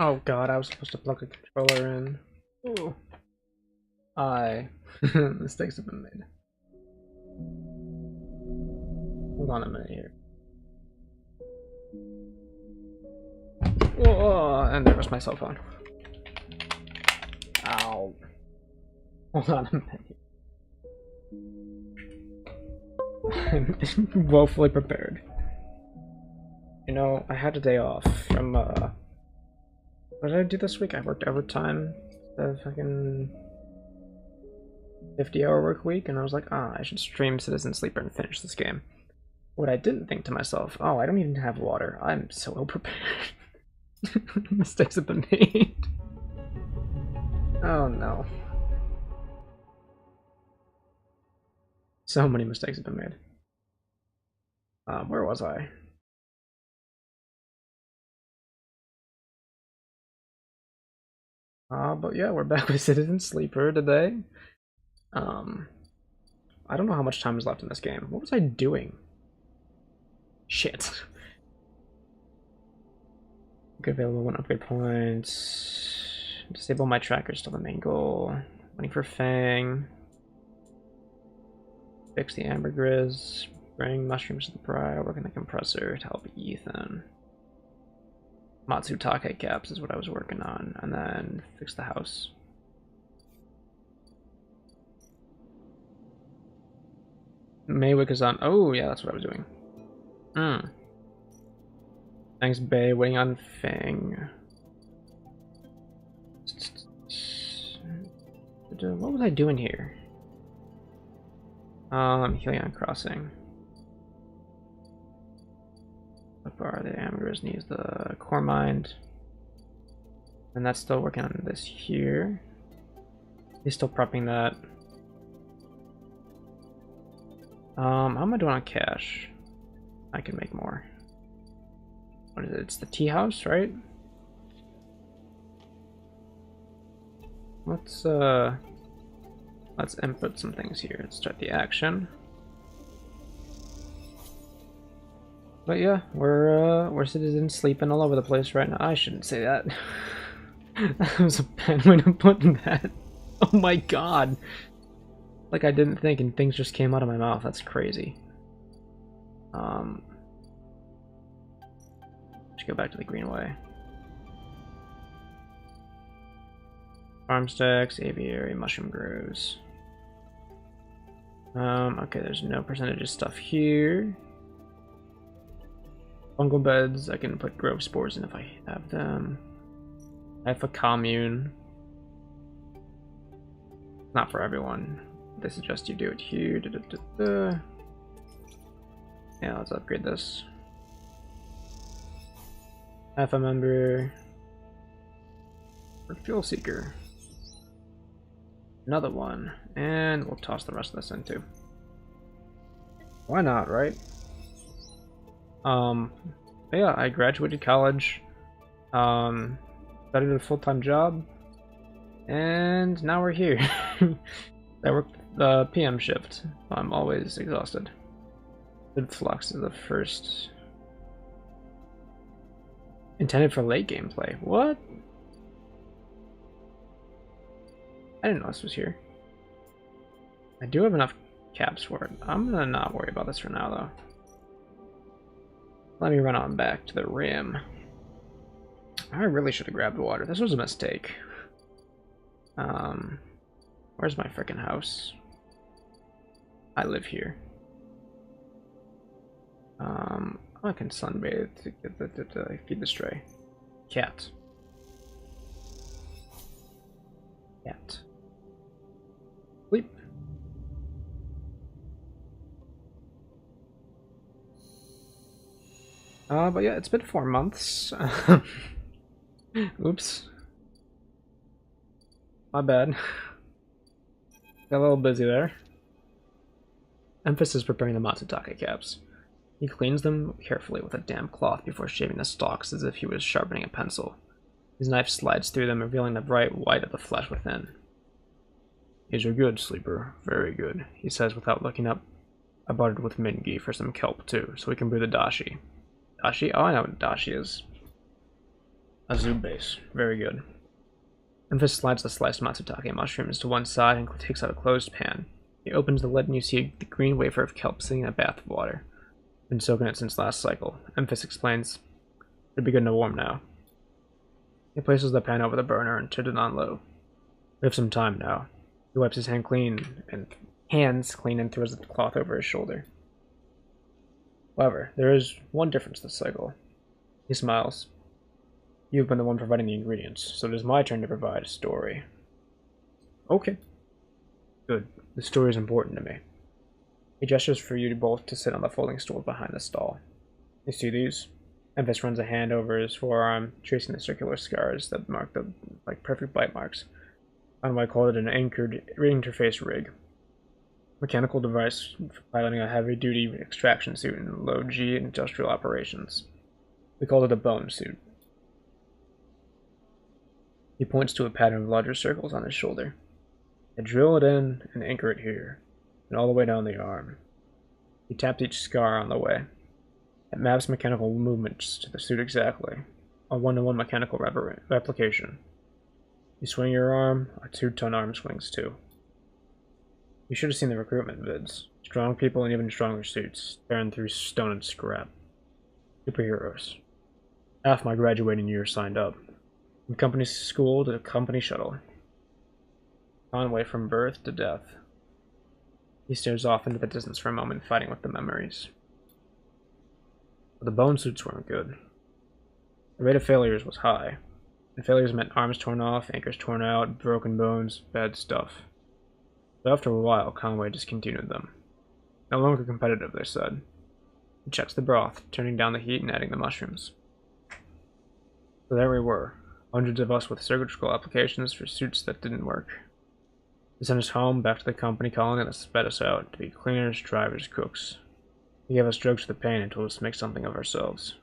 Oh god, I was supposed to plug a controller in. Ooh. Mistakes have been made. Hold on a minute here. Oh, and there was my cell phone. Ow. Hold on a minute. I'm woefully prepared. You know, I had a day off from, what did I do this week? I worked overtime, the fucking 50-hour work week, and I was like, I should stream Citizen Sleeper and finish this game. What I didn't think to myself, I don't even have water. I'm so ill prepared. Mistakes have been made. Oh no. So many mistakes have been made. Where was I? But yeah, we're back with Citizen Sleeper today. I don't know how much time is left in this game. What was I doing? Shit. Okay, available 1 upgrade points. Disable my tracker, still the main goal. Waiting for Fang. Fix the ambergris. Bring mushrooms to the briar. Work on the compressor to help Ethan. Matsutake caps is what I was working on. And then fix the house. Maywick is on. Oh, yeah, that's what I was doing. Thanks, Bay. Waiting on Fang. What was I doing here? Helion Crossing. What bar the ambergris needs the core mind. And that's still working on this here. He's still prepping that. How am I doing on cash? I can make more. What is it? It's the tea house, right? Let's input some things here. Let's start the action. But yeah, we're citizens sleeping all over the place right now. I shouldn't say that. That was a bad way to put that. Oh my god. Like I didn't think and things just came out of my mouth. That's crazy. Let's go back to the Greenway. Farm stacks, aviary, mushroom groves. Okay, there's no percentages stuff here. Fungal beds, I can put grove spores in if I have them. I have a commune. Not for everyone. They suggest you do it here. Yeah, let's upgrade this. Half a member. For fuel seeker. Another one. And we'll toss the rest of this in too. Why not, right? But yeah, I graduated college. Started a full-time job. And now we're here. I work the PM shift. I'm always exhausted. Good Flux is the first. Intended for late gameplay. What? I didn't know this was here. I do have enough caps for it. I'm gonna not worry about this for now, though. Let me run on back to the rim. I really should have grabbed water. This was a mistake. Where's my frickin' house? I live here. I can sunbathe to get to feed the stray. Cat. Cat. Sleep. But yeah, it's been 4 months. Oops. My bad. Got a little busy there. Emphasis preparing the Matsutake caps. He cleans them carefully with a damp cloth before shaving the stalks as if he was sharpening a pencil. His knife slides through them, revealing the bright white of the flesh within. These are good, Sleeper. Very good, he says without looking up. I bartered with Mingi for some kelp, too, so we can brew the dashi. Dashi? Oh, I know what dashi is. A zoo base. Very good. Memphis slides the sliced matsutake mushrooms to one side and takes out a closed pan. He opens the lid and you see the green wafer of kelp sitting in a bath of water. Been soaking it since last cycle. Memphis explains, "Should be good and warm now." He places the pan over the burner and turns it on low. We have some time now. He wipes his hands clean and throws the cloth over his shoulder. However, there is one difference this cycle. He smiles. You've been the one providing the ingredients, so it is my turn to provide a story. Okay. Good. The story is important to me. He gestures for you both to sit on the folding stool behind the stall. You see these? Memphis runs a hand over his forearm, tracing the circular scars that mark the perfect bite marks. I call it an anchored interface rig. Mechanical device for piloting a heavy-duty extraction suit in low-G industrial operations. We call it a bone suit. He points to a pattern of larger circles on his shoulder. I drill it in and anchor it here, and all the way down the arm. He taps each scar on the way. It maps mechanical movements to the suit exactly, a one-to-one mechanical replication. You swing your arm, a 2-ton arm swings too. You should have seen the recruitment vids. Strong people in even stronger suits, tearing through stone and scrap. Superheroes. Half my graduating year signed up. From company school to company shuttle. Conway from birth to death. He stares off into the distance for a moment, fighting with the memories. But the bone suits weren't good. The rate of failures was high. And failures meant arms torn off, anchors torn out, broken bones, bad stuff. But after a while, Conway discontinued them. No longer competitive, they said. He checks the broth, turning down the heat and adding the mushrooms. So there we were, hundreds of us with surgical applications for suits that didn't work. They sent us home, back to the company colony that sped us out to be cleaners, drivers, cooks. They gave us drugs for the pain and told us to make something of ourselves.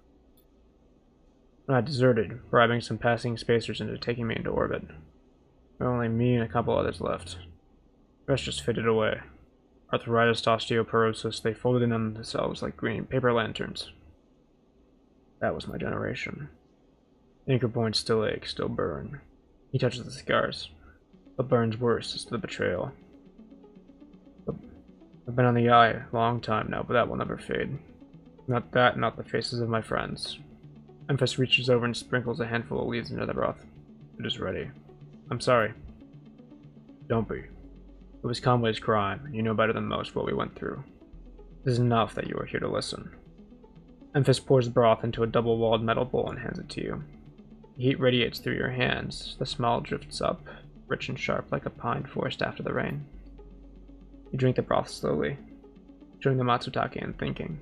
When I deserted, bribing some passing spacers into taking me into orbit. There were only me and a couple others left. The rest just faded away. Arthritis, osteoporosis, they folded in on themselves like green paper lanterns. That was my generation. Anchor points still ache, still burn. He touches the scars. What burns worse is the betrayal. I've been on the eye a long time now, but that will never fade. Not that, not the faces of my friends. Memphis reaches over and sprinkles a handful of leaves into the broth. It is ready. I'm sorry. Don't be. It was Conway's crime, and you know better than most what we went through. It is enough that you are here to listen. Memphis pours the broth into a double-walled metal bowl and hands it to you. The heat radiates through your hands. The smell drifts up, rich and sharp like a pine forest after the rain. You drink the broth slowly, chewing the matsutake and thinking.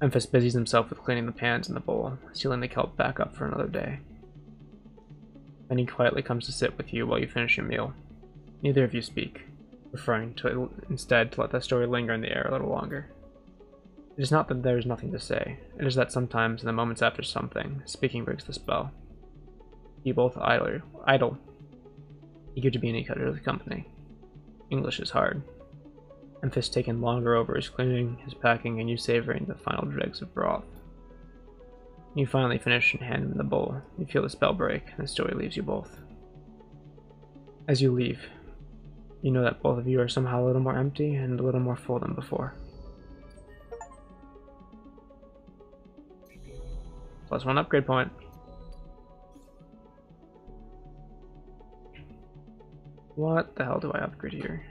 Memphis busies himself with cleaning the pans in the bowl, sealing the kelp back up for another day. Then he quietly comes to sit with you while you finish your meal. Neither of you speak, preferring to instead to let the story linger in the air a little longer. It is not that there is nothing to say, it is that sometimes, in the moments after something, speaking breaks the spell. You both idle, eager to be any cut of the company. English is hard. Memphis taking longer over his cleaning, his packing, and you savoring the final dregs of broth. You finally finish and hand him the bowl. You feel the spell break, and the story leaves you both. As you leave, you know that both of you are somehow a little more empty and a little more full than before. +1 upgrade point. What the hell do I upgrade here?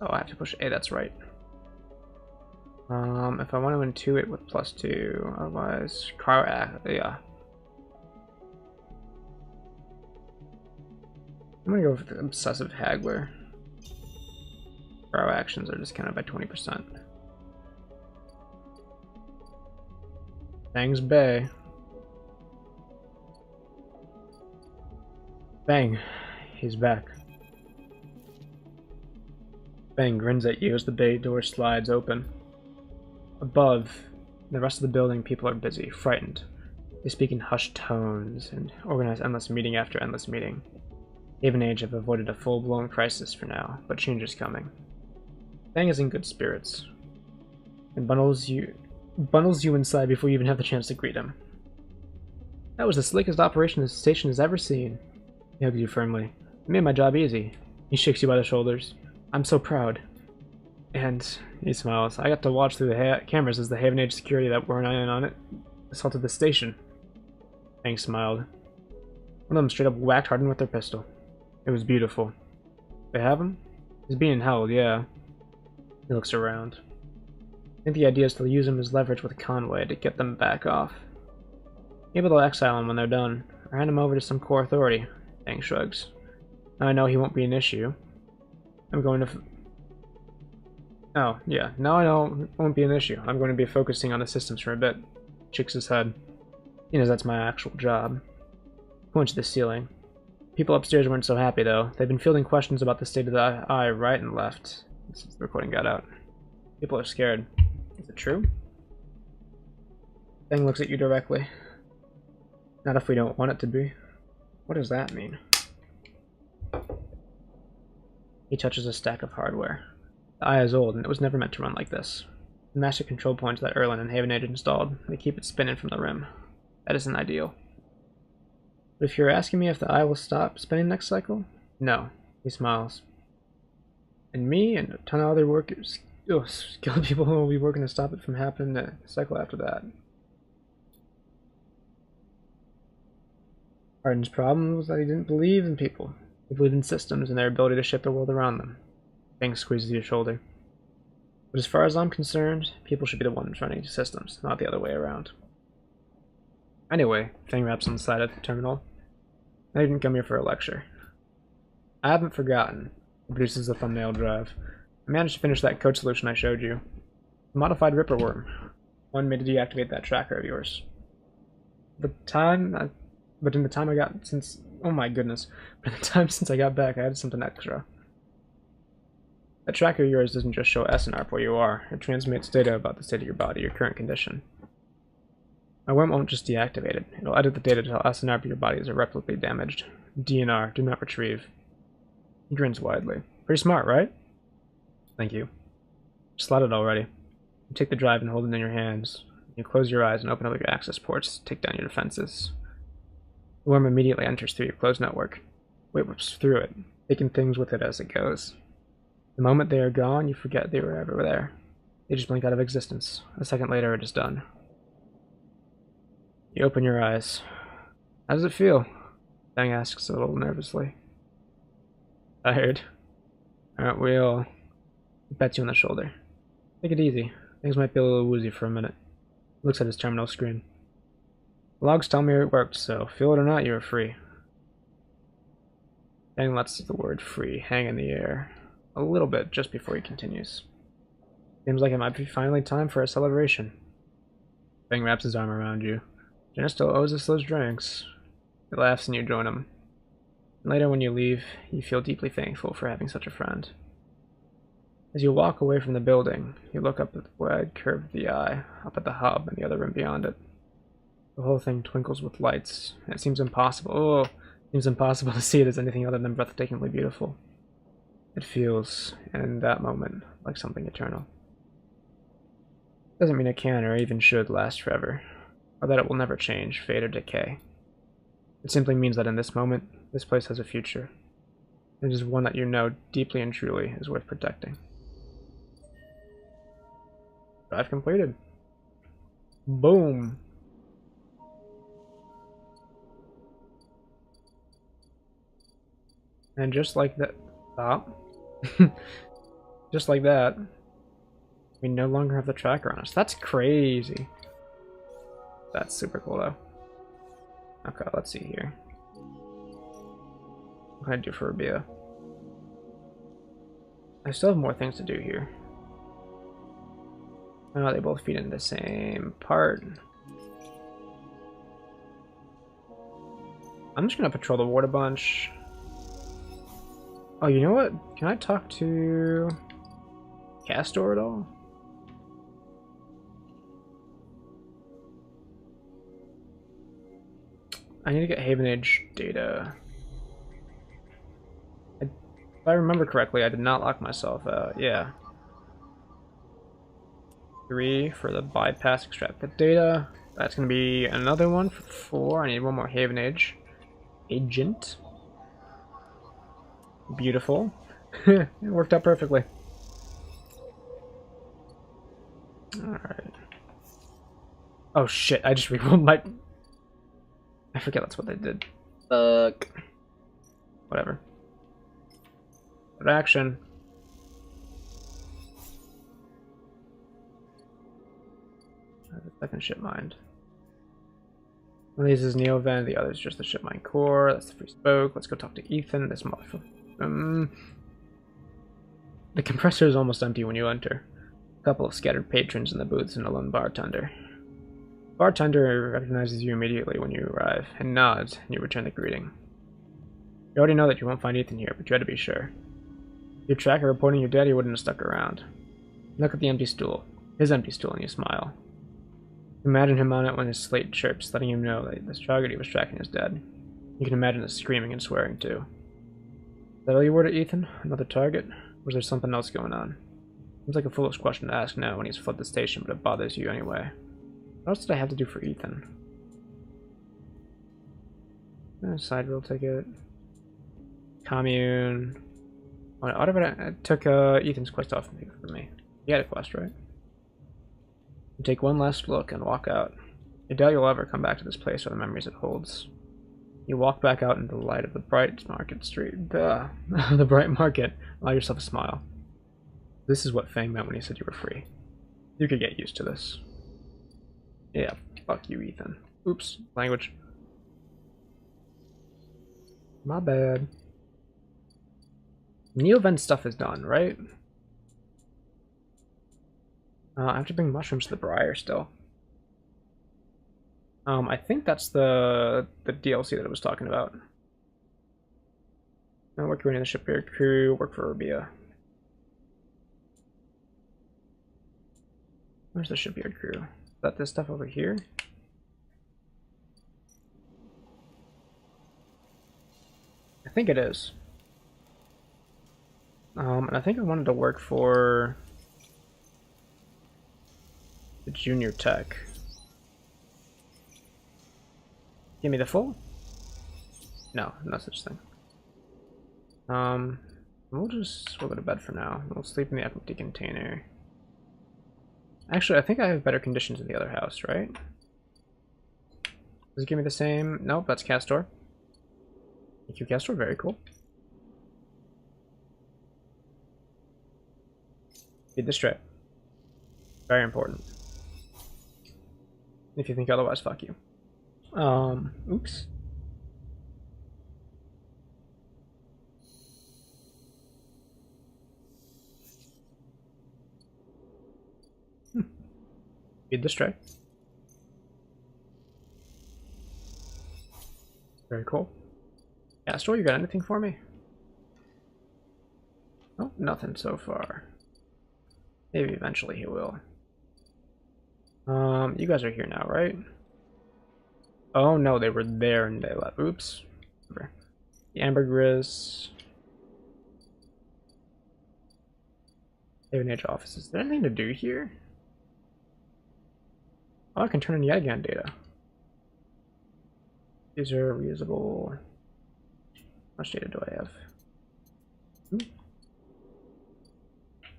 Oh, I have to push A, that's right. If I want to intuit with +2, otherwise, yeah. I'm gonna go with the obsessive haggler. Our actions are discounted by 20%. Bang's Bay. Bang, he's back. Bang grins at you as the bay door slides open. Above, in the rest of the building, people are busy, frightened. They speak in hushed tones and organize endless meeting after endless meeting. Haven Age have avoided a full-blown crisis for now, but change is coming. Bang is in good spirits, and bundles you inside before you even have the chance to greet him. That was the slickest operation the station has ever seen. He hugs you firmly. It made my job easy. He shakes you by the shoulders. I'm so proud. And he smiles. I got to watch through the cameras as the Haven Age security that weren't in on it assaulted the station. Hank smiled. One of them straight up whacked Hardin with their pistol. It was beautiful. They have him? He's being held, yeah. He looks around. I think the idea is to use him as leverage with Conway to get them back off. Maybe they'll exile him when they're done, or hand him over to some core authority. Hank shrugs. Now I know he won't be an issue. I'm going to... Oh, yeah. Now I know it won't be an issue. I'm going to be focusing on the systems for a bit. Shakes his head. He knows that's my actual job. Points to the ceiling. People upstairs weren't so happy, though. They've been fielding questions about the state of the eye right and left since the recording got out. People are scared. Is it true? Fang looks at you directly. Not if we don't want it to be. What does that mean? He touches a stack of hardware. The eye is old, and it was never meant to run like this. The master control points that Erlen and Haven Age installed, they keep it spinning from the rim. That isn't ideal. But if you're asking me if the eye will stop spinning next cycle, no. He smiles. And me and a ton of other workers, skilled people who will be working to stop it from happening the cycle after that. Arden's problem was that he didn't believe in people. He believed in systems and their ability to shape the world around them. Fang squeezes your shoulder. But as far as I'm concerned, people should be the ones running systems, not the other way around. Anyway, Fang raps on the side of the terminal. I didn't come here for a lecture. I haven't forgotten. He produces a thumbnail drive. I managed to finish that code solution I showed you. A modified Ripper worm. One made to deactivate that tracker of yours. But in the time I got since... Oh my goodness. But in the time since I got back, I added something extra. That tracker of yours doesn't just show SNRP where you are. It transmits data about the state of your body, your current condition. My worm won't just deactivate it. It'll edit the data to tell SNRP your body is irreparably damaged. DNR, do not retrieve. He grins widely. Pretty smart, right? Thank you. Slot it already. You take the drive and hold it in your hands. You close your eyes and open up your access ports. Take down your defenses. The worm immediately enters through your closed network. It whips through it, taking things with it as it goes. The moment they are gone, you forget they were ever there. They just blink out of existence. A second later, it is done. You open your eyes. How does it feel? Fang asks a little nervously. Tired. Aren't we all? He pats you on the shoulder. Take it easy. Things might be a little woozy for a minute. He looks at his terminal screen. The logs tell me it worked, so feel it or not, you are free. Fang lets the word free hang in the air a little bit just before he continues. Seems like it might be finally time for a celebration. Fang wraps his arm around you. Jenna still owes us those drinks. He laughs and you join him. And later when you leave, you feel deeply thankful for having such a friend. As you walk away from the building, you look up at the wide curve of the eye, up at the hub and the other room beyond it. The whole thing twinkles with lights, and it seems impossible. It seems impossible to see it as anything other than breathtakingly beautiful. It feels, in that moment, like something eternal. Doesn't mean it can or even should last forever, or that it will never change, fade, or decay. It simply means that in this moment, this place has a future. It is one that you know deeply and truly is worth protecting. Drive completed. Boom! And just like that... Stop. Just like that, we no longer have the tracker on us. That's crazy. That's super cool, though. Okay, let's see here. What can I do for Rabia? I still have more things to do here. I know they both feed into the same part. I'm just gonna patrol the ward a bunch. Oh, you know what? Can I talk to Castor at all? I need to get Haven Age data. If I remember correctly, I did not lock myself out. Yeah. 3 for the bypass extract the data. That's gonna be another one for 4. I need one more Haven Age. Agent. Beautiful. It worked out perfectly. Alright. Oh shit, I just rerolled my... I forget that's what they did. Fuck. Whatever. Good action. The second ship mind. One of these is Neovent, the other is just the ship mind core. That's the free spoke. Let's go talk to Ethan. This motherfucker. The compressor is almost empty when you enter. A couple of scattered patrons in the booths and a lone bartender. The bartender recognizes you immediately when you arrive and nods, and you return the greeting. You already know that you won't find Ethan here, but you had to be sure. Your tracker reporting your dad, he wouldn't have stuck around. Look at the empty stool. His empty stool, and you smile. Imagine him on it when his slate chirps, letting him know that this target he was tracking is dead. You can imagine the screaming and swearing, too. Is that all you were to Ethan? Another target? Or was there something else going on? Seems like a foolish question to ask now when he's fled the station, but it bothers you anyway. What else did I have to do for Ethan? Side roll ticket. Commune. Oh, I took Ethan's quest off for me. He had a quest, right? You take one last look and walk out. You doubt you'll ever come back to this place or the memories it holds. You walk back out into the light of the bright market street. The bright market. Allow yourself a smile. This is what Fang meant when he said you were free. You could get used to this. Yeah, fuck you, Ethan. Oops, language. My bad. Neovent stuff is done, right? I have to bring mushrooms to the Briar still. I think that's the DLC that I was talking about. I work for any of the shipyard crew, work for Urbia. Where's the shipyard crew? Is that this stuff over here? I think it is. And I think I wanted to work for the junior tech. Give me the full? No, no such thing. We'll go to bed for now. We'll sleep in the empty container. Actually, I think I have better conditions in the other house, right? Does it give me the same? Nope, that's Castor. Thank you, Castor. Very cool. Feed the strip. Very important. If you think otherwise, fuck you. Oops. Feed the stray. Very cool. Castor, you got anything for me? Oh, nothing so far. Maybe eventually he will. You guys are here now, right? Oh no, they were there and they left. Oops. The ambergris. Haven Age office. Is there anything to do here? Oh, I can turn in Yagagan data. These are reusable. How much data do I have?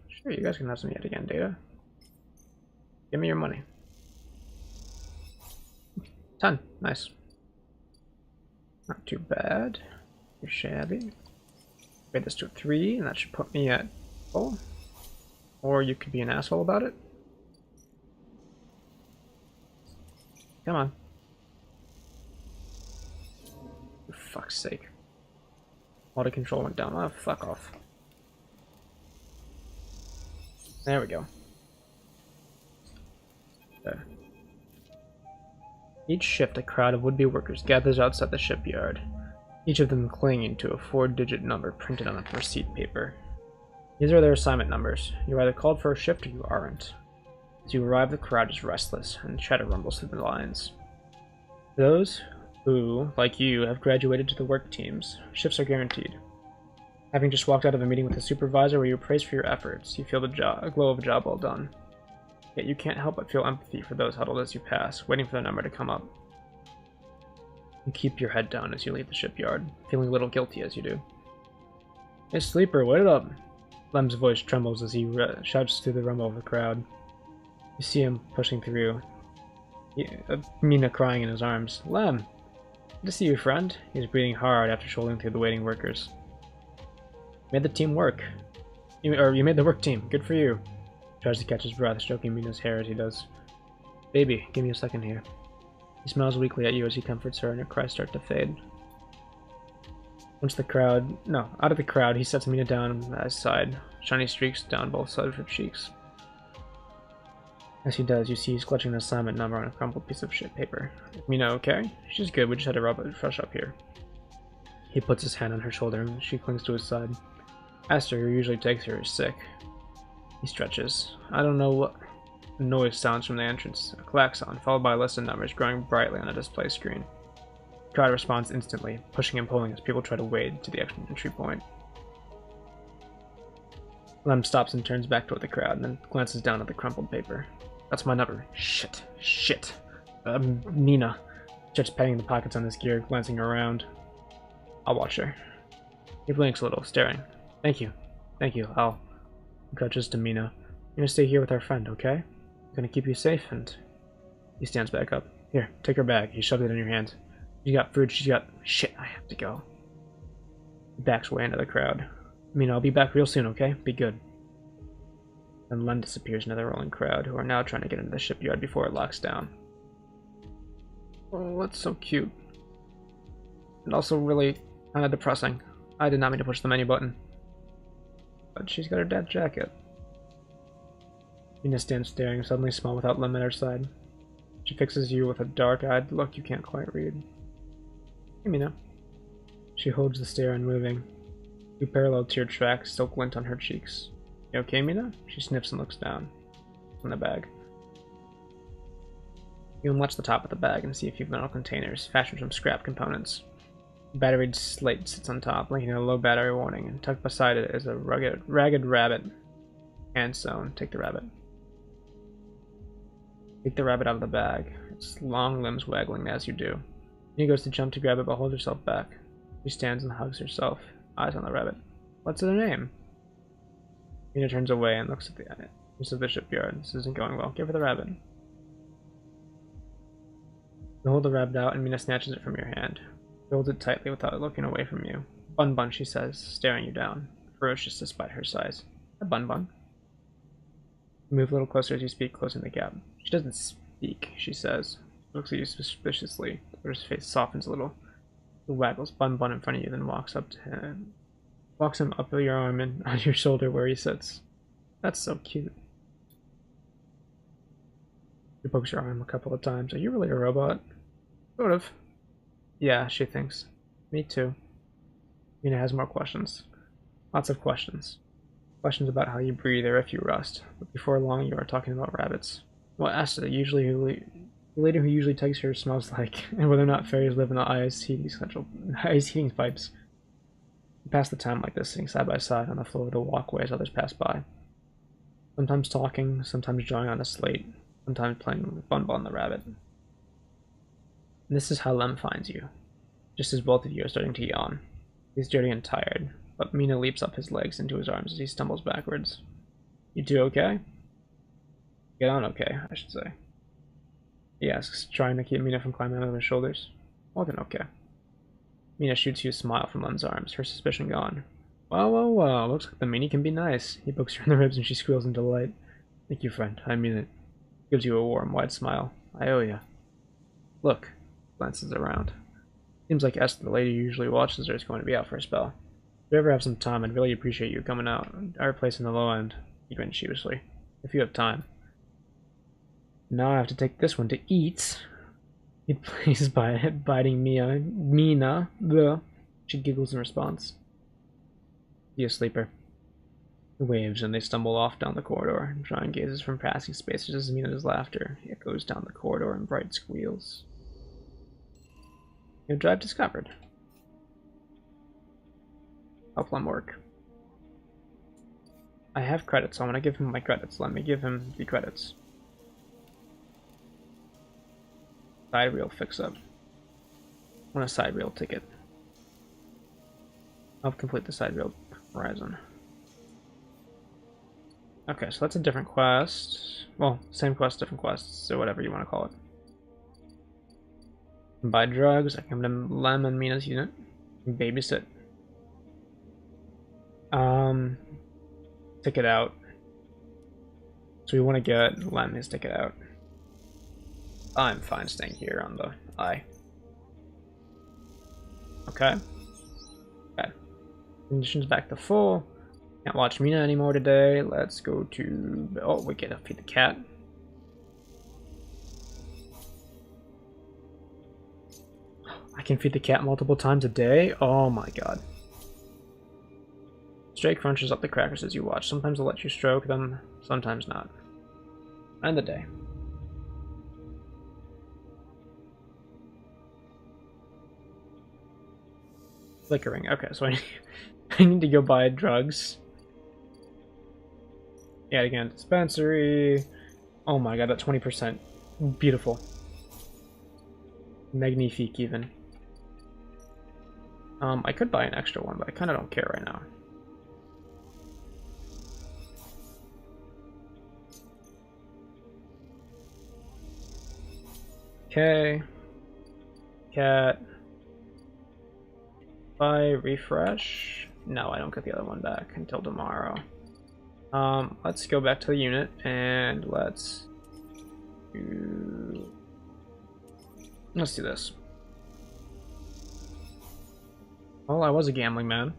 Sure, you guys can have some Yagagan data. Give me your money. 10. Nice. Not too bad. You're shabby. Grade this to a 3, and that should put me at full. Or you could be an asshole about it. Come on. For fuck's sake. Auto control went down. Oh, fuck off. There we go. There. Each shift, a crowd of would-be workers gathers outside the shipyard, each of them clinging to a 4-digit number printed on a receipt paper. These are their assignment numbers. You're either called for a shift or you aren't. As you arrive, the crowd is restless, and chatter rumbles through the lines. For those who, like you, have graduated to the work teams, shifts are guaranteed. Having just walked out of a meeting with the supervisor where you were praised for your efforts, you feel the glow of a job well done. Yet you can't help but feel empathy for those huddled as you pass, waiting for the number to come up. You keep your head down as you leave the shipyard, feeling a little guilty as you do. Hey, Sleeper, wait up! Lem's voice trembles as he shouts through the rumble of the crowd. You see him pushing through, Mina crying in his arms. Lem! Good to see you, friend. He's breathing hard after shouldering through the waiting workers. Made the team work. You made the work team. Good for you. Tries to catch his breath, stroking Mina's hair as he does. Baby, give me a second here. He smiles weakly at you as he comforts her and her cries start to fade. Out of the crowd, he sets Mina down at his side, shiny streaks down both sides of her cheeks. As he does, you see he's clutching an assignment number on a crumpled piece of shit paper. Mina okay? She's good, we just had to rub it fresh up here. He puts his hand on her shoulder and she clings to his side. Esther, who usually takes her, is sick. He stretches. I don't know what noise sounds from the entrance. A klaxon, followed by a list of numbers growing brightly on a display screen. The crowd responds instantly, pushing and pulling as people try to wade to the entry point. Lem stops and turns back toward the crowd, and then glances down at the crumpled paper. That's my number. Shit. Mina. Starts patting the pockets on his gear, glancing around. I'll watch her. He blinks a little, staring. Thank you. I'll... Grudges to Mina. You're gonna stay here with our friend, okay? I'm gonna keep you safe, and... He stands back up. Here, take her bag. He shoves it in your hand. You got food, she's got... Shit, I have to go. He backs way into the crowd. Mina, I'll be back real soon, okay? Be good. And Len disappears into the rolling crowd, who are now trying to get into the shipyard before it locks down. Oh, that's so cute. And also really kind of depressing. I did not mean to push the menu button. But she's got her dad's jacket. Mina stands staring, suddenly small without Lem at her side. She fixes you with a dark-eyed look you can't quite read. Hey, Mina. She holds the stare unmoving. Two parallel tear tracks still glint on her cheeks. You okay, Mina? She sniffs and looks down. In the bag. You unlatch the top of the bag and see a few metal containers, fashioned from scrap components. A batteried slate sits on top, blinking a low battery warning, and tucked beside it is a ragged rabbit. Hand sewn. Take the rabbit. Take the rabbit out of the bag, its long limbs waggling as you do. Mina goes to jump to grab it, but holds herself back. She stands and hugs herself, eyes on the rabbit. What's her name? Mina turns away and looks at the shipyard. This isn't going well. Give her the rabbit. You hold the rabbit out and Mina snatches it from your hand. She holds it tightly without looking away from you. Bun Bun, she says, staring you down, ferocious despite her size. A Bun Bun. You move a little closer as you speak, closing the gap. She doesn't speak, she says. She looks at you suspiciously. Her face softens a little. She waggles Bun Bun in front of you, then walks up to him. Walks him up your arm and on your shoulder where he sits. That's so cute. She pokes your arm a couple of times. Are you really a robot? Sort of. Yeah, she thinks. Me too. Mina has more questions. Lots of questions. Questions about how you breathe or if you rust. But before long you are talking about rabbits. What Asta, the lady who usually takes her, smells like, and whether or not fairies live in the ice heating pipes. We pass the time like this, sitting side by side on the floor of the walkway as others pass by. Sometimes talking, sometimes drawing on a slate, sometimes playing with Bun Bun the rabbit. And this is how Lem finds you, just as both of you are starting to yawn. He's dirty and tired, but Mina leaps up his legs into his arms as he stumbles backwards. You two okay? Get on okay, I should say. He asks, trying to keep Mina from climbing over his shoulders. More than okay. Mina shoots you a smile from Lem's arms, her suspicion gone. Wow, looks like the Mini can be nice. He pokes her in the ribs and she squeals in delight. Thank you, friend, I mean it. Gives you a warm, wide smile. I owe ya. Look, glances around. Seems like Esther, the lady who usually watches her, is going to be out for a spell. If you ever have some time, I'd really appreciate you coming out. Our place in the low end. He grinned sheepishly. If you have time. Now I have to take this one to eat. He plays by biting Mina. Bleh. She giggles in response. Be a sleeper. He waves and they stumble off down the corridor. Drawing gazes from passing spaces as Mina's laughter echoes down the corridor in bright squeals. Your drive discovered. Help Lem work. I have credits, so I want to give him my credits. Let me give him the credits. Side reel fix-up. I want a side reel ticket. I'll complete the side reel horizon. Okay, so that's a different quest. Well, same quest, different quests, so whatever you want to call it. Buy drugs. I can come to Lem and Mina's unit. Babysit. Ticket out. So we want to get Lem his ticket out. I'm fine staying here on the eye. Okay. Okay. Conditions back to full. Can't watch Mina anymore today. Let's go to... Oh, we get to feed the cat. I can feed the cat multiple times a day? Oh my god. Stray crunches up the crackers as you watch. Sometimes they'll let you stroke them, sometimes not. End the day. Flickering. Okay, so I need to go buy drugs. Yeah, again, dispensary. Oh my god, that 20%. Beautiful. Magnifique, even. I could buy an extra one, but I kind of don't care right now. Okay. Cat. Buy refresh. No, I don't get the other one back until tomorrow. Let's go back to the unit and let's do this. Well, I was a gambling man.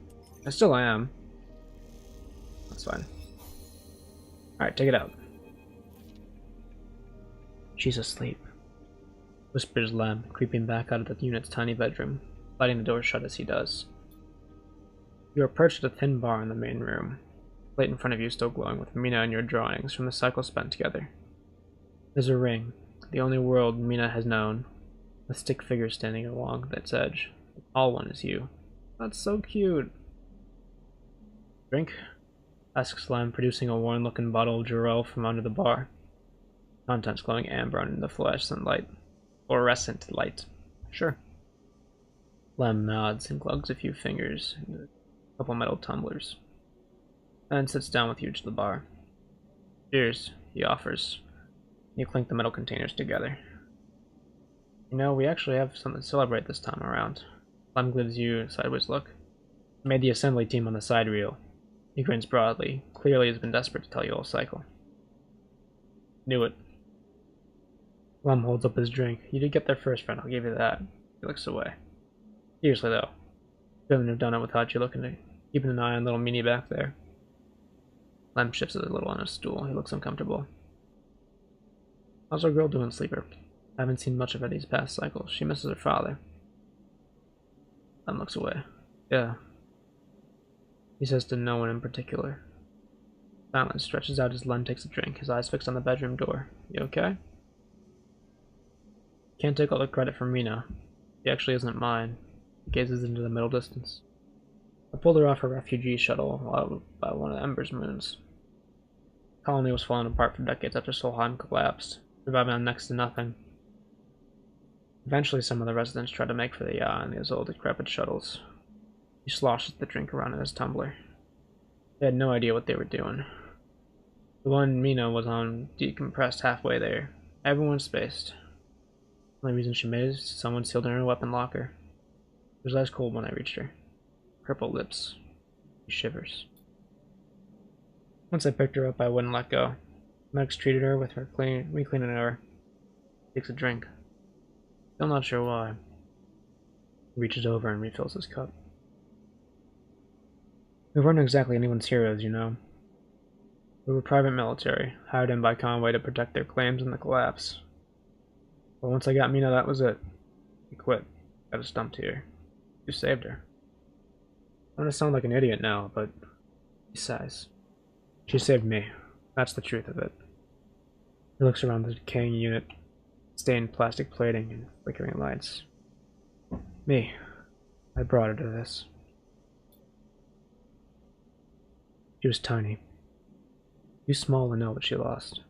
I still am. That's fine. Alright, take it out. She's asleep, whispers Lem, creeping back out of the unit's tiny bedroom, sliding the door shut as he does. You are perched at a thin bar in the main room, plate in front of you still glowing with Mina and your drawings from the cycle spent together. There's a ring, the only world Mina has known, a stick figure standing along its edge. The tall one is you. That's so cute. Drink? Asks Lem, producing a worn-looking bottle of Jarrell from under the bar. Contents glowing amber under the fluorescent light. Sure. Lem nods and glugs a few fingers into a couple metal tumblers, then sits down with you to the bar. Cheers, he offers. You clink the metal containers together. You know, we actually have something to celebrate this time around. Lem gives you a sideways look. I made the assembly team on the side reel. He grins broadly. Clearly has been desperate to tell you all cycle. Knew it. Lem holds up his drink. You did get there first, friend, I'll give you that. He looks away. Seriously though, couldn't have done it without you keeping an eye on little Meanie back there. Lem shifts a little on his stool. He looks uncomfortable. How's our girl doing, Sleeper? I haven't seen much of her these past cycles. She misses her father. Lem looks away. Yeah. He says to no one in particular. Silence stretches out as Lem takes a drink, his eyes fixed on the bedroom door. You okay? Can't take all the credit from Mina. She actually isn't mine. He gazes into the middle distance. I pulled her off a refugee shuttle out by one of Ember's moons. The colony was falling apart for decades after Solheim collapsed, surviving on next to nothing. Eventually some of the residents tried to make for the yacht in these old decrepit shuttles. He sloshes the drink around in his tumbler. They had no idea what they were doing. The one Mina was on decompressed halfway there. Everyone spaced. The only reason she made it is someone sealed in her weapon locker. It was ice cold when I reached her. Purple lips. She shivers. Once I picked her up, I wouldn't let go. Max treated her with her cleaning her. Takes a drink. Still not sure why. He reaches over and refills his cup. We weren't exactly anyone's heroes, you know. We were private military, hired in by Conway to protect their claims in the collapse. But once I got Mina, that was it. He quit. Got a stumped here. You saved her. I'm gonna sound like an idiot now, but he sighs. She saved me. That's the truth of it. He looks around the decaying unit, stained plastic plating and flickering lights. Me. I brought her to this. She was tiny. Too small to know what she lost.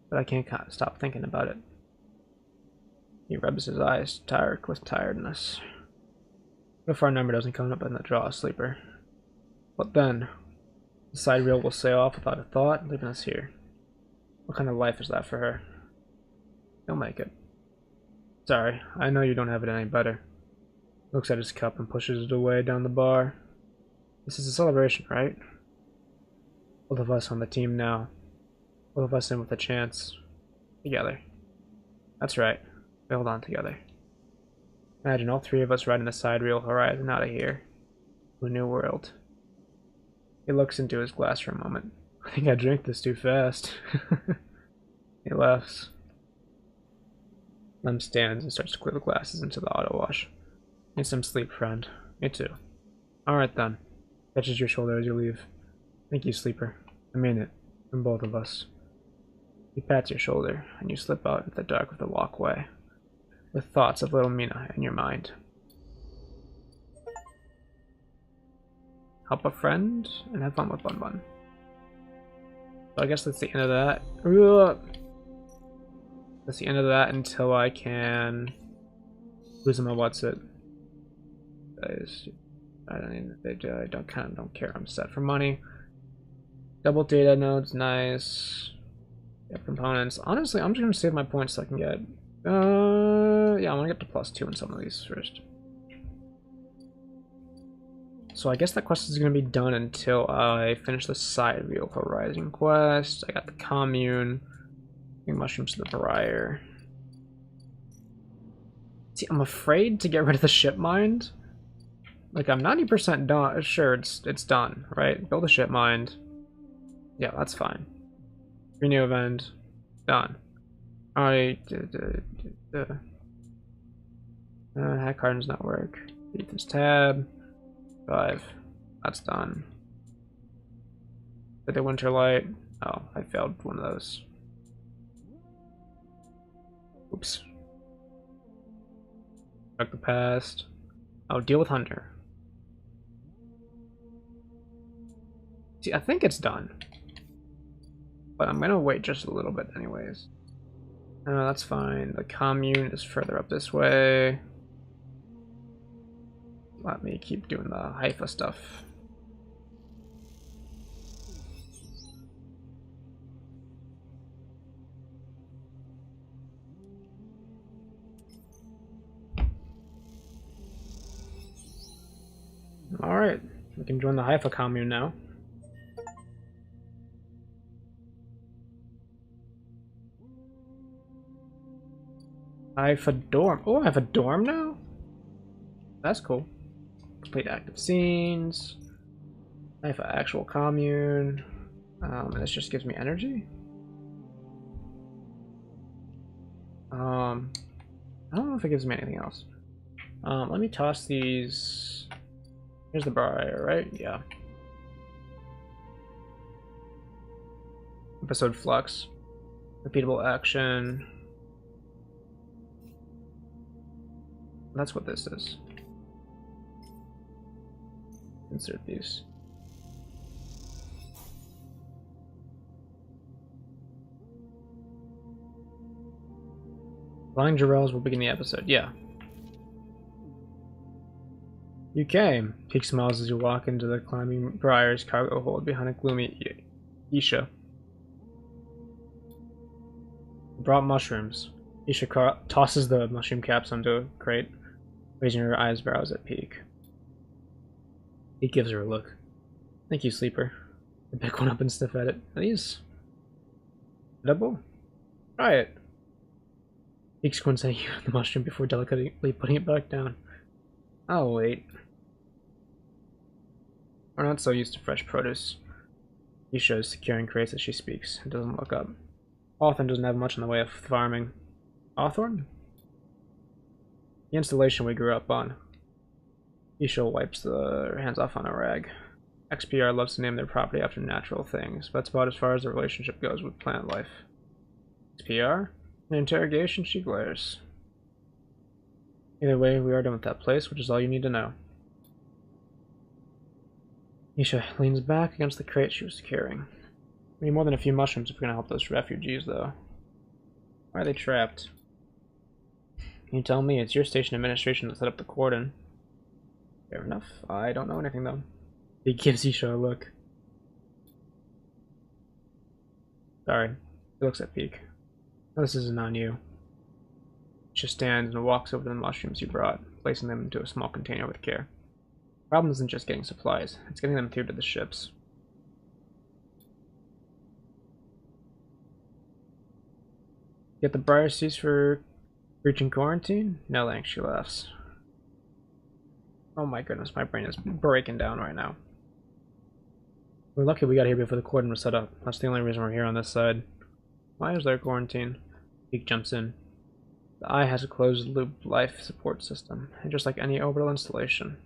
But I can't stop thinking about it. He rubs his eyes, tired with tiredness. What if our number doesn't come up in the draw, sleeper? What then? The side reel will sail off without a thought, leaving us here. What kind of life is that for her? He'll make it. Sorry, I know you don't have it any better. Looks at his cup and pushes it away down the bar. This is a celebration, right? Both of us on the team now. Both of us in with a chance. Together. That's right. We hold on together. Imagine all three of us riding the side reel horizon out of here. To a new world. He looks into his glass for a moment. I think I drank this too fast. He laughs. Lem stands and starts to clear the glasses into the auto wash. Need some sleep, friend. Me too. Alright then. Touches your shoulder as you leave. Thank you, sleeper. I mean it. From both of us. He pats your shoulder, and you slip out into the dark of the walkway, with thoughts of little Mina in your mind. Help a friend, and have fun with Bun Bun. So I guess that's the end of that. That's the end of that until I can lose my what's it. I don't care. I'm set for money. Double data nodes, nice. Yeah, components. Honestly, I'm just gonna save my points so I can get. Yeah, I'm gonna get to +2 in some of these first. So I guess that quest is gonna be done until I finish the side reel horizon quest. I got the commune. Mushrooms to the briar. See, I'm afraid to get rid of the ship mind. Like, I'm 90% done. Sure, it's done, right? Build a ship mind. Yeah, that's fine. Renew event. Done. Alright. Hack card does not work. Beat this tab. 5. That's done. Did the winter light? Oh, I failed one of those. Oops. Check the past. Oh, deal with Hunter. See, I think it's done. But I'm gonna wait just a little bit anyways. That's fine. The commune is further up this way. Let me keep doing the Haifa stuff. Alright, we can join the Haifa commune now. Haifa dorm. Oh, I have a dorm now? That's cool. Complete active scenes. Haifa actual commune. And this just gives me energy? I don't know if it gives me anything else. Let me toss these. Here's the briar, right? Yeah. Episode flux. Repeatable action. That's what this is. Insert these. Flying Jarrells will begin the episode. Yeah. You came. Peek smiles as you walk into the climbing briar's cargo hold behind a gloomy Isha. Brought mushrooms. Isha tosses the mushroom caps onto a crate, raising her eyebrows at Peek. Peek gives her a look. Thank you, sleeper. I pick one up and sniff at it. Are these edible? Try it. Peek squints at you the mushroom before delicately putting it back down. I'll wait. We're not so used to fresh produce. Isha is securing crates as she speaks and doesn't look up. Hawthorne doesn't have much in the way of farming. Hawthorne? The installation we grew up on. Isha wipes her hands off on a rag. XPR loves to name their property after natural things, but that's about as far as the relationship goes with plant life. XPR? An interrogation, she glares. Either way, we are done with that place, which is all you need to know. Isha leans back against the crate she was securing. We need more than a few mushrooms if we're gonna help those refugees, though. Why are they trapped? You tell me, it's your station administration to set up the cordon. Fair enough. I don't know anything, though. He gives Isha a look. Sorry. He looks at Peak. No, this isn't on you. Isha stands and walks over to the mushrooms you brought, placing them into a small container with care. The problem isn't just getting supplies, it's getting them through to the ships. Get the briar seeds for breaching quarantine? No thanks, she laughs. Oh my goodness, my brain is breaking down right now. We're lucky we got here before the cordon was set up. That's the only reason we're here on this side. Why is there quarantine? Peak jumps in. The Eye has a closed-loop life support system, and just like any orbital installation.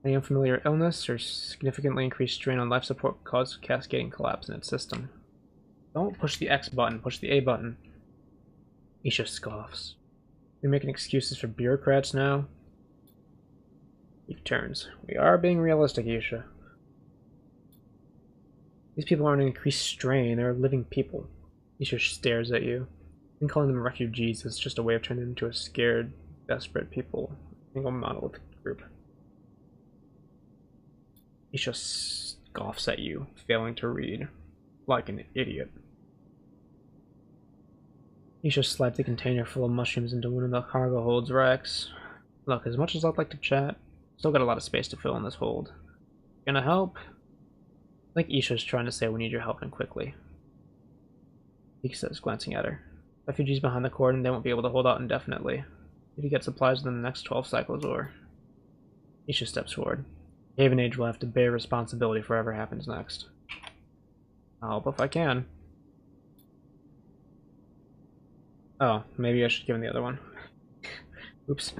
Any unfamiliar illness or significantly increased strain on life support will cause cascading collapse in its system. Don't push the X button, push the A button. Isha scoffs. You're making excuses for bureaucrats now? He turns. We are being realistic, Isha. These people aren't an increased strain, they're living people. Isha stares at you. And calling them refugees is just a way of turning them into a scared, desperate people. Single monolithic group. Isha scoffs at you, failing to read. Like an idiot. Isha slides the container full of mushrooms into one of the cargo hold's racks. Look, as much as I'd like to chat, still got a lot of space to fill in this hold. Gonna help? I think Isha's trying to say we need your help and quickly. He says, glancing at her. Refugees behind the cordon, they won't be able to hold out indefinitely. If you get supplies within the next 12 cycles or... Isha steps forward. Haven Age will have to bear responsibility for whatever happens next. I'll help if I can. Oh, maybe I should give him the other one. Oops.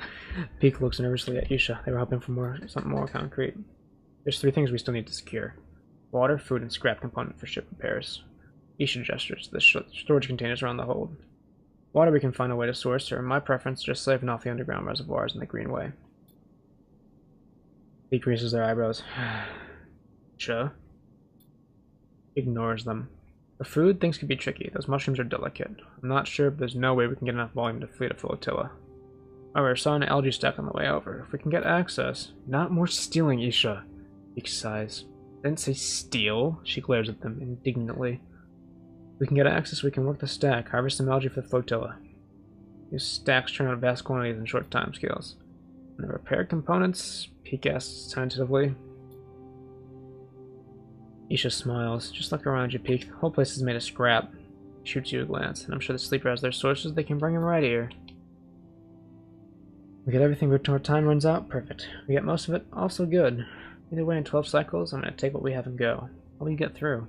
Peak looks nervously at Isha. They were hoping for something more concrete. There's 3 things we still need to secure. Water, food, and scrap component for ship repairs. Isha gestures to the storage containers around the hold. Water we can find a way to source, or in my preference, just siphon off the underground reservoirs in the Greenway. Peak raises their eyebrows. Isha ignores them. For food, things could be tricky. Those mushrooms are delicate. I'm not sure, but there's no way we can get enough volume to fleet a flotilla. However, I saw an algae stack on the way over. If we can get access... Not more stealing, Isha. Peak sighs. I didn't say steal. She glares at them indignantly. If we can get access, we can work the stack, harvest some algae for the flotilla. These stacks turn out vast quantities in short time scales. And the repaired components? Peak asks tentatively. Isha smiles. Just look around you, Peak. The whole place is made of scrap. Shoots you a glance, and I'm sure the Sleeper has their sources. They can bring him right here. We get everything before time runs out? Perfect. We get most of it? Also good. Either way, in 12 cycles, I'm going to take what we have and go. How will you get through?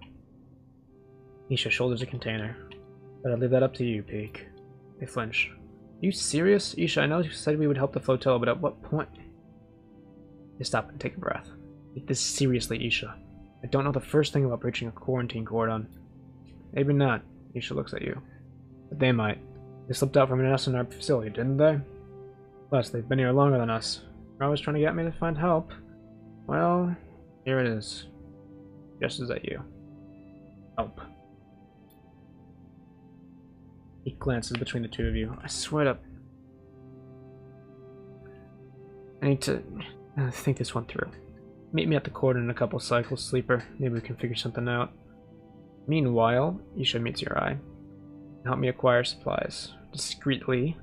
Isha shoulders a container. But I'll leave that up to you, Peak. They flinch. Are you serious? Isha, I know you said we would help the flotilla, but at what point? They stop and take a breath. Take this seriously, Isha. I don't know the first thing about breaching a quarantine cordon. Maybe not. Isha looks at you. But they might. They slipped out from an nest in our facility, didn't they? Plus, they've been here longer than us. They're always trying to get me to find help. Well, here it is. Gestures at you. Help. He glances between the two of you. I swear to... I need to think this one through. Meet me at the cordon in a couple cycles, Sleeper. Maybe we can figure something out. Meanwhile, Isha meets your eye. Help me acquire supplies. Discreetly.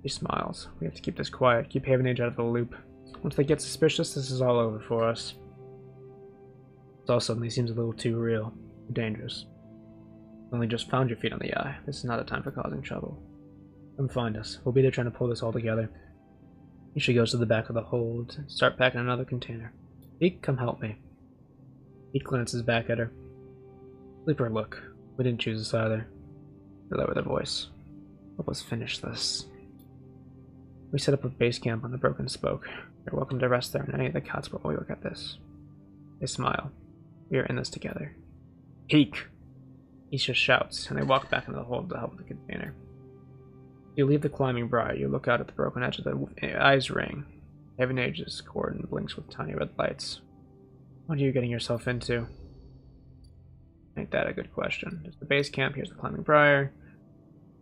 He smiles. We have to keep this quiet. Keep Haven Age out of the loop. Once they get suspicious, this is all over for us. It all suddenly seems a little too real. Dangerous. Only just found your feet on the eye. This is not a time for causing trouble. Come find us. We'll be there trying to pull this all together. Isha goes to the back of the hold and start packing another container. Peak, come help me. Peak glances back at her. Sleeper, look. We didn't choose this either. They lower their voice. Help us finish this. We set up a base camp on the Broken Spoke. You're welcome to rest there in any of the cots while we work at this. They smile. We are in this together. Peak! Isha shouts, and they walk back into the hold to help with the container. You leave the climbing briar, you look out at the broken edge of the eyes ring. Haven Age's cordon blinks with tiny red lights. What are you getting yourself into? Ain't that a good question? There's the base camp, here's the climbing briar.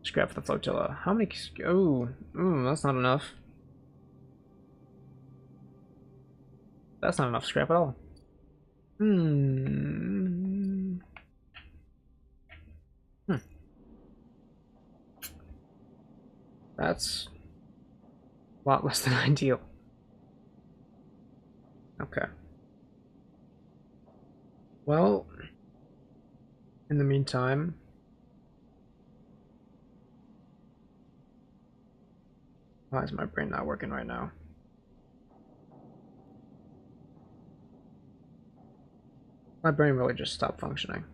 Scrap for the flotilla. How many? Oh, that's not enough. That's not enough scrap at all. Hmm. That's a lot less than ideal. Okay. Well, in the meantime, why is my brain not working right now? My brain really just stopped functioning.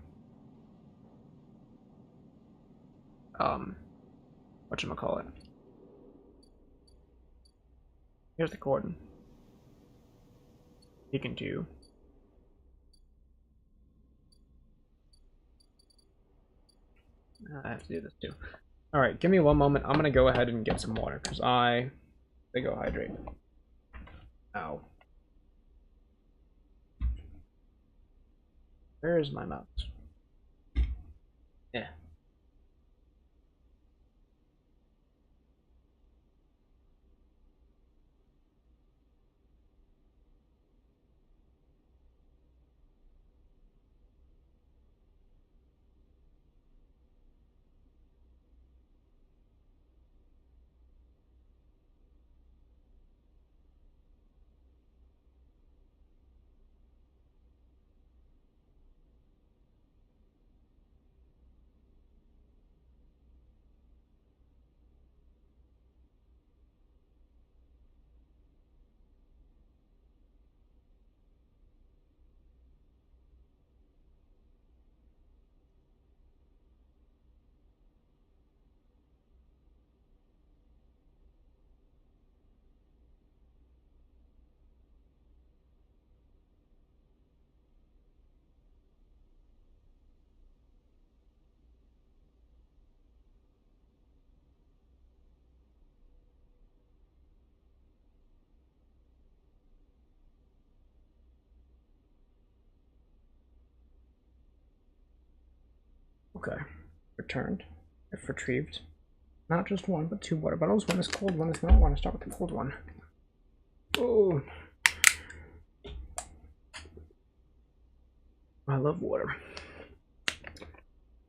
Whatchamacallit? Here's the Gordon. You can do. I have to do this too. Alright, give me one moment. I'm gonna go ahead and get some water, because I go hydrate. Ow. Where is my mouse? Yeah. Okay. Returned. If retrieved. Not just one, but two water bottles. One is cold, one is not. I want to start with the cold one. Oh. I love water.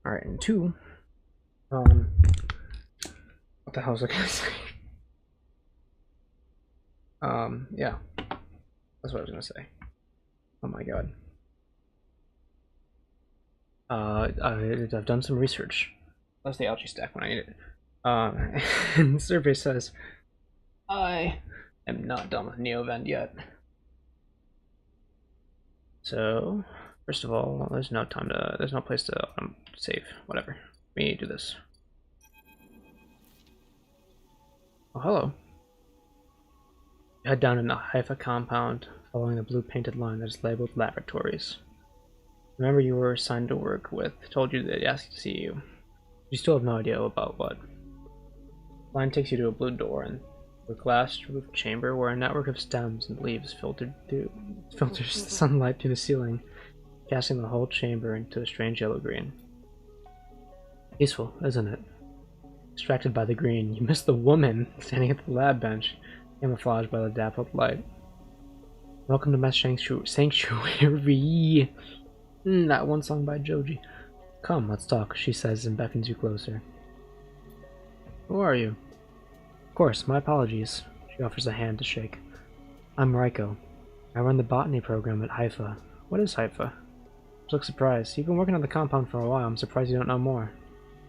Alright, and two. What the hell was I gonna say? Yeah. That's what I was gonna say. Oh my god. I've done some research. That's the algae stack when I eat it. And the survey says, I am not done with Neovend yet. So, first of all, there's no place to save. Whatever. We do this. Oh, hello. Head down in the Haifa compound, following the blue painted line that is labeled laboratories. Remember you were assigned to work with, told you they'd ask to see you. You still have no idea about what. The line takes you to a blue door and a glass roof chamber where a network of stems and leaves filters the sunlight through the ceiling, casting the whole chamber into a strange yellow-green. Peaceful, isn't it? Distracted by the green, you miss the woman standing at the lab bench, camouflaged by the dappled light. Welcome to Mess Sanctuary. That one song by Joji. Come, let's talk, she says and beckons you closer. Who are you? Of course, my apologies. She offers a hand to shake. I'm Raiko. I run the botany program at Haifa. What is Haifa? She looks surprised. You've been working on the compound for a while. I'm surprised you don't know more.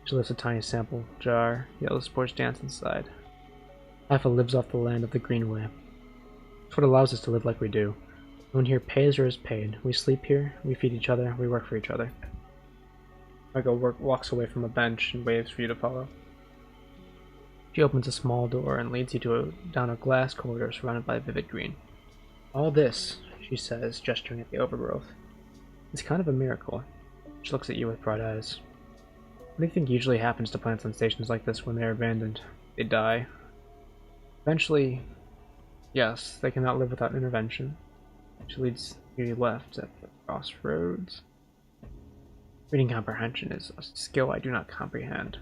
She lifts a tiny sample jar. Yellow spores dance inside. Haifa lives off the land of the Greenway. It's what allows us to live like we do. No one here pays or is paid. We sleep here, we feed each other, we work for each other. Raiko walks away from a bench and waves for you to follow. She opens a small door and leads you down a glass corridor surrounded by vivid green. All this, she says, gesturing at the overgrowth, is kind of a miracle. She looks at you with bright eyes. What do you think usually happens to plants on stations like this when they are abandoned? They die. Eventually, yes, they cannot live without intervention. She leads you left at the crossroads. Reading comprehension is a skill I do not comprehend.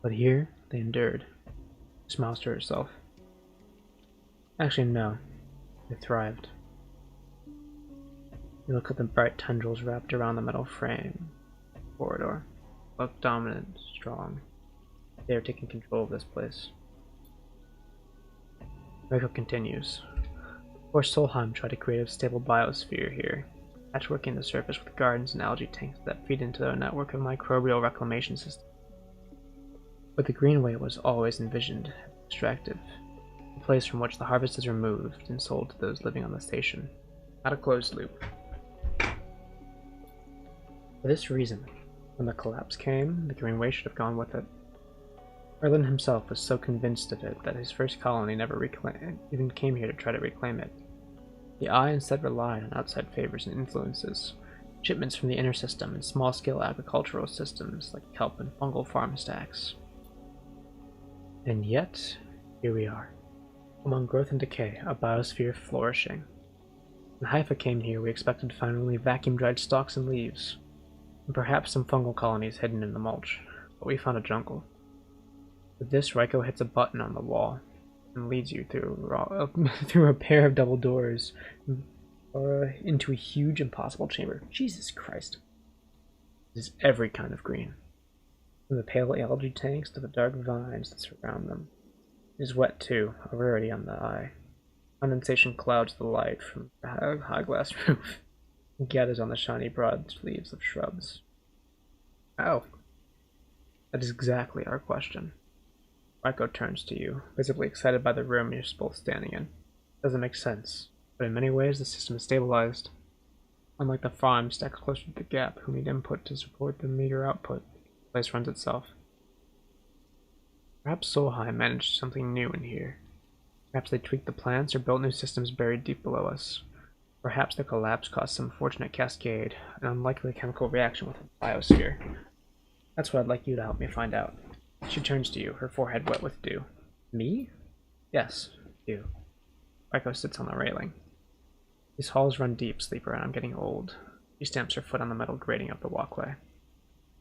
But here, they endured. She smiles to herself. Actually, no. They thrived. You look at the bright tendrils wrapped around the metal frame. Corridor. Look dominant, strong. They are taking control of this place. Reiko continues. Of course, Solheim tried to create a stable biosphere here, patchworking the surface with gardens and algae tanks that feed into a network of microbial reclamation systems. But the Greenway was always envisioned as extractive, a place from which the harvest is removed and sold to those living on the station, not a closed loop. For this reason, when the collapse came, the Greenway should have gone with it. Merlin himself was so convinced of it that his first colony never even came here to try to reclaim it. The Eye instead relied on outside favors and influences, shipments from the inner system and small-scale agricultural systems like kelp and fungal farm stacks. And yet, here we are, among growth and decay, a biosphere flourishing. When Haifa came here, we expected to find only vacuum-dried stalks and leaves, and perhaps some fungal colonies hidden in the mulch, but we found a jungle. With this, Reiko hits a button on the wall and leads you through a pair of double doors into a huge, impossible chamber. Jesus Christ. This is every kind of green. From the pale algae tanks to the dark vines that surround them. It is wet too, a rarity on the Eye. Condensation clouds the light from the high glass roof and gathers on the shiny broad leaves of shrubs. Ow. That is exactly our question. Reiko turns to you, visibly excited by the room you're both standing in. It doesn't make sense, but in many ways the system is stabilized. Unlike the farm stacked closer to the gap, who need input to support the meter output, the place runs itself. Perhaps Solheim managed something new in here. Perhaps they tweaked the plants or built new systems buried deep below us. Perhaps the collapse caused some fortunate cascade, an unlikely chemical reaction with the biosphere. That's what I'd like you to help me find out. She turns to you, her forehead wet with dew. Me? Yes, you. Reiko sits on the railing. These halls run deep, Sleeper, and I'm getting old. She stamps her foot on the metal grating of the walkway.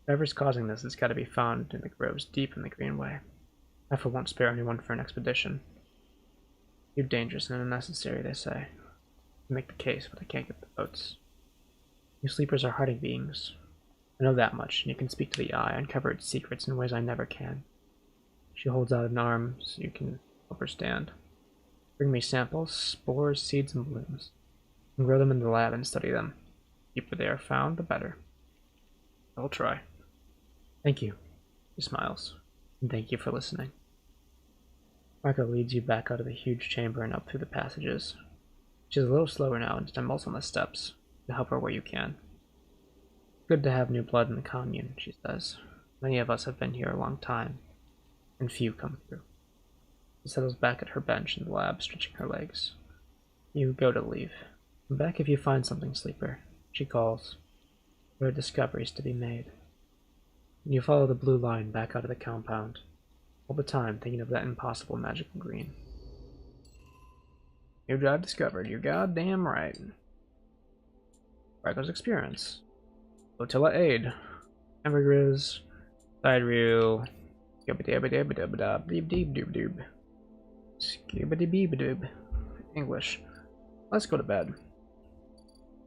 Whatever's causing this has got to be found in the groves deep in the Greenway. Haifa won't spare anyone for an expedition. Too dangerous and unnecessary, they say. I make the case, but I can't get the votes. You Sleepers are hardy beings. I know that much, and you can speak to the Eye, uncover its secrets in ways I never can. She holds out an arm so you can help her stand. Bring me samples, spores, seeds, and blooms. And grow them in the lab and study them. The deeper they are found, the better. I'll try. Thank you. She smiles. And thank you for listening. Reiko leads you back out of the huge chamber and up through the passages. She's a little slower now and stumbles on the steps. To help her where you can. Good to have new blood in the commune, she says. Many of us have been here a long time, and few come through. She settles back at her bench in the lab, stretching her legs. You go to leave. Come back if you find something, Sleeper, she calls. There are discoveries to be made. And you follow the blue line back out of the compound, all the time thinking of that impossible magical green. New job discovered, you're goddamn right. Reiko's experience. Flotilla aid. Ambergris. Side reel. English. Let's go to bed.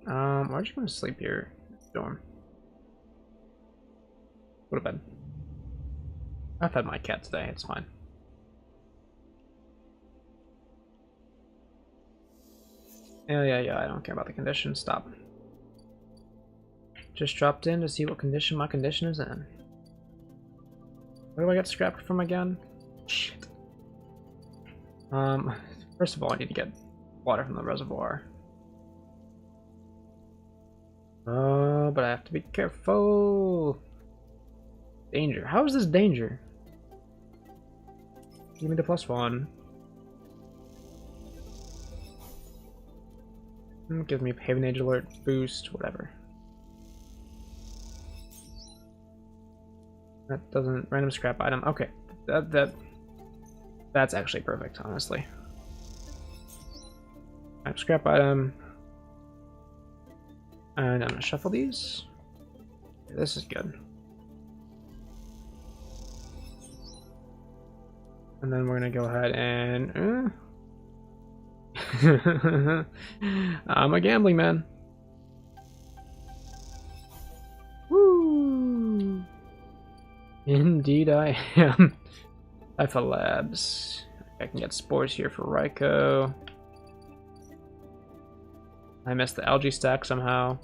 We're just gonna sleep here in the dorm. Go to bed. I fed my cat today, it's fine. Yeah, I don't care about the condition, stop. Just dropped in to see what condition my condition is in. Where do I get scrapped from again? Shit. First of all, I need to get water from the reservoir. But I have to be careful. Danger. How is this danger? Give me the +1. Give me Haven Age Alert, boost, whatever. That doesn't random scrap item. Okay, that's actually perfect, honestly. Random scrap item, and I'm gonna shuffle these. Okay, this is good. And then we're gonna go ahead and I'm a gambling man. Woo! Indeed I am. Alpha Labs. I can get spores here for Ryko. I missed the algae stack somehow.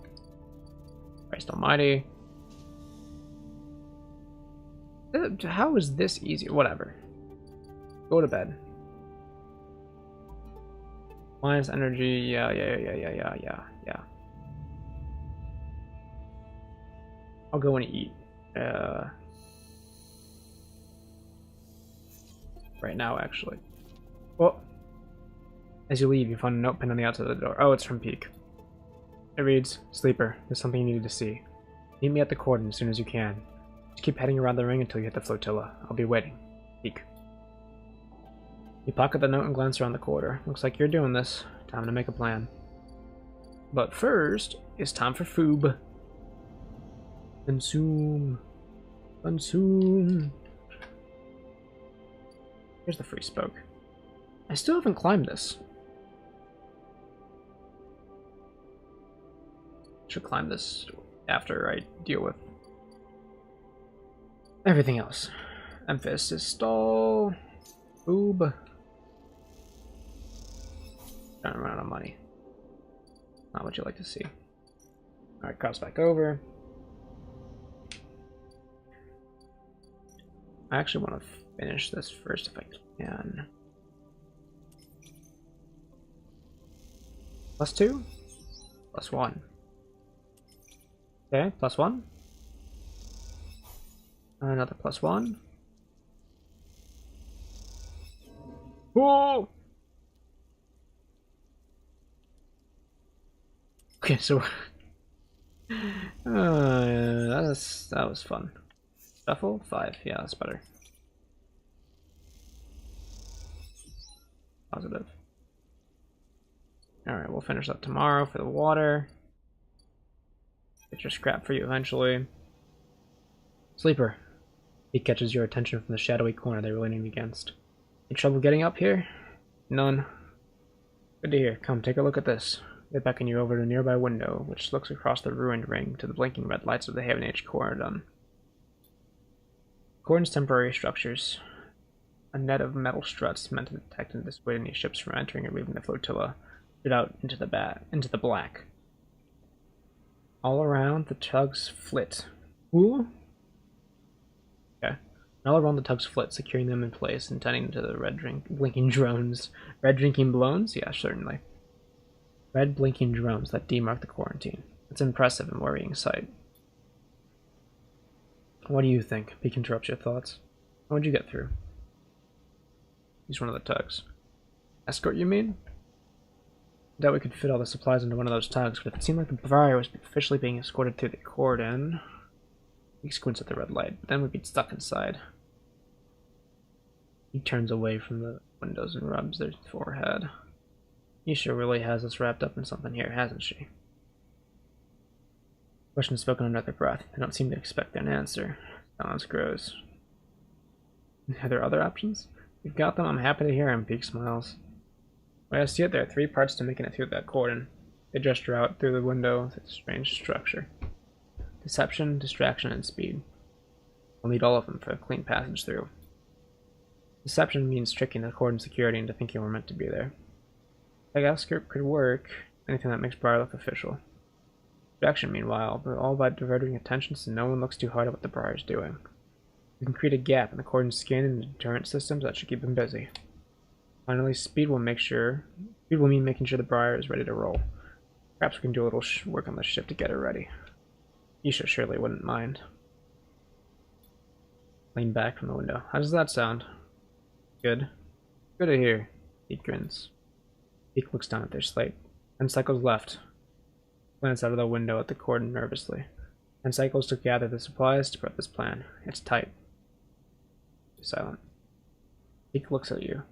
Christ almighty. How is this easy? Whatever. Go to bed. Minus energy. Yeah. I'll go and eat. Right now, actually. Well, as you leave, you find a note pinned on the outside of the door. Oh, it's from Peak. It reads, "Sleeper, there's something you needed to see. Meet me at the cordon as soon as you can. Just keep heading around the ring until you hit the flotilla. I'll be waiting. Peak." You pocket the note and glance around the corridor. Looks like you're doing this. Time to make a plan. But first, it's time for Foob. Consume. Here's the free spoke. I still haven't climbed this. Should climb this after I deal with everything else. Emphasis stall. Foob. Trying to run out of money. Not what you like to see. Alright, cross back over. I actually want to finish this first if I can. +2? +1. Okay, +1. Another +1. Whoa! Okay, so that was fun. Shuffle 5, yeah, that's better. Positive. All right, we'll finish that tomorrow for the water. Get your scrap for you eventually. Sleeper. He catches your attention from the shadowy corner they were leaning against. Any trouble getting up here? None. Good to hear. Come, take a look at this. They beckon you over to a nearby window, which looks across the ruined ring to the blinking red lights of the Haven Age cordon. Cordon's temporary structures. A net of metal struts meant to detect and dissuade any ships from entering or leaving the flotilla stood out into the black. All around the tugs flit. Ooh. Okay. All around the tugs flit, securing them in place and tending to the blinking drones. Red drinking blones? Yeah, certainly. Red blinking drones that demark the quarantine. It's an impressive and worrying sight. What do you think? Peek interrupts your thoughts. How'd you get through? He's one of the tugs. Escort, you mean? I doubt we could fit all the supplies into one of those tugs, but if it seemed like the Briar was officially being escorted through the cordon... He squints at the red light, but then we'd be stuck inside. He turns away from the windows and rubs their forehead. Isha really has us wrapped up in something here, hasn't she? Question spoken under their breath. They don't seem to expect an answer. Silence grows. Are there other options? You've got them. I'm happy to hear him. Peak smiles. Well, I see it. There are 3 parts to making it through that cordon. They gesture out through the window with its strange structure. Deception, distraction, and speed. We'll need all of them for a clean passage through. Deception means tricking the cordon security into thinking we're meant to be there. I guess script could work. Anything that makes Briar look official. Distraction, meanwhile, but all by diverting attention so no one looks too hard at what the Briar's doing. We can create a gap in the cordon's skin and the deterrent systems that should keep them busy. Finally, speed will mean making sure the Briar is ready to roll. Perhaps we can do a little work on the ship to get her ready. Isha surely wouldn't mind. Lean back from the window. How does that sound? Good. Good to hear. He grins. Peak looks down at their slate. 10 cycles left. Glance out of the window at the cordon nervously. 10 cycles to gather the supplies to prep this plan. It's tight. You're silent. Peak looks at you.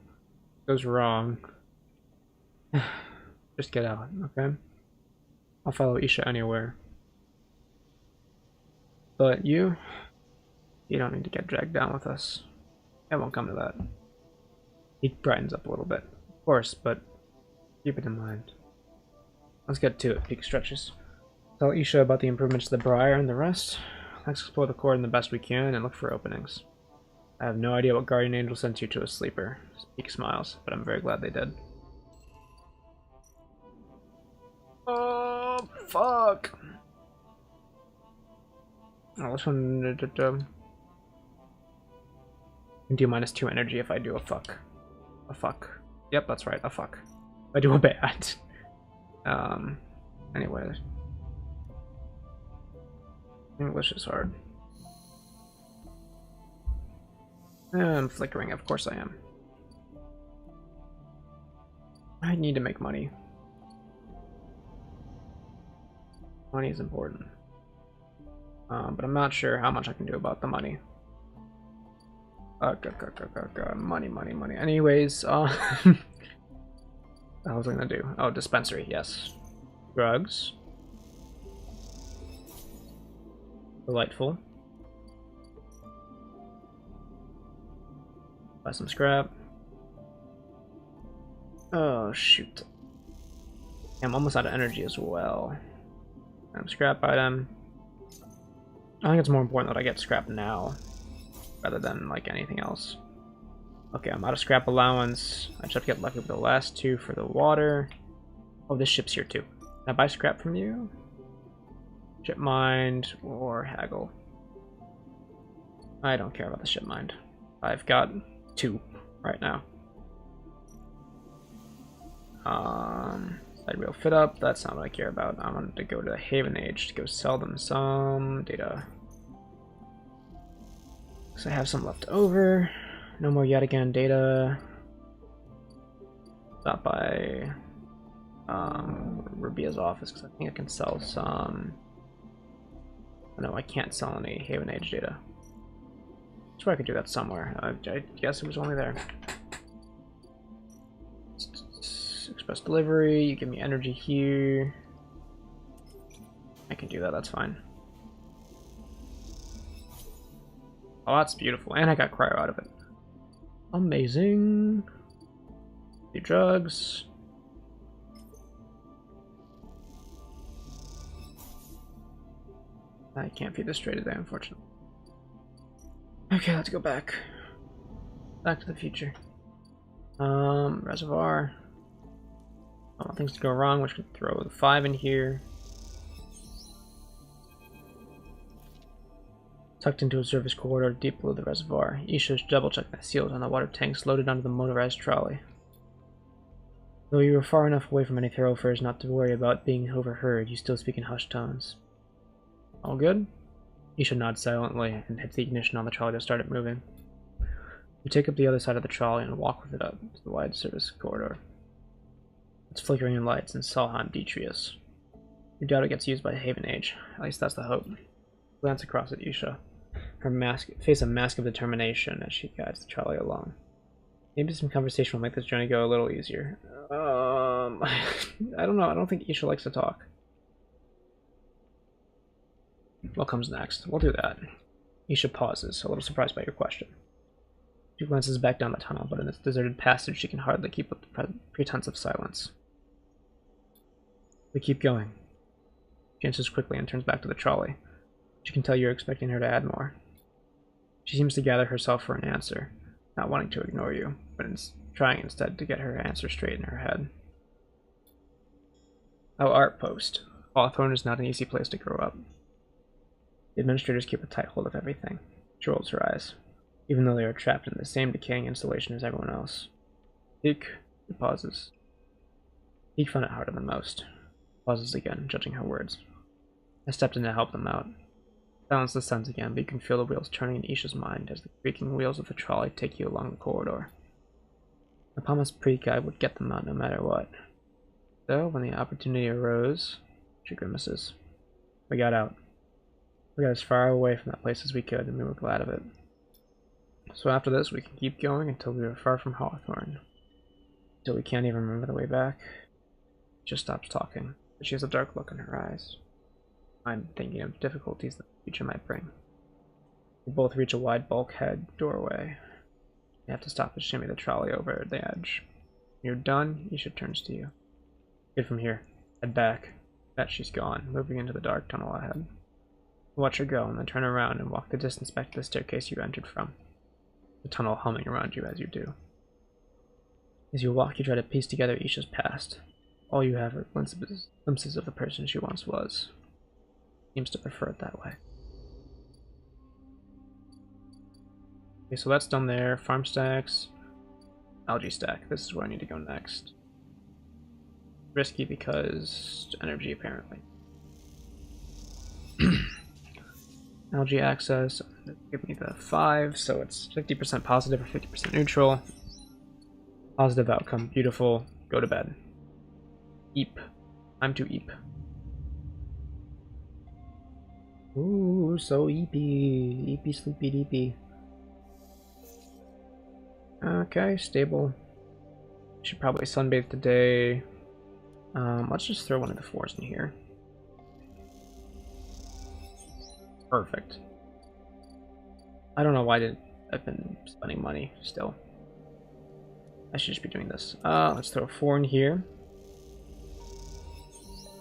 Goes wrong. Just get out, okay? I'll follow Isha anywhere. But you don't need to get dragged down with us. It won't come to that. It brightens up a little bit, of course, but keep it in mind. Let's get to it, peak stretches. Tell Isha about the improvements to the Briar and the rest. Let's explore the core the best we can and look for openings. I have no idea what guardian angel sent you to a sleeper. Peak smiles, but I'm very glad they did. Oh, fuck! Oh, this one... do -2 energy if I do a fuck. A fuck. Yep, that's right, a fuck. If I do a bad. Anyway. English is hard. I'm flickering, of course I am. I need to make money. Money is important. But I'm not sure how much I can do about the money. Money, money, money. Anyways, what was I gonna do? Oh, dispensary, yes. Drugs. Delightful. Buy some scrap. Oh, shoot. I'm almost out of energy as well. Scrap item. I think it's more important that I get scrap now rather than like anything else. Okay, I'm out of scrap allowance. I just have to get lucky with the last two for the water. Oh, this ship's here too. Can I buy scrap from you? Ship mind or haggle? I don't care about the ship mind. I've got 2 right now. Side wheel fit up, that's not what I care about. I wanted to go to the Haven Age to go sell them some data. So I have some left over. No more yet again data. Stop by Rubia's office because I think I can sell some. No, I can't sell any Haven Age data. I'm sure I could do that somewhere. I guess it was only there. Express delivery, you give me energy here. I can do that, that's fine. Oh, that's beautiful. And I got cryo out of it. Amazing. Do drugs. I can't feed this straight today, unfortunately. Okay, let's go back. Back to the future. Reservoir. I don't want things to go wrong, which could throw the 5 in here. Tucked into a service corridor deep below the reservoir. Isha's double-checked the seals on the water tanks loaded onto the motorized trolley. Though you were far enough away from any thoroughfares not to worry about being overheard, you still speak in hushed tones. All good? Isha nods silently and hits the ignition on the trolley to start it moving. You take up the other side of the trolley and walk with it up to the wide service corridor. It's flickering in lights in Solheim Detrius. You doubt it gets used by Haven Age. At least that's the hope. Glance across at Isha. Her face a mask of determination as she guides the trolley along. Maybe some conversation will make this journey go a little easier. I don't know. I don't think Isha likes to talk. What comes next? We'll do that. Isha pauses, a little surprised by your question. She glances back down the tunnel, but in its deserted passage she can hardly keep up the pretense of silence. We keep going. She answers quickly and turns back to the trolley. She can tell you're expecting her to add more. She seems to gather herself for an answer, not wanting to ignore you, but trying instead to get her answer straight in her head. Our art post. Hawthorne is not an easy place to grow up. The administrators keep a tight hold of everything. She rolls her eyes, even though they are trapped in the same decaying installation as everyone else. Eek, he pauses. Eek found it harder than most. Pauses again, judging her words. I stepped in to help them out. Silence descends again, but you can feel the wheels turning in Isha's mind as the creaking wheels of the trolley take you along the corridor. I promised Preek I would get them out no matter what. So, when the opportunity arose, she grimaces. We got out. We got as far away from that place as we could, and we were glad of it. So after this, we can keep going until we are far from Hawthorne. Until we can't even remember the way back. She just stops talking, but she has a dark look in her eyes. I'm thinking of difficulties that the future might bring. We both reach a wide bulkhead doorway. You have to stop and shimmy the trolley over the edge. When you're done, Isha turns to you. Get from here. Head back. Bet she's gone, moving into the dark tunnel ahead. Watch her go, and then turn around and walk the distance back to the staircase you entered from. The tunnel humming around you as you do. As you walk, you try to piece together Isha's past. All you have are glimpses of the person she once was. Seems to prefer it that way. Okay, so that's done there. Farm stacks. Algae stack. This is where I need to go next. Risky because energy, apparently. Algae access. Give me the 5, so it's 50% positive or 50% neutral. Positive outcome. Beautiful. Go to bed. Eep. Time to eep. Ooh, so eepy. Eepy, sleepy, deepy. Okay, stable. Should probably sunbathe today. Let's just throw one of the 4s in here. Perfect. I don't know why I've been spending money still. I should just be doing this. Let's throw a 4 in here.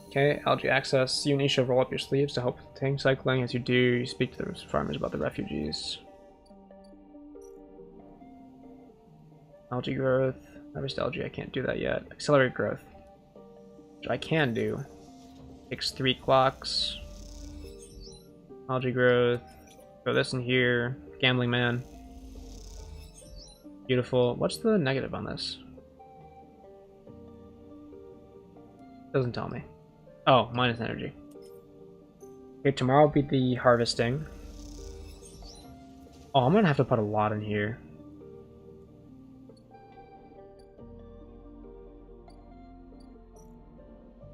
Okay, algae access. You and Isha roll up your sleeves to help with tank cycling. As you do, you speak to the farmers about the refugees. Algae growth. Harvest algae, I can't do that yet. Accelerate growth, which I can do. Takes 3 clocks. Algae growth. Throw this in here. Gambling man. Beautiful. What's the negative on this? Doesn't tell me. Oh, minus energy. Okay, tomorrow will be the harvesting. Oh, I'm gonna have to put a lot in here.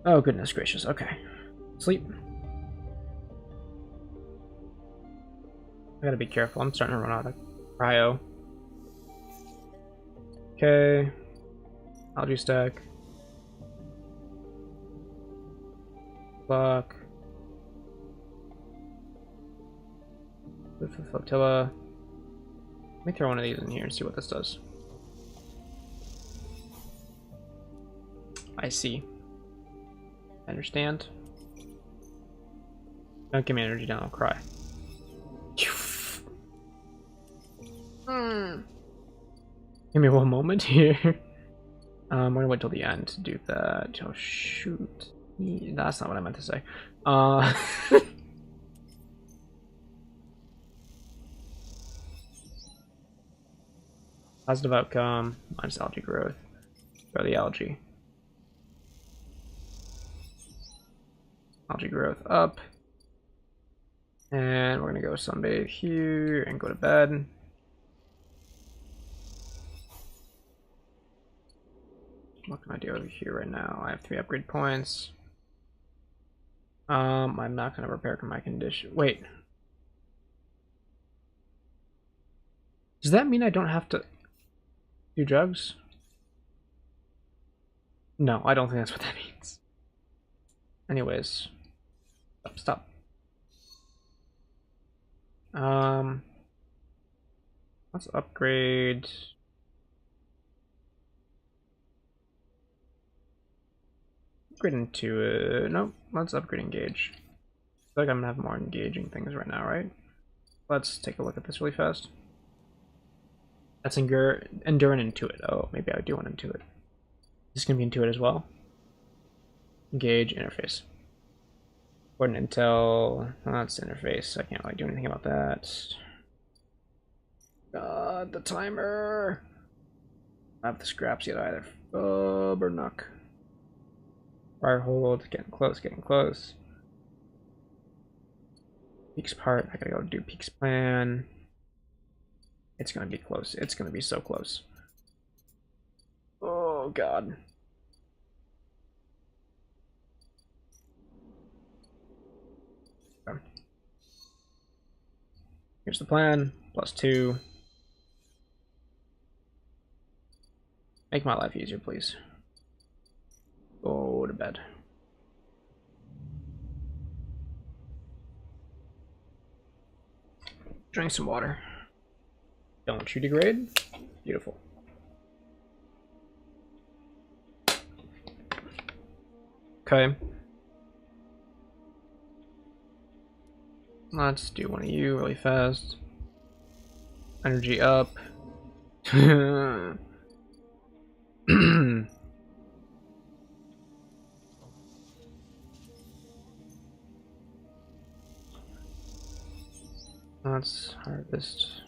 Oh, goodness gracious. Okay. Sleep. I gotta be careful. I'm starting to run out of cryo. Okay. Algae stack. Clock. With the flotilla. Let me throw one of these in here and see what this does. I see. I understand. Don't give me energy down, I'll cry. Give me one moment here. We're gonna wait till the end to do that. Oh shoot. That's not what I meant to say. Positive outcome, minus algae growth. Grow the algae. Algae growth up. And we're gonna go sunbathe here and go to bed. What can I do over here right now? I have 3 upgrade points. I'm not gonna repair my condition. Wait. Does that mean I don't have to do drugs? No, I don't think that's what that means. Anyways. Stop. Let's upgrade. Upgrade into it. Nope, let's upgrade engage. I feel like I'm gonna have more engaging things right now, right? Let's take a look at this really fast. That's endure and intuit. Oh, maybe I do want intuit. This is gonna be intuit as well. Engage interface. Coordinate intel. That's interface. I can't really do anything about that. God, the timer. I don't have the scraps yet either. Oh, Burnock. Fire hold. Getting close. Getting close. Peaks part. I gotta go do Peaks plan. It's gonna be close. It's gonna be so close. Oh God. Okay. Here's the plan. +2. Make my life easier, please. Go to bed. Drink some water. Don't you degrade? Beautiful. Okay. Let's do one of you really fast. Energy up. Let's harvest.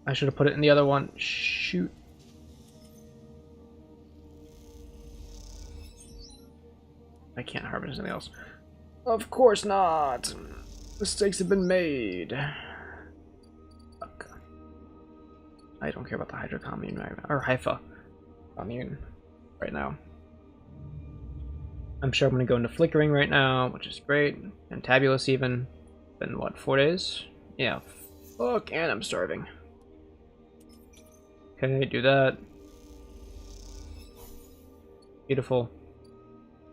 I should have put it in the other one. Shoot. I can't harvest anything else. Of course not. Mistakes have been made. Fuck. I don't care about the Hydra commune right now, or Haifa commune right now. I'm sure I'm gonna go into flickering right now, which is great, and tabulous even. Been what, 4 days? Yeah. Fuck, and I'm starving. Okay, do that. Beautiful.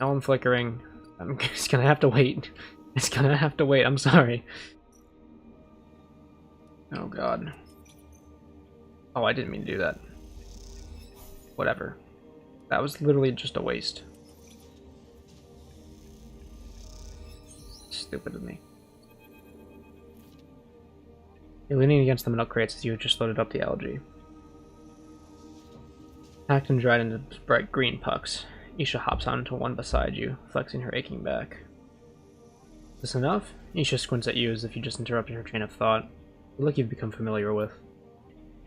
Now I'm flickering. I'm just gonna have to wait. It's gonna have to wait, I'm sorry. Oh god. Oh, I didn't mean to do that. Whatever. That was literally just a waste. Stupid of me. You're leaning against the metal crates as you have just loaded up the algae. Packed and dried into bright green pucks. Isha hops onto one beside you, flexing her aching back. Is this enough? Isha squints at you as if you just interrupted her train of thought. A look you've become familiar with.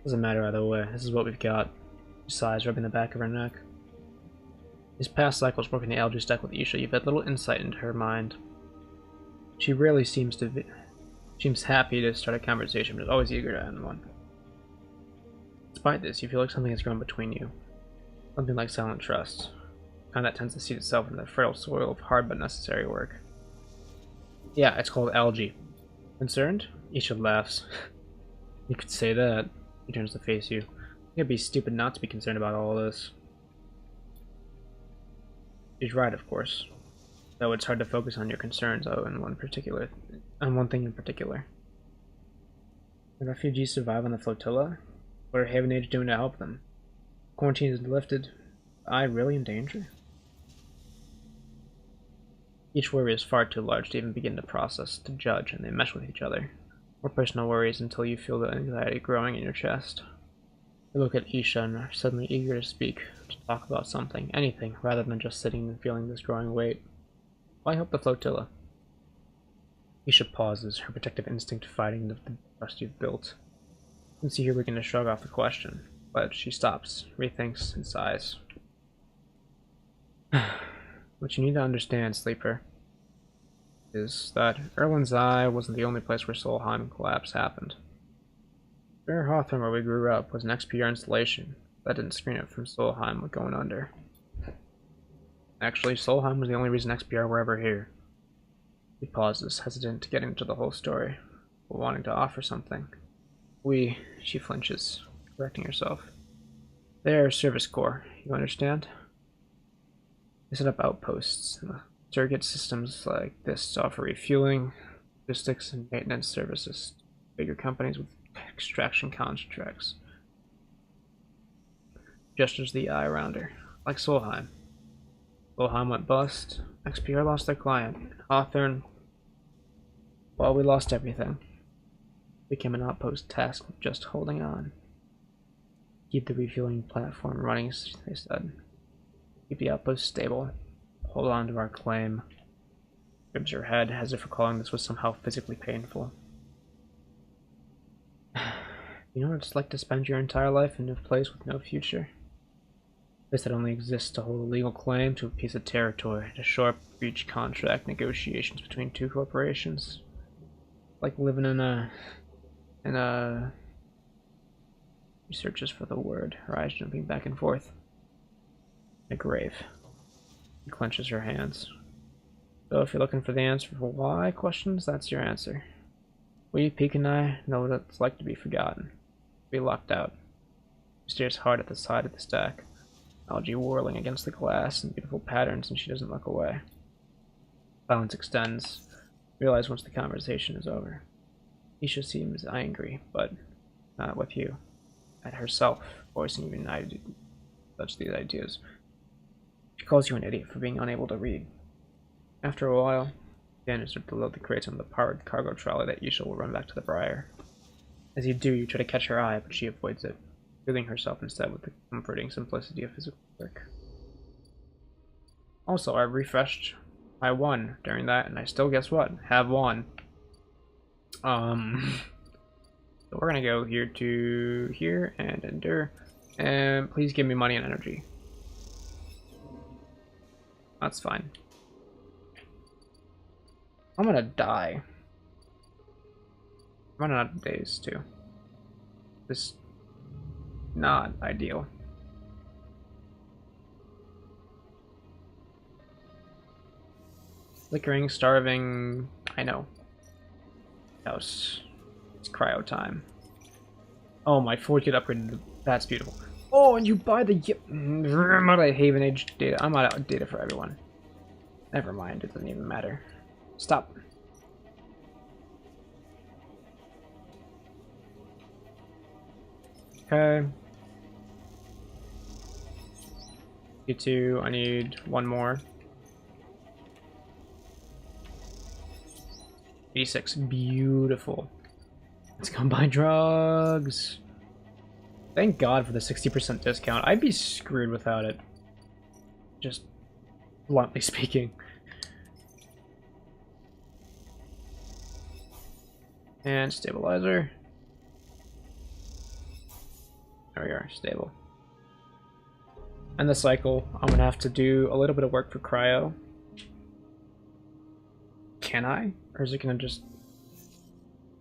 Doesn't matter either way, this is what we've got. She sighs, rubbing the back of her neck. These past cycles working the algae stack with Isha, you've had little insight into her mind. She rarely seems happy to start a conversation, but is always eager to end one. Despite this, you feel like something has grown between you. Something like silent trust. Kind that tends to seed itself into the fertile soil of hard but necessary work. Yeah, it's called algae. Concerned? Isha laughs. You could say that. He turns to face you. You'd be stupid not to be concerned about all this. She's right, of course. Though it's hard to focus on your concerns on one thing in particular. The refugees survive on the flotilla? What are Haven Age doing to help them? Quarantine is lifted. I really in danger? Each worry is far too large to even begin to process, to judge, and they mesh with each other. More personal worries until you feel the anxiety growing in your chest. You look at Isha and are suddenly eager to speak, to talk about something, anything, rather than just sitting and feeling this growing weight. Why help the flotilla? Isha pauses, her protective instinct fighting the trust you've built. You can see her begin to shrug off the question, but she stops, rethinks, and sighs. What you need to understand, Sleeper, is that Erlen's Eye wasn't the only place where Solheim collapse happened. Fair Hawthorne, where we grew up, was an XPR installation. That didn't screen it from Solheim going under. Actually, Solheim was the only reason XPR were ever here. He pauses, hesitant to get into the whole story, but wanting to offer something. She flinches, correcting herself. They're Service Corps, you understand? They set up outposts. Surrogate systems like this offer refueling, logistics, and maintenance services to bigger companies with extraction contracts. Gestures the eye around her, like Solheim. Solheim went bust. XPR lost their client. Hawthorne, well, we lost everything. Became an outpost tasked with just holding on. Keep the refueling platform running, they said. Keep the outpost stable. Hold on to our claim. Grips her head, as if recalling this was somehow physically painful. You know what it's like to spend your entire life in a place with no future? A place that only exists to hold a legal claim to a piece of territory, to shore up breach contract negotiations between two corporations. Like living in a he searches for the word, her eyes jumping back and forth. A grave. She clenches her hands. So if you're looking for the answer for why questions, that's your answer. We, Peek and I, know what it's like to be forgotten. To be locked out. She stares hard at the side of the stack. Algae whirling against the glass in beautiful patterns, and she doesn't look away. Silence extends. Realize once the conversation is over. Isha seems angry, but not with you. At herself, voicing even such these ideas. She calls you an idiot for being unable to read. After a while, Dan starts to load the crates on the powered cargo trolley that Isha will run back to the Briar. As you do, you try to catch her eye, but she avoids it, feeling herself instead with the comforting simplicity of physical work. Also, I refreshed my 1 during that, and I still, guess what? Have 1. So we're gonna go here to here and endure, and please give me money and energy. That's fine. I'm gonna die. I'm running out of days too. This not ideal. Flickering, starving. I know. House. It's cryo time. Oh, my Ford get upgraded. That's beautiful. Oh, and you buy the. I'm out of Haven Age data. I'm out of data for everyone. Never mind. It doesn't even matter. Stop. Okay. You two. I need 1 more. 86. Beautiful. Let's go buy drugs. Thank God for the 60% discount. I'd be screwed without it. Just bluntly speaking. And stabilizer. There we are, stable. And the cycle, I'm gonna have to do a little bit of work for cryo. Can I? Or is it gonna just...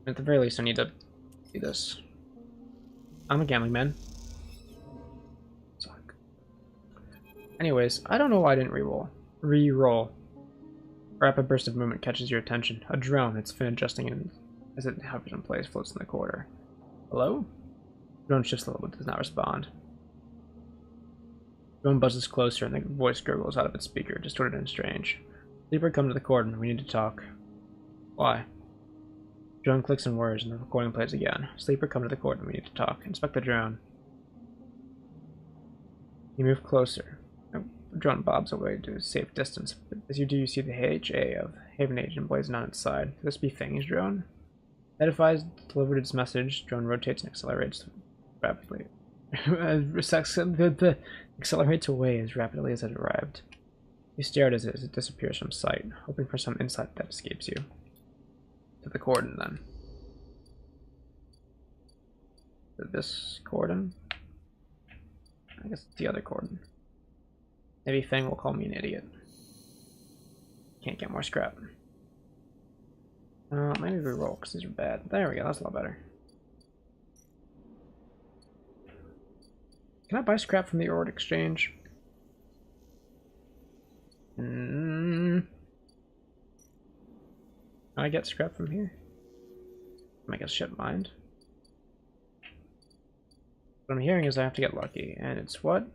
At the very least, I need to do this. I'm a gambling man. Suck. Anyways, I don't know why I didn't re-roll. A rapid burst of movement catches your attention. A drone, its fin adjusting in, as it hovers in place, floats in the corridor. Hello? Drone shifts a little but does not respond. Drone buzzes closer and the voice gurgles out of its speaker, distorted and strange. Sleeper, come to the cordon. We need to talk. Why? Drone clicks in words and the recording plays again. Sleeper, come to the cordon. We need to talk. Inspect the drone. You move closer. The drone bobs away to a safe distance. As you do, you see the HA of Haven Agent blazing on its side. Could this be Fang's drone? Edifies delivered its message. Drone rotates and accelerates rapidly. Accelerates away as rapidly as it arrived. You stare at it as it disappears from sight, hoping for some insight that escapes you. To the cordon, then. To this cordon? I guess it's the other cordon. Maybe Fang will call me an idiot. Can't get more scrap. Maybe reroll, because these are bad. There we go, that's a lot better. Can I buy scrap from the Ord Exchange? Can I get scrap from here? Make a ship mind. What I'm hearing is I have to get lucky, and it's what?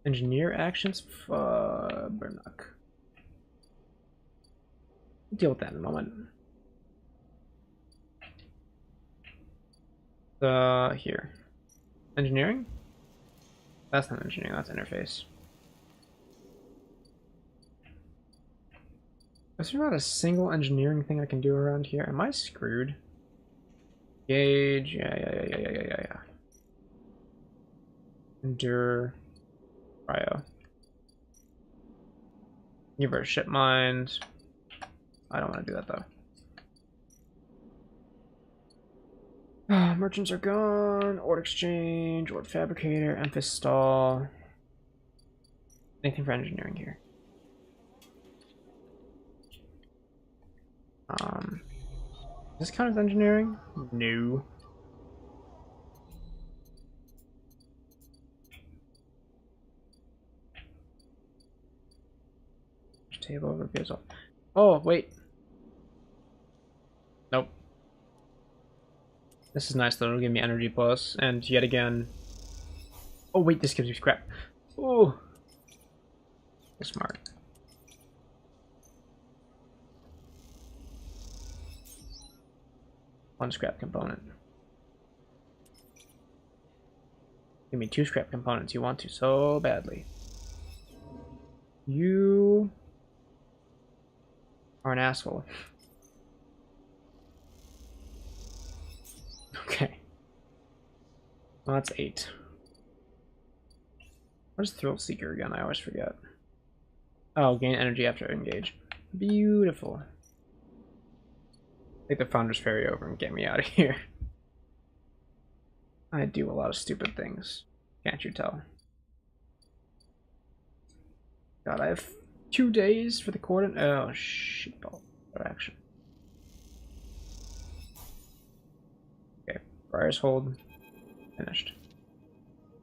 Engineer actions? Burnock. Deal with that in a moment. Here. Engineering? That's not engineering, that's interface. Is there not a single engineering thing I can do around here? Am I screwed? Gauge, yeah. Endure, cryo. Universe ship mind. I don't want to do that though. Merchants are gone. Ord exchange, Ord fabricator, Emphis stall. Anything for engineering here? Does this count as engineering? No. Table reveals all. Oh, wait. Nope. This is nice though, it'll give me energy plus, and yet again... Oh wait, this gives me scrap. Oh! Smart. 1 scrap component. Give me 2 scrap components. You want to so badly. You are an asshole. Okay. Well, that's 8. What is Thrill Seeker again? I always forget. Oh, gain energy after engage. Beautiful. Take the Founder's Ferry over and get me out of here. I do a lot of stupid things. Can't you tell? God, I have 2 days for the coordinate. Oh, shit. Action. Okay, Briar's Hold. Finished.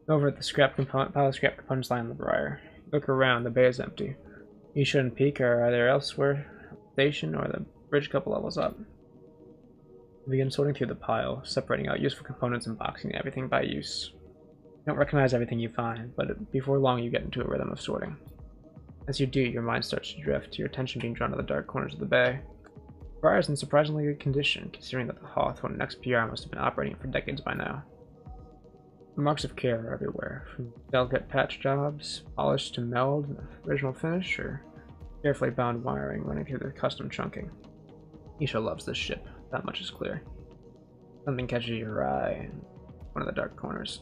Over at the scrap component, pile of scrap components lying on the Briar. Look around, the bay is empty. You shouldn't peek or either elsewhere, station or the bridge a couple levels up. Begin sorting through the pile, separating out useful components and boxing everything by use. You don't recognize everything you find, but before long you get into a rhythm of sorting. As you do, your mind starts to drift, your attention being drawn to the dark corners of the bay. The Briar is in surprisingly good condition, considering that the Hawthorne and XPR must have been operating for decades by now. The marks of care are everywhere, from delicate patch jobs, polished to meld, original finish, or carefully bound wiring running through the custom chunking. Isha loves this ship, that much is clear. Something catches your eye in one of the dark corners.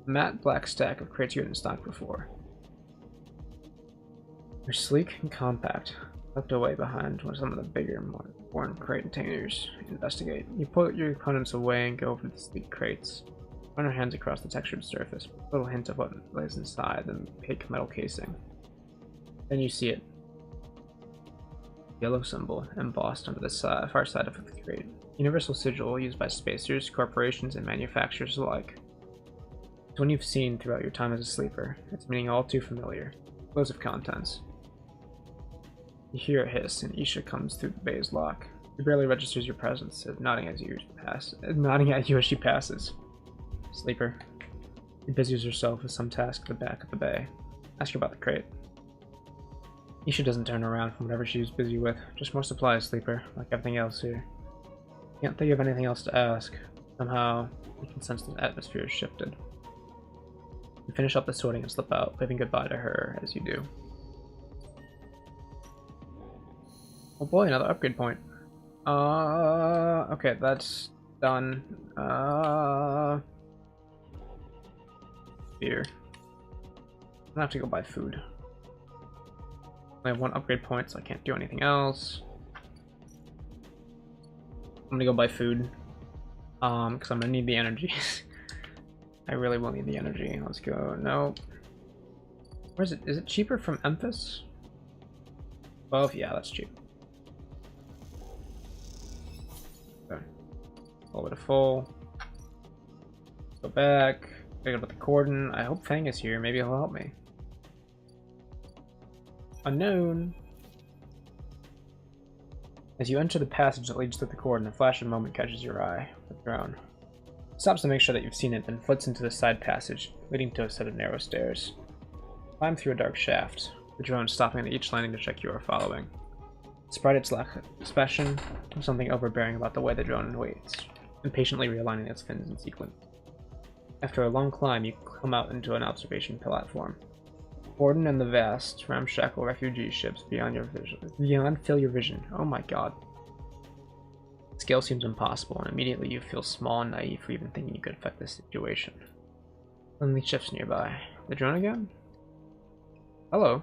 A matte black stack of crates you hadn't stocked before. They're sleek and compact, tucked away behind some of the bigger, more worn crate containers. Investigate. You pull your components away and go over the sleek crates. Run your hands across the textured surface, with a little hint of what lays inside the opaque metal casing. Then you see it. Yellow symbol embossed onto the far side of the crate. Universal sigil used by spacers, corporations, and manufacturers alike. It's one you've seen throughout your time as a sleeper. Its meaning all too familiar. Explosive contents. You hear a hiss, and Isha comes through the bay's lock. She barely registers your presence, nodding at you as she passes. Sleeper. She busies herself with some task at the back of the bay. Ask her about the crate. Isha doesn't turn around from whatever she was busy with. Just more supplies, Sleeper, like everything else here. Can't think of anything else to ask. Somehow, you can sense the atmosphere has shifted. You finish up the sorting and slip out, waving goodbye to her as you do. Oh boy, another upgrade point. Okay, that's done. Beer. I'm gonna have to go buy food. I have 1 upgrade point, so I can't do anything else. I'm gonna go buy food. Because I'm gonna need the energy. I really will need the energy. Let's go. No. Where is it? Is it cheaper from Memphis? Well, yeah, that's cheap. Okay. A little bit of full. Let's go back. Pick up the cordon. I hope Fang is here. Maybe he'll help me. Unknown. As you enter the passage that leads to the cordon, a flash of moment catches your eye. The drone stops to make sure that you've seen it, then flits into the side passage, leading to a set of narrow stairs. Climb through a dark shaft, the drone stopping at each landing to check you are following. Despite its lack of expression, there's something overbearing about the way the drone waits, impatiently realigning its fins in sequence. After a long climb, you come out into an observation platform. Cordon and the vast, ramshackle refugee ships beyond fill your vision. Oh my god. The scale seems impossible, and immediately you feel small and naive for even thinking you could affect this situation. Suddenly ships nearby. The drone again? Hello.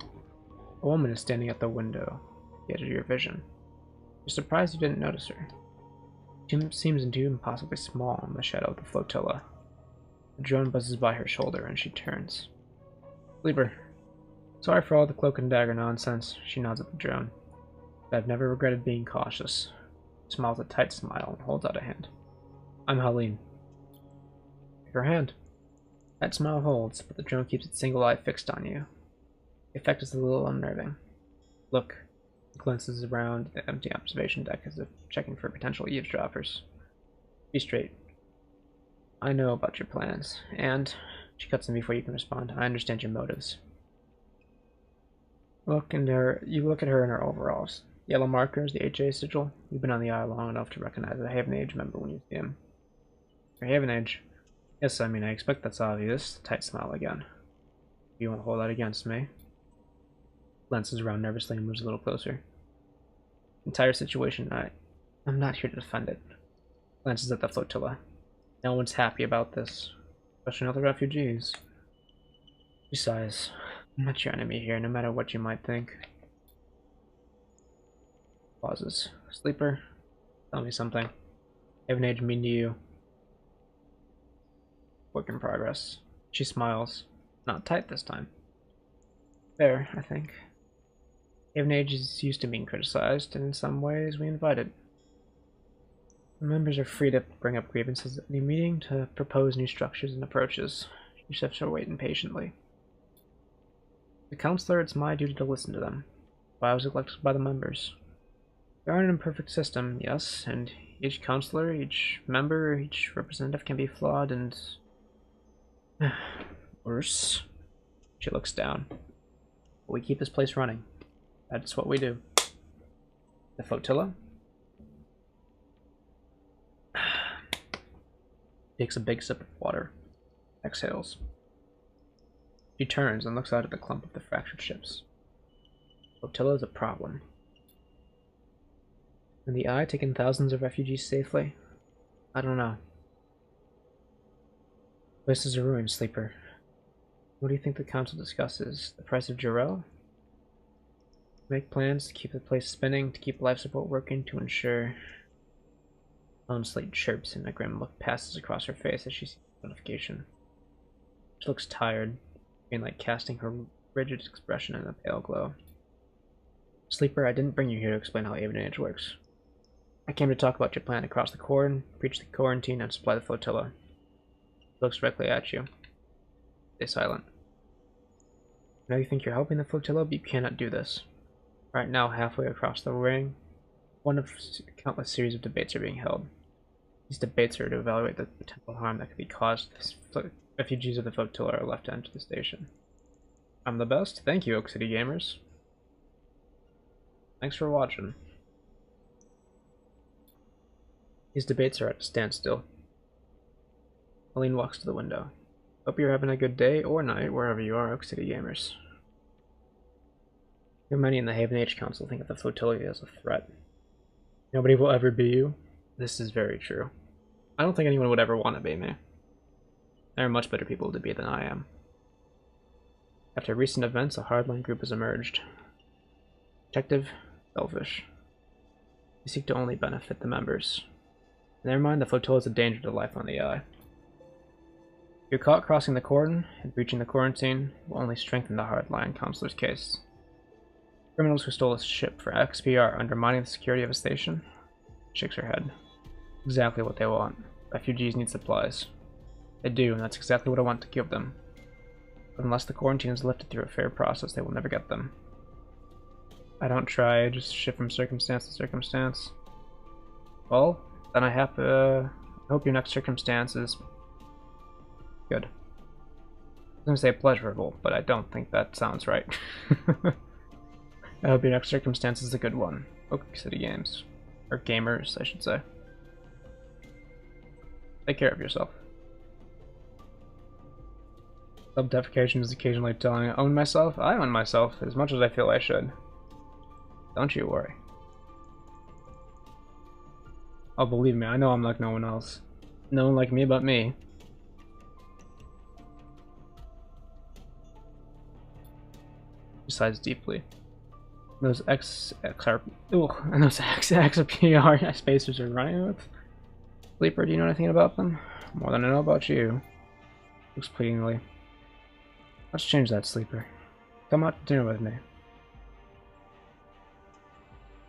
A woman is standing at the window, at the edge of your vision. You're surprised you didn't notice her. She seems too impossibly small in the shadow of the flotilla. The drone buzzes by her shoulder, and she turns. Sleeper. Sorry for all the cloak and dagger nonsense, she nods at the drone. But I've never regretted being cautious. She smiles a tight smile and holds out a hand. I'm Helene. Take her hand. That smile holds, but the drone keeps its single eye fixed on you. The effect is a little unnerving. Look. It glances around the empty observation deck as if checking for potential eavesdroppers. Be straight. I know about your plans, and she cuts in before you can respond. I understand your motives. You look at her in her overalls. Yellow markers, the HA sigil. You've been on the eye long enough to recognize a Haven Age member when you see him. You're Haven Age. Yes, I mean, I expect that's obvious. Tight smile again. You won't hold that against me. Glances around nervously and moves a little closer. Entire situation, I'm not here to defend it. Glances at the flotilla. No one's happy about this. Especially not the refugees. She sighs. I'm not your enemy here, no matter what you might think. Pauses. Sleeper, tell me something. Haven Age mean to you? Work in progress. She smiles. Not tight this time. Fair, I think. Haven Age is used to being criticized, and in some ways we invite it. The members are free to bring up grievances at any meeting, to propose new structures and approaches. She shifts her weight impatiently. The counselor, it's my duty to listen to them. I was elected by the members. We are an imperfect system, yes, and each counselor, each member, each representative can be flawed and worse. She looks down. But we keep this place running. That's what we do. The flotilla takes a big sip of water. Exhales. She turns and looks out at the clump of the fractured ships. Flotilla is a problem. And the Eye taking thousands of refugees safely? I don't know. This is a ruin, Sleeper. What do you think the council discusses? The price of Jarrell? Make plans to keep the place spinning, to keep life support working, to ensure... Lone Slate chirps and a grim look passes across her face as she sees the notification. She looks tired, being like casting her rigid expression in a pale glow. Sleeper, I didn't bring you here to explain how Haven Age works. I came to talk about your plan to cross the Cordon, breach the quarantine, and supply the flotilla. She looks directly at you. Stay silent. I know you think you're helping the flotilla, but you cannot do this. Right now, halfway across the ring, one of countless series of debates are being held. These debates are to evaluate the potential harm that could be caused if the refugees of the flotilla are left to enter the station. I'm the best. Thank you, Oak City gamers. Thanks for watching. These debates are at a standstill. Aline walks to the window. Hope you're having a good day or night wherever you are, Oak City gamers. Too many in the Haven Age Council think of the flotilla as a threat. Nobody will ever be you. This is very true. I don't think anyone would ever want to be me. There are much better people to be than I am. After recent events, a hardline group has emerged. Protective, selfish. They seek to only benefit the members. In their mind, the flotilla is a danger to life on the Eye. If you're caught crossing the cordon and breaching the quarantine, will only strengthen the hardline counselor's case. Criminals who stole a ship for XP are undermining the security of a station? Shakes her head. Exactly what they want. Refugees need supplies. They do, and that's exactly what I want to give them. But unless the quarantine is lifted through a fair process, they will never get them. I don't try, I just shift from circumstance to circumstance. Well, then I hope your next circumstance is good. I was gonna say pleasurable, but I don't think that sounds right. I hope your next circumstance is a good one. Oak City Games. Or gamers, I should say. Take care of yourself. Self-defecation is occasionally telling I own myself. I own myself as much as I feel I should. Don't you worry. Oh, believe me, I know I'm like no one else. No one like me but me. Besides deeply. Those XXR and those XXPR spacers are running with. Sleeper, do you know anything about them? More than I know about you. Looks pleadingly. Let's change that, Sleeper. Come out to dinner with me.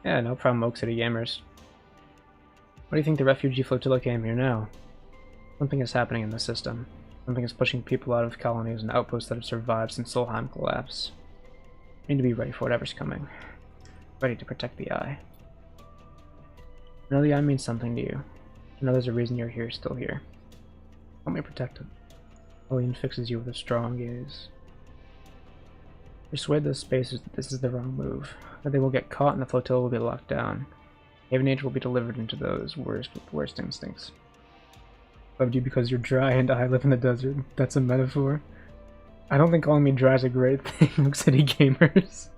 Yeah, no problem, Oak City gamers. What do you think the refugee flotilla came here now? Something is happening in the system. Something is pushing people out of colonies and outposts that have survived since Solheim collapse. We need to be ready for whatever's coming. Ready to protect the Eye. I know the Eye means something to you. I know there's a reason you're here, still here. Help me protect it. Aline fixes you with a strong gaze. Persuade those spacers that this is the wrong move, that they will get caught and the flotilla will be locked down. Haven Age will be delivered into those worst instincts. Loved you because you're dry and I live in the desert. That's a metaphor. I don't think calling me dry is a great thing, City Gamers.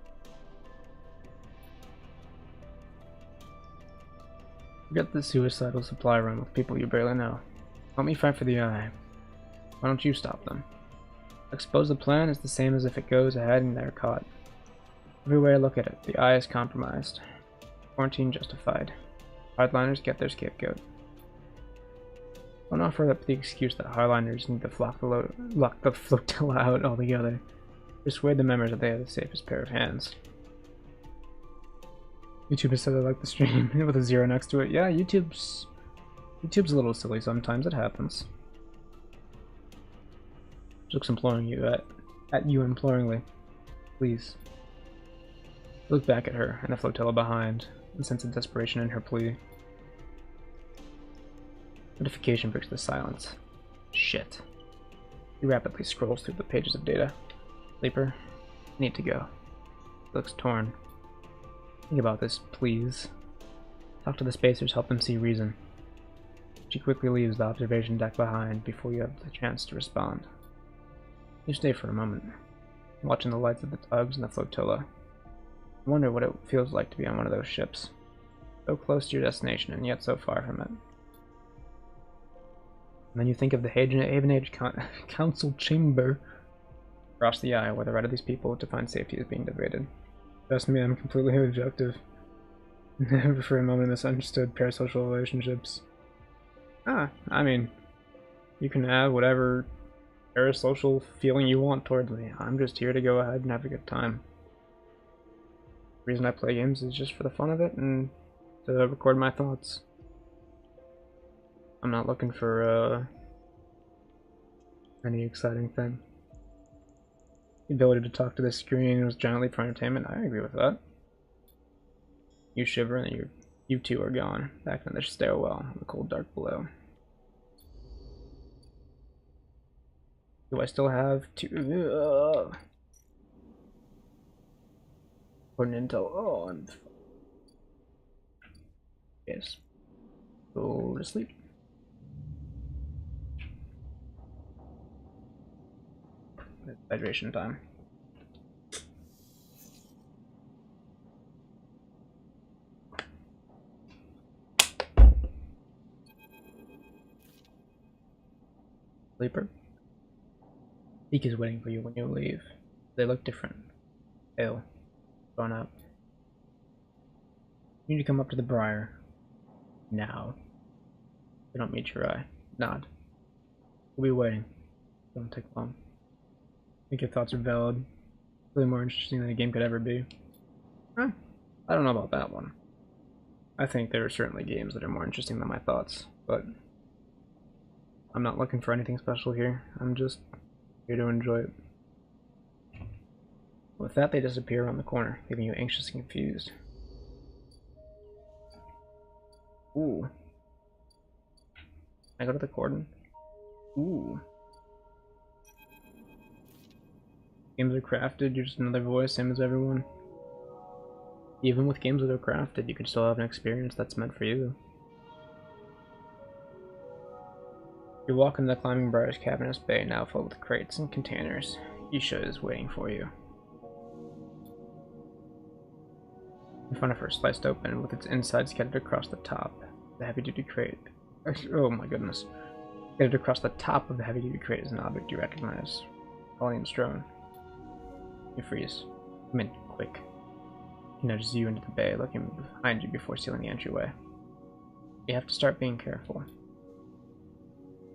Forget the suicidal supply run with people you barely know. Help me fight for the Eye. Why don't you stop them? Expose the plan is the same as if it goes ahead and they're caught. Every way I look at it, the Eye is compromised. Quarantine justified. Hardliners get their scapegoat. Don't offer up the excuse that hardliners need to lock the flotilla out altogether. Persuade the members that they are the safest pair of hands. YouTube has said I like the stream with a 0 next to it. Yeah, YouTube's a little silly sometimes. It happens. She looks imploring you at you imploringly. Please. Look back at her and the flotilla behind, and sense of desperation in her plea. Notification breaks the silence. Shit. He rapidly scrolls through the pages of data. Sleeper, I need to go. He looks torn. Think about this, please. Talk to the spacers, help them see reason. She quickly leaves the observation deck behind before you have the chance to respond. You stay for a moment, watching the lights of the tugs and the flotilla. I wonder what it feels like to be on one of those ships. So close to your destination and yet so far from it. And then you think of the Haven Age Council Chamber across the Eye, where the right of these people to find safety is being debated. Trust me, I'm completely objective. Never for a moment misunderstood parasocial relationships. I mean, you can have whatever parasocial feeling you want towards me. I'm just here to go ahead and have a good time. The reason I play games is just for the fun of it and to record my thoughts. I'm not looking for any exciting thing. The ability to talk to the screen was giant leap for entertainment. I agree with that. You shiver and you two are gone, back in the stairwell, in the cold dark below. Do I still have two? Important intel. Oh, I'm. Yes. Go to sleep. It's hydration time. Sleeper? Zeke is waiting for you when you leave. They look different. Pale. Grown up. You need to come up to the Briar. Now. They don't meet your eye. Nod. We'll be waiting. Don't take long. I think your thoughts are valid. Really more interesting than a game could ever be. Huh? I don't know about that one. I think there are certainly games that are more interesting than my thoughts, but I'm not looking for anything special here. I'm just here to enjoy it. With that, they disappear around the corner, leaving you anxious and confused. Ooh. Can I go to the cordon? Ooh. Games are crafted, you're just another voice, same as everyone. Even with games that are crafted, you can still have an experience that's meant for you. You walk into the Climbing Briar's cavernous bay, now filled with crates and containers. Isha is waiting for you. In front of her, sliced open, with its inside scattered across the top, the heavy-duty crate. Oh my goodness. Scattered across the top of the heavy-duty crate is an object you recognize. Colleen's drone. You freeze. Come in, quick. He nudges you into the bay, looking behind you before sealing the entryway. You have to start being careful.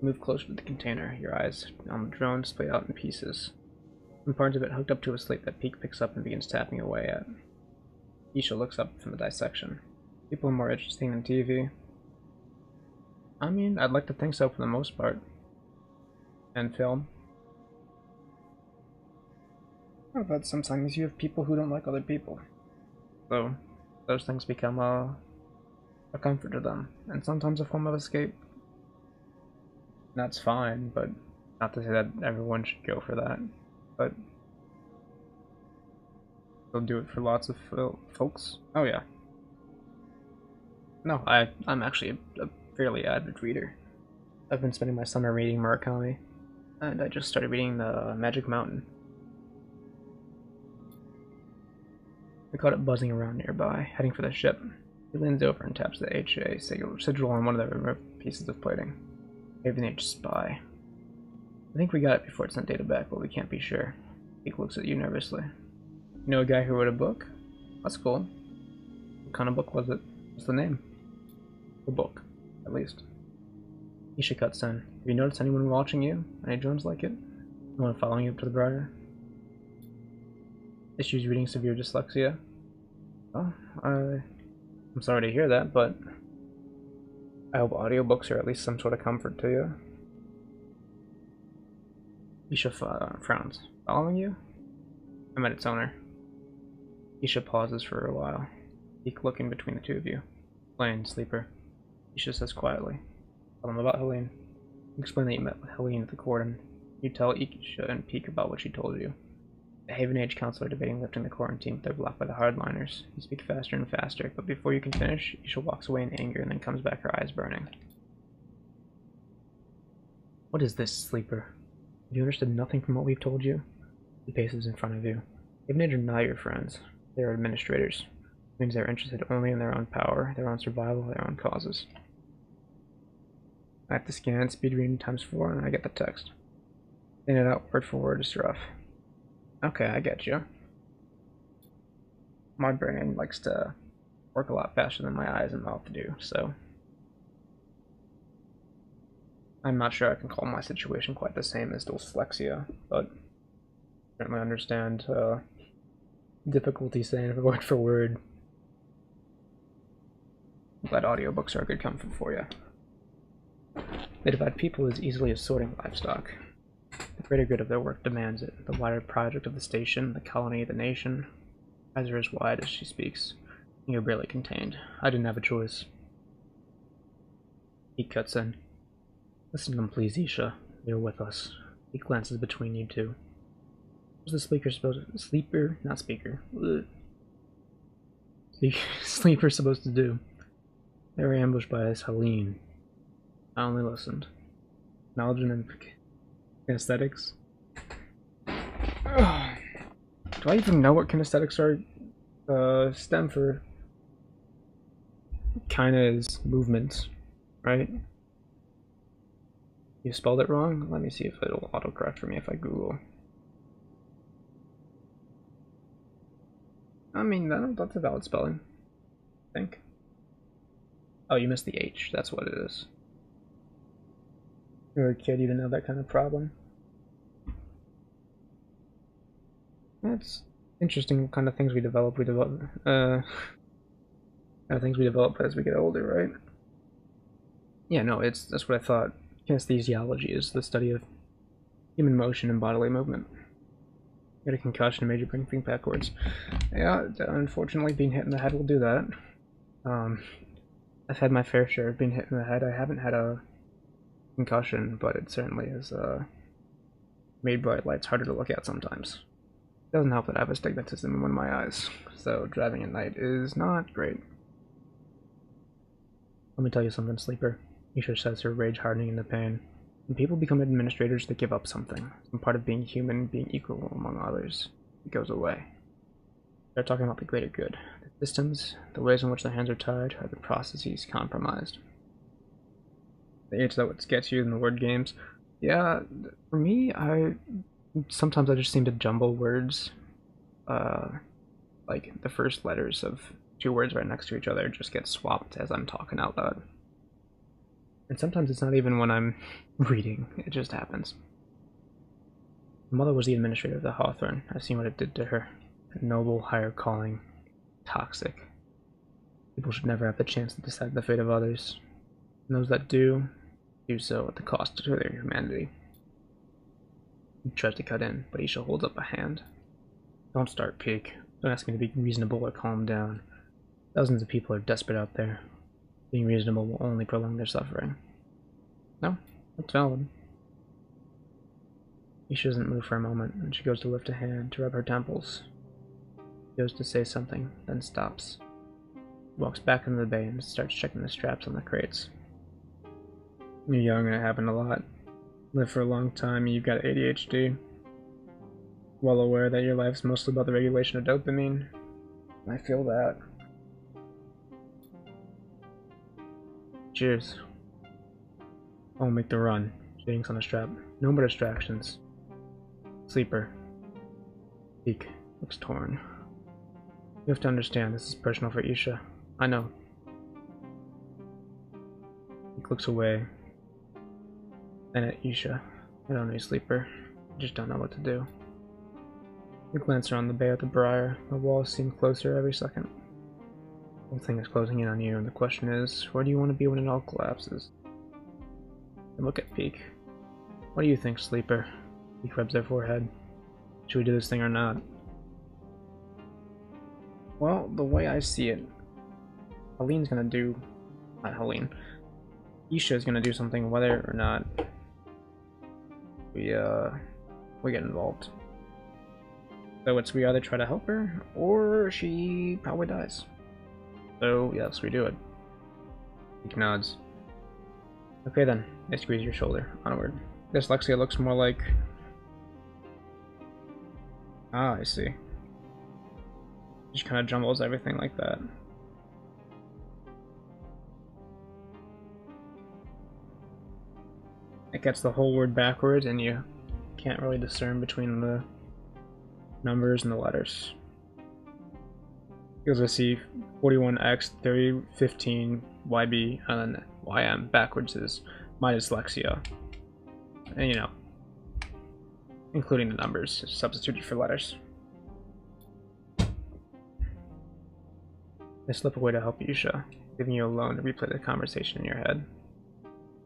Move closer to the container, your eyes on the drone split out in pieces. Some parts of it hooked up to a slate that Peak picks up and begins tapping away at. Isha looks up from the dissection. People are more interesting than TV. I mean, I'd like to think so for the most part. And film. But sometimes you have people who don't like other people. So, those things become a comfort to them, and sometimes a form of escape. That's fine, but not to say that everyone should go for that. But They'll do it for lots of folks. Oh yeah. No, I'm actually a fairly avid reader. I've been spending my summer reading Murakami, and I just started reading The Magic Mountain. I caught it buzzing around nearby, heading for the ship. He leans over and taps the HA sigil on one of the pieces of plating. Haven H spy. I think we got it before it sent data back, but we can't be sure. He looks at you nervously. You know a guy who wrote a book? That's cool. What kind of book was it? What's the name? The book, at least. Isha cuts in. Have you noticed anyone watching you? Any drones like it? Anyone following you up to the briar? Issues reading severe dyslexia? Oh, I'm sorry to hear that, but I hope audiobooks are at least some sort of comfort to you. Isha frowns. Following you? I met its owner. Isha pauses for a while, looking between the two of you. Plain, sleeper. Isha says quietly. Tell him about Helene. Explain that you met with Helene at the cordon. You tell Isha and Peek about what she told you. The Haven Age Council are debating lifting the quarantine, but they're blocked by the hardliners. You speak faster and faster, but before you can finish, Isha walks away in anger and then comes back, her eyes burning. What is this, sleeper? Have you understood nothing from what we've told you? He paces in front of you. Haven Age are not your friends. They are administrators. It means they're interested only in their own power, their own survival, their own causes. I have to scan speed reading ×4 and I get the text. Saying it out word for word is rough. Okay, I get you. My brain likes to work a lot faster than my eyes and mouth do, so I'm not sure I can call my situation quite the same as dyslexia, but I certainly understand difficulty saying it word for word. I'm glad audiobooks are a good comfort for you. They divide people as easily as sorting livestock. The greater good of their work demands it. The wider project of the station, the colony, the nation. Eyes are as wide as she speaks. You're barely contained. I didn't have a choice. He cuts in. Listen to them, please, Isha. They're with us. He glances between you two. What's the sleeper supposed to... Sleeper? Not speaker. Sleeper supposed to do? They were ambushed by this Helene. I only listened. Knowledge and kinesthetics? Do I even know what kinesthetics are? STEM for kinda is movement, right? You spelled it wrong? Let me see if it'll autocorrect for me if I Google. I mean, that's a valid spelling, I think. Oh, you missed the H, that's what it is. You're a kid, you didn't have that kind of problem. That's interesting what kind of things we develop. Kind of things we develop as we get older, right? Yeah, no, that's what I thought. Kinesthesiology is the study of human motion and bodily movement. You get a concussion and made you bring things backwards. Yeah, unfortunately being hit in the head will do that. I've had my fair share of being hit in the head. I haven't had a concussion, but it certainly has made bright lights harder to look at sometimes. It doesn't help that I have astigmatism in one of my eyes, so driving at night is not great. Let me tell you something, sleeper. Isha says, her rage hardening into pain. When people become administrators, they give up something. Some part of being human, being equal among others. It goes away. They're talking about the greater good. The systems, the ways in which their hands are tied, are the processes compromised. The H that what gets you in the word games. Yeah, for me, sometimes I just seem to jumble words. Like the first letters of two words right next to each other just get swapped as I'm talking out loud. And sometimes it's not even when I'm reading, it just happens. My mother was the administrator of the Hawthorne. I've seen what it did to her. A noble, higher calling. Toxic. People should never have the chance to decide the fate of others. And those that do so at the cost to their humanity. He tries to cut in, but Isha holds up a hand. Don't start, Peek. Don't ask me to be reasonable or calm down. Thousands of people are desperate out there. Being reasonable will only prolong their suffering. No, that's valid. Isha doesn't move for a moment, and she goes to lift a hand to rub her temples. Goes to say something, then stops. Walks back into the bay and starts checking the straps on the crates. You're young and it happened a lot. Lived for a long time and you've got ADHD. Well aware that your life's mostly about the regulation of dopamine. I feel that. Cheers. I'll make the run. Shadings on the strap. No more distractions. Sleeper. Peak. Looks torn. You have to understand, this is personal for Isha. I know. He looks away. Then at Isha. I don't need Sleeper. I just don't know what to do. You glance around the bay at the briar. The walls seem closer every second. The whole thing is closing in on you, and the question is, where do you want to be when it all collapses? And look at Peak. What do you think, Sleeper? Peak rubs their forehead. Should we do this thing or not? Well, the way I see it, Helene's gonna do... Not Helene. Isha's gonna do something whether or not we get involved. So it's we either try to help her, or she probably dies. So, yes, we do it. He nods. Okay then, I squeeze your shoulder. Onward. Dyslexia looks more like... Ah, I see. Just kind of jumbles everything like that. It gets the whole word backwards and you can't really discern between the numbers and the letters. Because I see 41x, 3015, YB, and then YM backwards is my dyslexia. And you know, including the numbers substituted for letters. I slip away to help Isha, leaving you alone to replay the conversation in your head.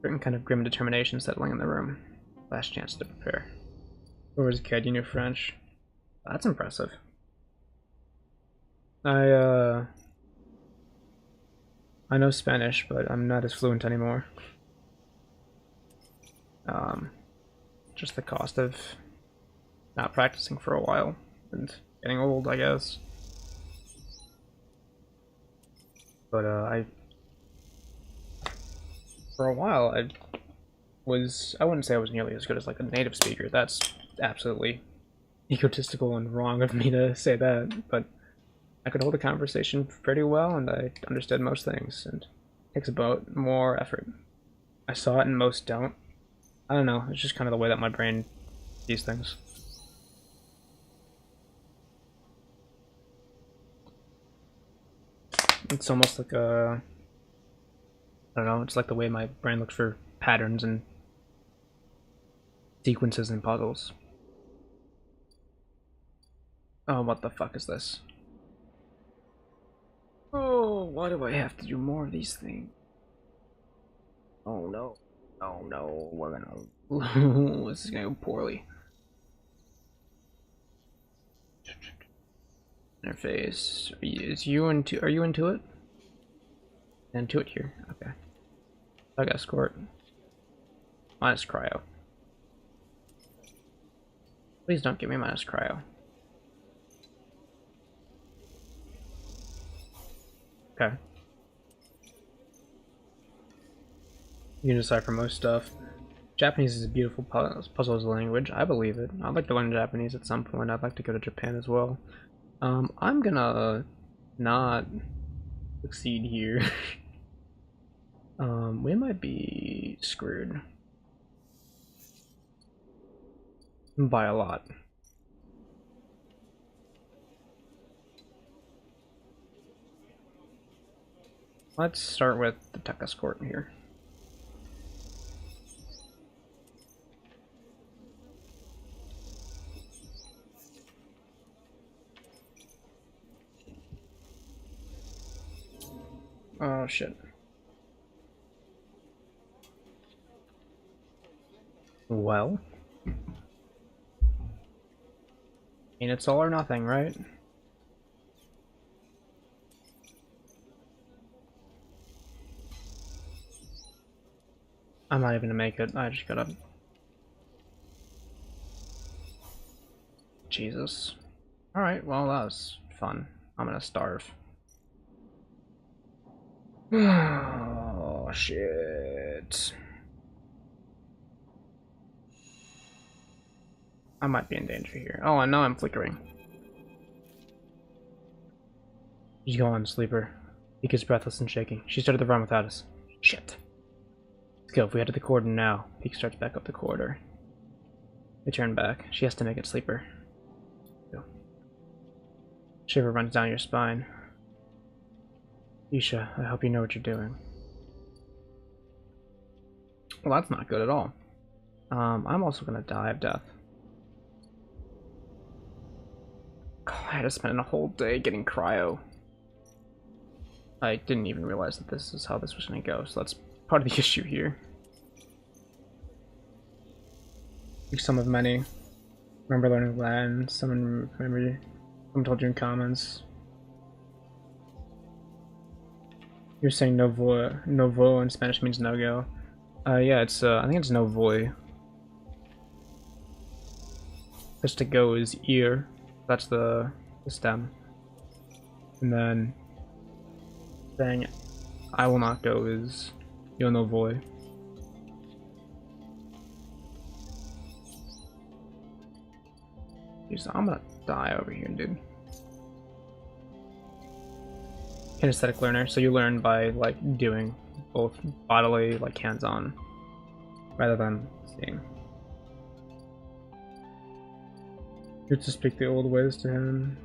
Certain kind of grim determination settling in the room. Last chance to prepare. When I was a kid, you knew French. That's impressive. I know Spanish, but I'm not as fluent anymore. Just the cost of not practicing for a while and getting old, I guess. But for a while, I wouldn't say I was nearly as good as like a native speaker. That's absolutely egotistical and wrong of me to say that, but I could hold a conversation pretty well and I understood most things, and it takes about more effort. I saw it and most don't. I don't know, it's just kind of the way that my brain sees things. It's almost like a... I don't know, it's like the way my brain looks for patterns and sequences and puzzles. Oh, what the fuck is this? Oh, why do I have to do more of these things? Oh no. Oh no, we're gonna... this is gonna go poorly. Interface. Are you into it? Into it here. Okay. Bug escort. Minus cryo. Please don't give me minus cryo. Okay. You can decipher most stuff. Japanese is a beautiful puzzle as a language. I believe it. I'd like to learn Japanese at some point. I'd like to go to Japan as well. I'm gonna not succeed here. We might be screwed. By a lot. Let's start with the tech escort here. Oh shit. Well, I mean, it's all or nothing, right? I'm not even gonna make it. I just gotta... Jesus. Alright, well, that was fun. I'm gonna starve. Oh, shit. I might be in danger here. Oh, and now I'm flickering. She's going, sleeper. He gets breathless and shaking. She started to run without us. Shit. Let's go. If we head to the corridor now. Peek starts back up the corridor. They turn back. She has to make it, sleeper. Go. Shiver runs down your spine. Isha, I hope you know what you're doing. Well, that's not good at all. I'm also gonna die of death. God, I had to spend a whole day getting cryo. I didn't even realize that this is how this was gonna go, so that's part of the issue here. Some of many. Remember learning Latin, someone told you in comments. You're saying novo in Spanish means no go. Yeah, it's I think it's no voy. Just to go is ear. That's the stem. And then saying I will not go is yo no voy. Jeez, I'm gonna die over here, dude. Kinesthetic learner, so you learn by like doing both bodily, like hands-on, rather than seeing. Good to speak the old ways to him.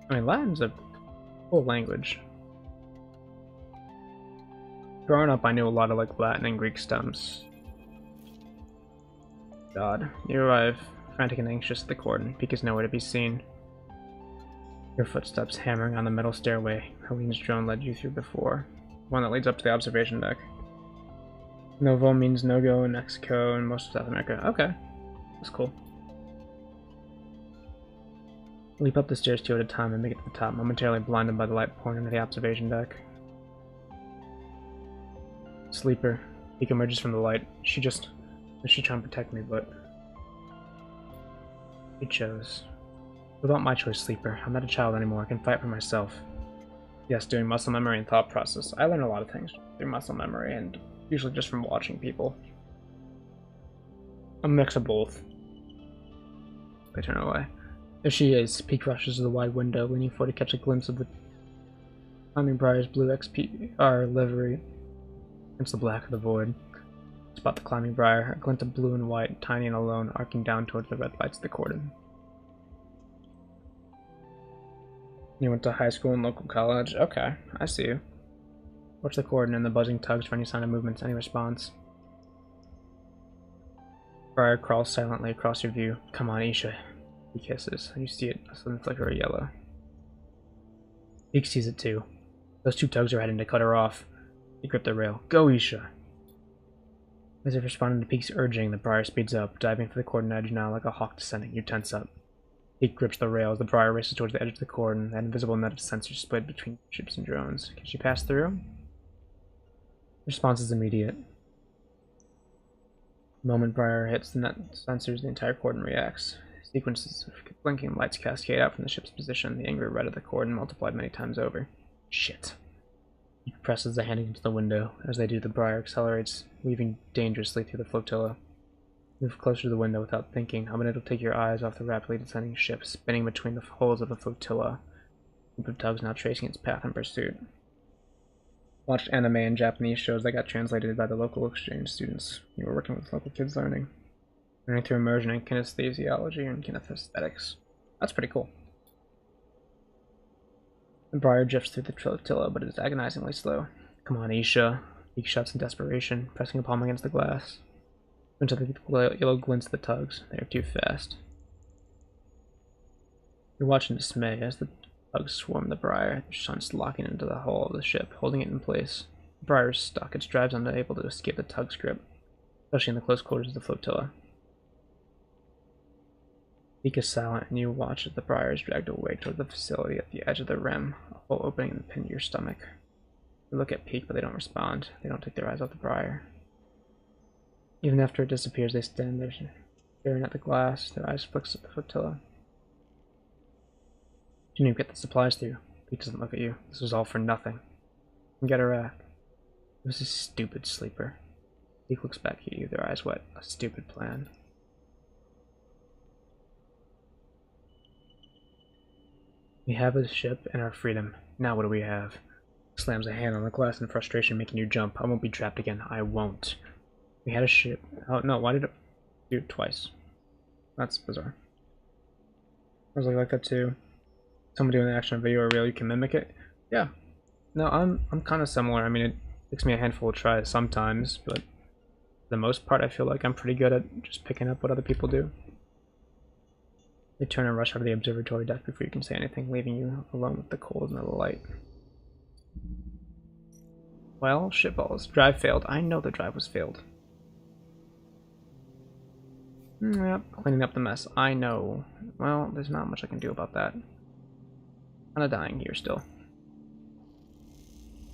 I mean, Latin's a cool language. Growing up, I knew a lot of like Latin and Greek stems. God, you arrive, frantic and anxious at the cordon. Peek is nowhere to be seen. Your footsteps hammering on the metal stairway Helene's drone led you through before. One that leads up to the observation deck. Novo means no-go in Mexico and most of South America. Okay, that's cool. Leap up the stairs 2 at a time and make it to the top, momentarily blinded by the light pouring into the observation deck. Sleeper. Peek emerges from the light. She's trying to protect me, but he chose. Without my choice, sleeper. I'm not a child anymore. I can fight for myself. Yes, doing muscle memory and thought process. I learn a lot of things through muscle memory and usually just from watching people. A mix of both. I turn away. There she is. Peek rushes to the wide window, leaning forward to catch a glimpse of the climbing briar's blue XPR livery against the black of the void. Spot the climbing briar, a glint of blue and white, tiny and alone, arcing down towards the red lights of the cordon. You went to high school and local college? Okay, I see you. Watch the cordon and the buzzing tugs for any sign of movement, any response. Briar crawls silently across your view. Come on, Isha. He kisses. You see it, a sudden flicker of yellow. Peek sees it too. Those 2 tugs are heading to cut her off. He gripped the rail. Go, Isha! As if responding to Peek's urging, the briar speeds up, diving for the cordon edge now like a hawk descending. You tense up. Peek grips the rail as the briar races towards the edge of the cordon, that invisible net of sensors split between ships and drones. Can she pass through? Response is immediate. The moment briar hits the net sensors, the entire cordon reacts. Sequences of blinking lights cascade out from the ship's position, the angry red of the cordon multiplied many times over. Shit. He presses the hand into the window. As they do, the briar accelerates, weaving dangerously through the flotilla. Move closer to the window without thinking, unable to take your eyes off the rapidly descending ship, spinning between the hulls of the flotilla. A group of tugs now tracing its path in pursuit. Watched anime and Japanese shows that got translated by the local exchange students. You were working with local kids learning through immersion in kinesthesiology and kinesthetics. That's pretty cool. The briar drifts through the flotilla, but it is agonizingly slow. Come on, Isha. He shouts in desperation, pressing a palm against the glass. Until the yellow glints of the tugs. They are too fast. You watch in dismay as the tugs swarm the briar, their shunts locking into the hull of the ship, holding it in place. The briar is stuck, its drives unable to escape the tug's grip, especially in the close quarters of the flotilla. Peek is silent, and you watch as the briar is dragged away toward the facility at the edge of the rim, a hole opening in the pin of your stomach. You look at Peek, but they don't respond. They don't take their eyes off the briar. Even after it disappears, they stand there, staring at the glass, their eyes fixed at the flotilla. Didn't even get the supplies through. He doesn't look at you. This was all for nothing. And get her back. It was a stupid sleeper. He looks back at you, their eyes wet. A stupid plan. We have a ship and our freedom. Now what do we have? Slams a hand on the glass in frustration, making you jump. I won't be trapped again. I won't. We had a ship. Oh no, why did it do it twice? That's bizarre. I was like that too. Somebody doing an action video or real, you can mimic it. Yeah. No, I'm kind of similar. I mean, it takes me a handful of tries sometimes, but for the most part, I feel like I'm pretty good at just picking up what other people do. They turn and rush out of the observatory deck before you can say anything, leaving you alone with the cold and the light. Well, shitballs. Drive failed. I know the drive was failed. Yep, cleaning up the mess. I know. Well, there's not much I can do about that. Kinda dying here still.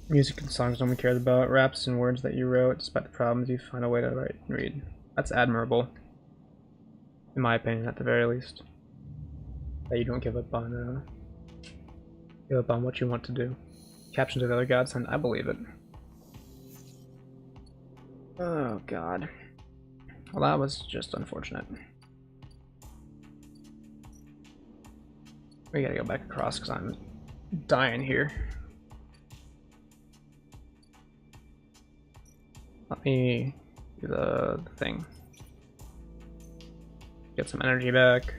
Music and songs no one cares about. Raps and words that you wrote. Despite the problems, you find a way to write and read. That's admirable. In my opinion, at the very least. That you don't give up on what you want to do. Captions of the other gods, and I believe it. Oh god. Well, that was just unfortunate. We gotta go back across because I'm dying here. Let me do the thing. Get some energy back.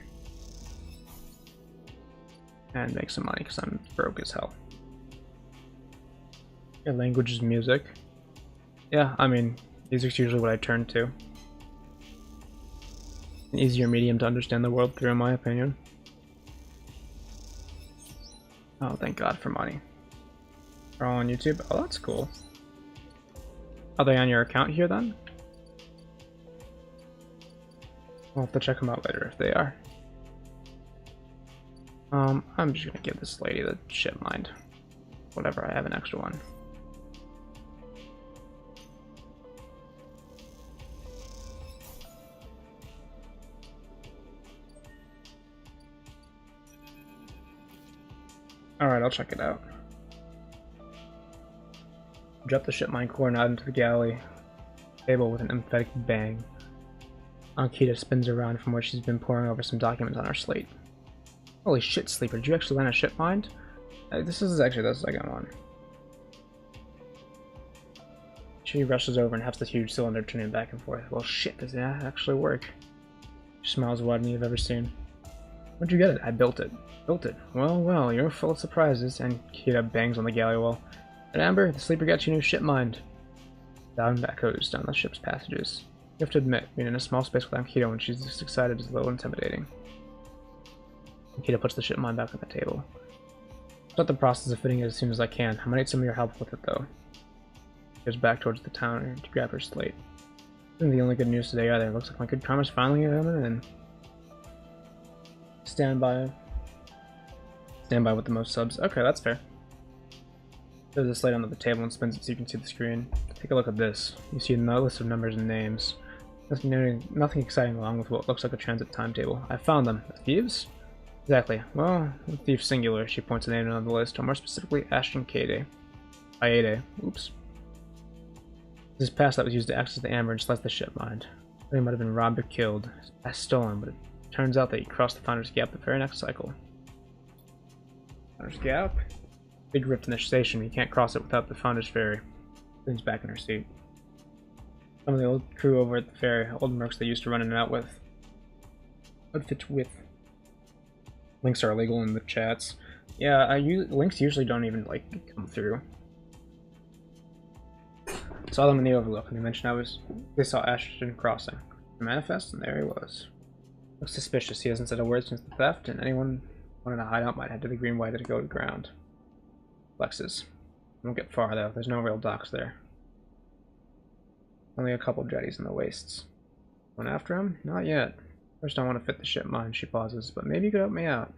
And make some money because I'm broke as hell. Your language is music. Yeah, I mean, music's usually what I turn to. An easier medium to understand the world through, in my opinion. Oh, thank God for money. They're all on YouTube. Oh, that's cool. Are they on your account here then? I'll have to check them out later if they are. I'm just gonna give this lady the shit mind. Whatever, I have an extra one. Alright, I'll check it out. Drop the ship mine core out into the galley table with an emphatic bang. Ankita spins around from where she's been poring over some documents on her slate. Holy shit, Sleeper, did you actually land a ship mine? This is actually the second one. She rushes over and has the huge cylinder turning back and forth. Well shit, does that actually work? She smiles wider than you've ever seen. Where'd you get it? I built it. Built it. Well, well, you're full of surprises. And Kita bangs on the galley wall. But Amber, the Sleeper got you new ship mined. Down echoes down the ship's passages. You have to admit, being in a small space with Ankita when she's this excited is a little intimidating. Ankita puts the ship mine back on the table. Start the process of fitting it as soon as I can. I'm gonna need some of your help with it though. She goes back towards the counter to grab her slate. Isn't the only good news today either. Looks like my good karma's finally coming in. Stand by with the most subs. Okay, that's fair. There's a slate on the table and spins it so you can see the screen. Take a look at this. You see a list of numbers and names. Nothing exciting along with what looks like a transit timetable. I found them. The thieves? Exactly. Well, the thief singular. She points a name on the list, or more specifically, Ashton Kade. Aide. Oops. This is pass that was used to access the Amber and slice the ship mine. He might have been robbed or killed. His pass stolen, but it turns out that he crossed the Founder's Gap the very next cycle. Founder's Gap? Big rift in the station. You can't cross it without the Founder's Ferry. Leans back in her seat. Some of the old crew over at the ferry, old mercs they used to run in and out with. Outfit with. Links are illegal in the chats. Yeah, links usually don't even like come through. Saw them in the Overlook, and they mentioned they saw Ashton crossing. The manifest, and there he was. Looks suspicious. He hasn't said a word since the theft, and anyone wanting to hide out might head to the Green White to go to ground. Flexes. Won't get far though. There's no real docks there. Only a couple jetties in the wastes. Going after him? Not yet. First I want to fit the ship mine. She pauses, but maybe you could help me out.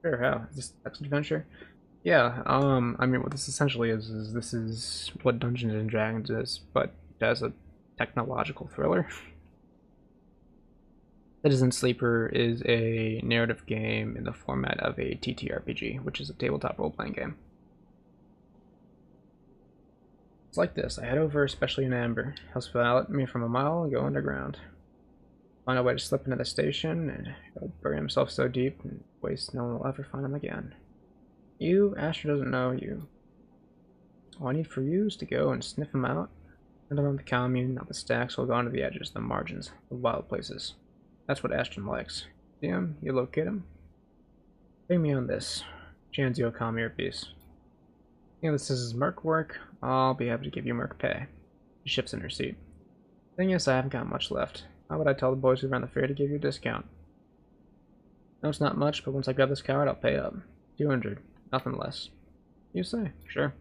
Sure, how? Is this next adventure? Yeah, I mean what this essentially is this is what Dungeons and Dragons is, but as a technological thriller. Citizen Sleeper is a narrative game in the format of a TTRPG, which is a tabletop role-playing game. It's like this. I head over, especially in Amber. He'll spot me from a mile and go underground. Find a way to slip into the station, and he'll bury himself so deep in waste no one will ever find him again. You, Asher doesn't know you. All I need for you is to go and sniff him out. And around the commune, not the stacks, will go onto the edges, the margins, the wild places. That's what Ashton likes. See him? You locate him? Pay me on this. Janzio, calm your piece. You know, this is merc work. I'll be happy to give you merc pay. She shifts in her seat. Thing is, I haven't got much left. How would I tell the boys who ran the fair to give you a discount? No, it's not much, but once I grab this card, I'll pay up. 200. Nothing less. You say? Sure.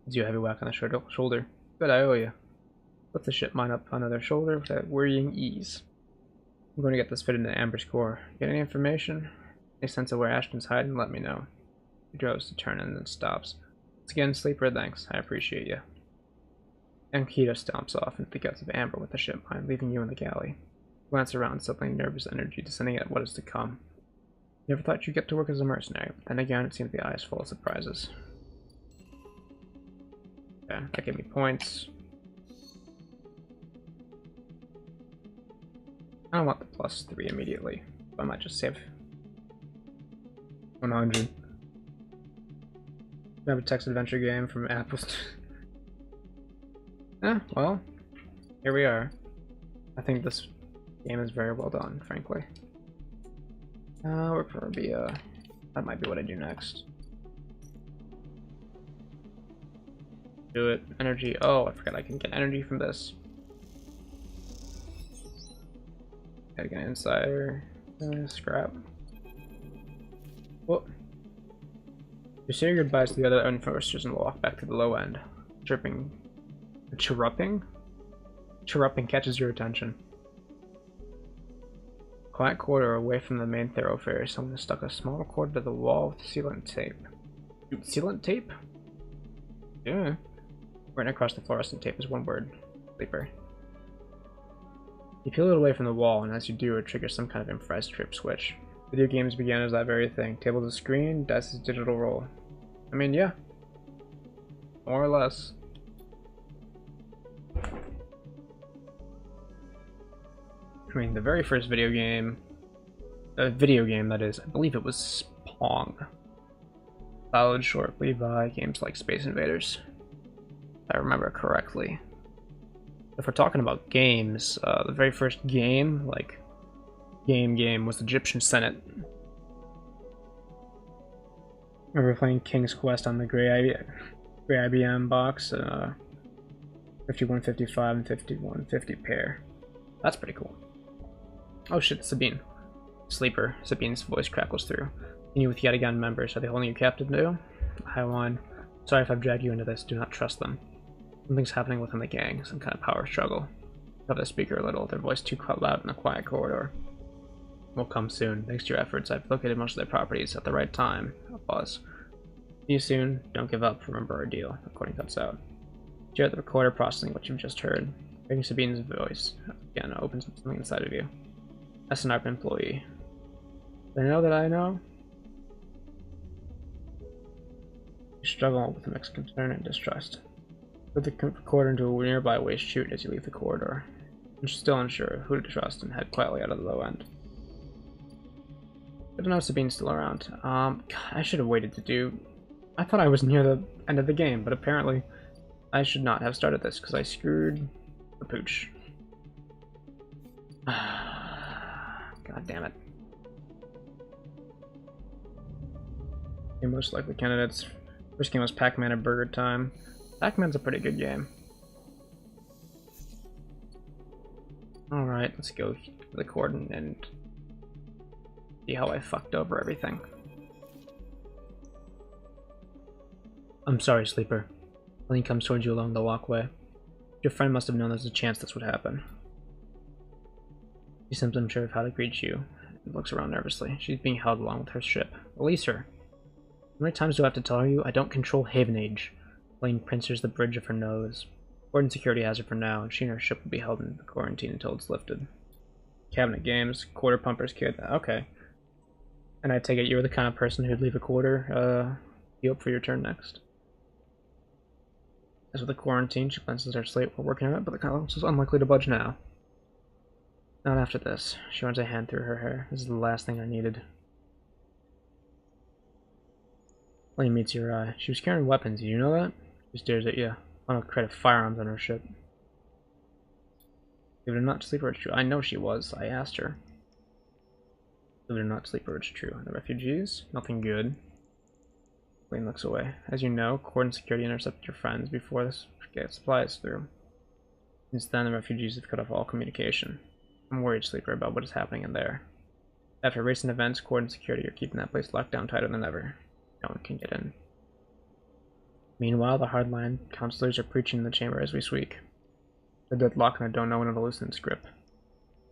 Gives you a heavy whack on the shoulder. Good, I owe you. Put the ship mine up on their shoulder with that worrying ease. I'm going to get this fitted into Amber's core. Get any information? Any sense of where Ashton's hiding? Let me know. He drives to turn and then stops. Once again, Sleeper, thanks. I appreciate you. And Kita stomps off into the guts of Amber with the ship mine, leaving you in the galley. Glance around, suddenly nervous energy descending at what is to come. Never thought you'd get to work as a mercenary, but then again, it seemed the eyes full of surprises. Yeah, that gave me points. I don't want the +3 immediately. I might just save 100. I have a text adventure game from Apple. Well, here we are. I think this game is very well done, frankly. We're probably that might be what I do next. Do it. Energy. Oh, I forgot I can get energy from this. Gotta get an insider. Scrap. Whoop. You say your goodbyes to the other enforcers and walk back to the low end. Chirping. Chirruping? Chirruping catches your attention. Quiet corridor away from the main thoroughfare. Someone has stuck a small cord to the wall with sealant tape. Sealant tape? Yeah. Written across the fluorescent tape is one word. Sleeper. You peel it away from the wall, and as you do, it triggers some kind of improvised trip switch. Video games began as that very thing. Table to screen, dice is digital roll. I mean, yeah. More or less. I mean, the very first video game that is, I believe it was Pong. Followed shortly by games like Space Invaders, if I remember correctly. If we're talking about games, the very first game, like, game was Egyptian Senate. I remember playing King's Quest on the gray IBM box, 5155 and 5150 pair. That's pretty cool. Oh shit, Sabine. Sleeper. Sabine's voice crackles through. Continue with yet again members. Are they holding you captive now? Hi, Juan. Sorry if I've dragged you into this. Do not trust them. Something's happening within the gang. Some kind of power struggle. Cut the speaker a little. Their voice too loud in the quiet corridor. Will come soon. Thanks to your efforts, I've located most of their properties at the right time. I'll pause. See you soon. Don't give up. Remember our deal. Recording cuts out. You're at the recorder processing what you've just heard. Hearing Sabine's voice again opens something inside of you. SNRP employee. They know that I know? You struggle with a mixed concern and distrust. Put the recorder into a nearby waste chute as you leave the corridor. You're still unsure who to trust and head quietly out of the low end. Good to know Sabine's still around. God, I should have waited to do... I thought I was near the end of the game, but apparently I should not have started this because I screwed the pooch. God damn it. The most likely candidates. First game was Pac-Man and Burger Time. Pac-Man's a pretty good game. Alright, let's go to the coordinate and see how I fucked over everything. I'm sorry, Sleeper. Lane comes towards you along the walkway. Your friend must have known there's a chance this would happen. She seems unsure of how to greet you and looks around nervously. She's being held along with her ship. Release her. How many times do I have to tell you? I don't control Havenage. Lane pincers the bridge of her nose. Warden security has her for now, and she and her ship will be held in quarantine until it's lifted. Cabinet games, quarter pumpers, kid. Okay. And I take it you're the kind of person who'd leave a quarter, queue up for your turn next. As with the quarantine, she glances at her slate while working on it, but the column is unlikely to budge now. Not after this. She runs a hand through her hair. This is the last thing I needed. Lane meets your eye. She was carrying weapons, you know that? She stares at you. I don't credit firearms on her ship. Believe it or not, sleeper, it's true. I know she was. I asked her. Believe it or not, sleeper, it's true. The refugees? Nothing good. Lane looks away. As you know, cordon security intercepted your friends before this get supplies through. Since then, the refugees have cut off all communication. I'm worried, sleeper, about what is happening in there. After recent events, cordon security are keeping that place locked down tighter than ever. No one can get in. Meanwhile, the hardline counselors are preaching in the chamber as we speak. The deadlock and I don't know when it'll loosen its grip.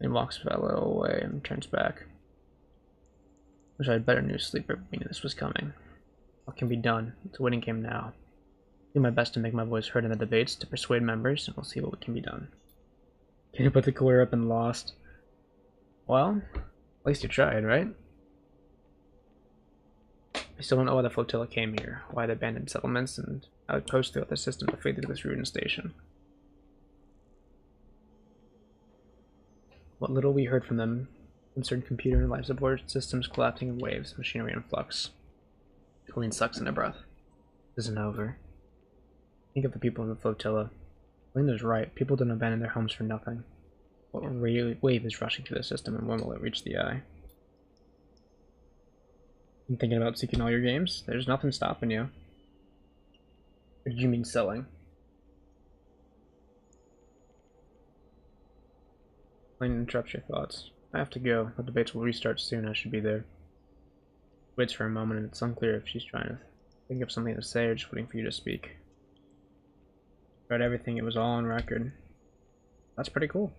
He walks a little away and turns back. Wish I had better news, sleeper. We knew this was coming. What can be done? It's a waiting game now. Do my best to make my voice heard in the debates to persuade members, and we'll see what can be done. Can you put the cooler up and lost? Well, at least you tried, right? I still don't know why the flotilla came here, why they abandoned settlements and outposts throughout the system to flee through this ruined station. What little we heard from them concerned computer and life support systems collapsing in waves, machinery in flux. Colleen sucks in her breath. This isn't over. Think of the people in the flotilla. Linda's right. People don't abandon their homes for nothing. What wave is rushing through the system, and when will it reach the eye? You thinking about seeking all your games? There's nothing stopping you. Or did you mean selling? Lane interrupts your thoughts. I have to go. The debates will restart soon. I should be there. Waits for a moment, and it's unclear if she's trying to think of something to say or just waiting for you to speak. Read everything. It was all on record. That's pretty cool.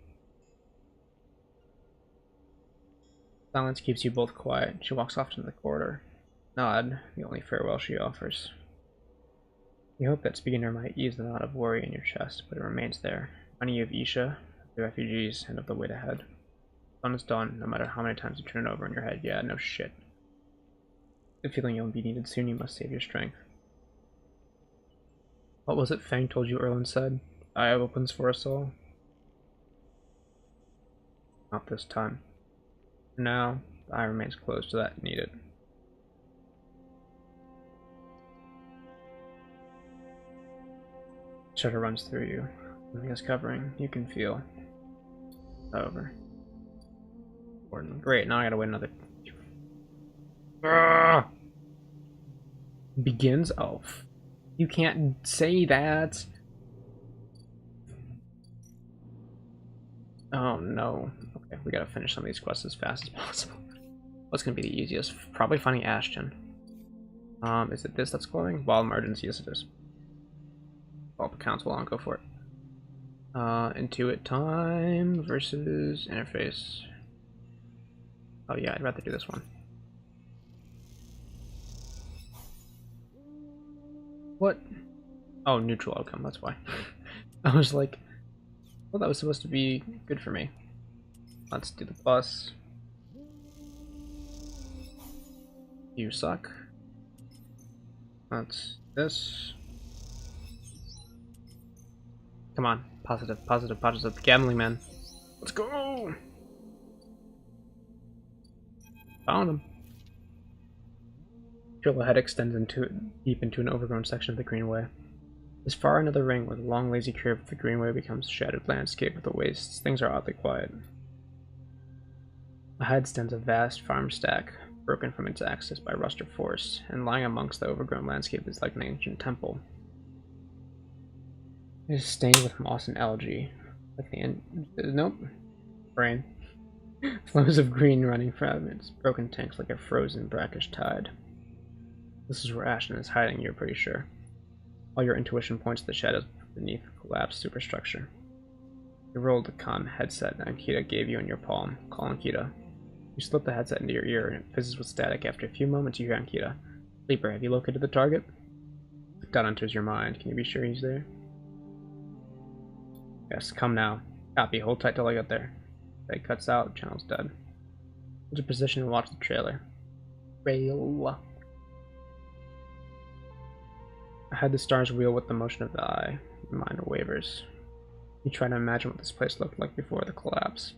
Silence keeps you both quiet. She walks off into the corridor. Nod, the only farewell she offers. You hope that speaking to her might ease the knot of worry in your chest, but it remains there. Reminding you of Isha, the refugees, and of the wait ahead. Done is done, no matter how many times you turn it over in your head. Yeah, no shit. The feeling you'll be needed soon, you must save your strength. What was it Fang told you, Erlen said? Eye opens for us all? Not this time. For now, the eye remains closed to that needed. Shudder runs through you. Something is covering. You can feel. Over. Great, now I gotta wait another. Begins? Oh. You can't say that. Oh no. Okay, we gotta finish some of these quests as fast as possible. What's gonna be the easiest? Probably finding Ashton. Is it this that's glowing? Wild emergency, yes it is. All accounts will on, go for it. Intuit time versus interface. Oh yeah, I'd rather do this one. What? Oh, neutral outcome, that's why. I was like, well, that was supposed to be good for me. Let's do the bus. You suck. That's this. Come on, positive, positive, positive. Gambling man. Let's go! Found him. Trailhead extends deep into an overgrown section of the Greenway. As far another ring with a long lazy curve of the Greenway becomes a shadowed landscape with the wastes, things are oddly quiet. Ahead stands a vast farm stack, broken from its axis by rust or force, and lying amongst the overgrown landscape is like an ancient temple. It is stained with moss and algae, like the nope. Brain. Flows of green running from its broken tanks like a frozen, brackish tide. This is where Ashton is hiding, you're pretty sure. All your intuition points to the shadows beneath the collapsed superstructure. You rolled the comm headset Ankita gave you in your palm. Call Ankita. You slip the headset into your ear and it fizzes with static. After a few moments you hear Ankita. Sleeper, have you located the target? Doubt enters your mind. Can you be sure he's there? Yes, come now. Copy, hold tight till I get there. It cuts out, channel's dead. Hold your position and watch the trailer. Rail. Ahead the stars wheel with the motion of the eye. Your mind wavers. You try to imagine what this place looked like before the collapse.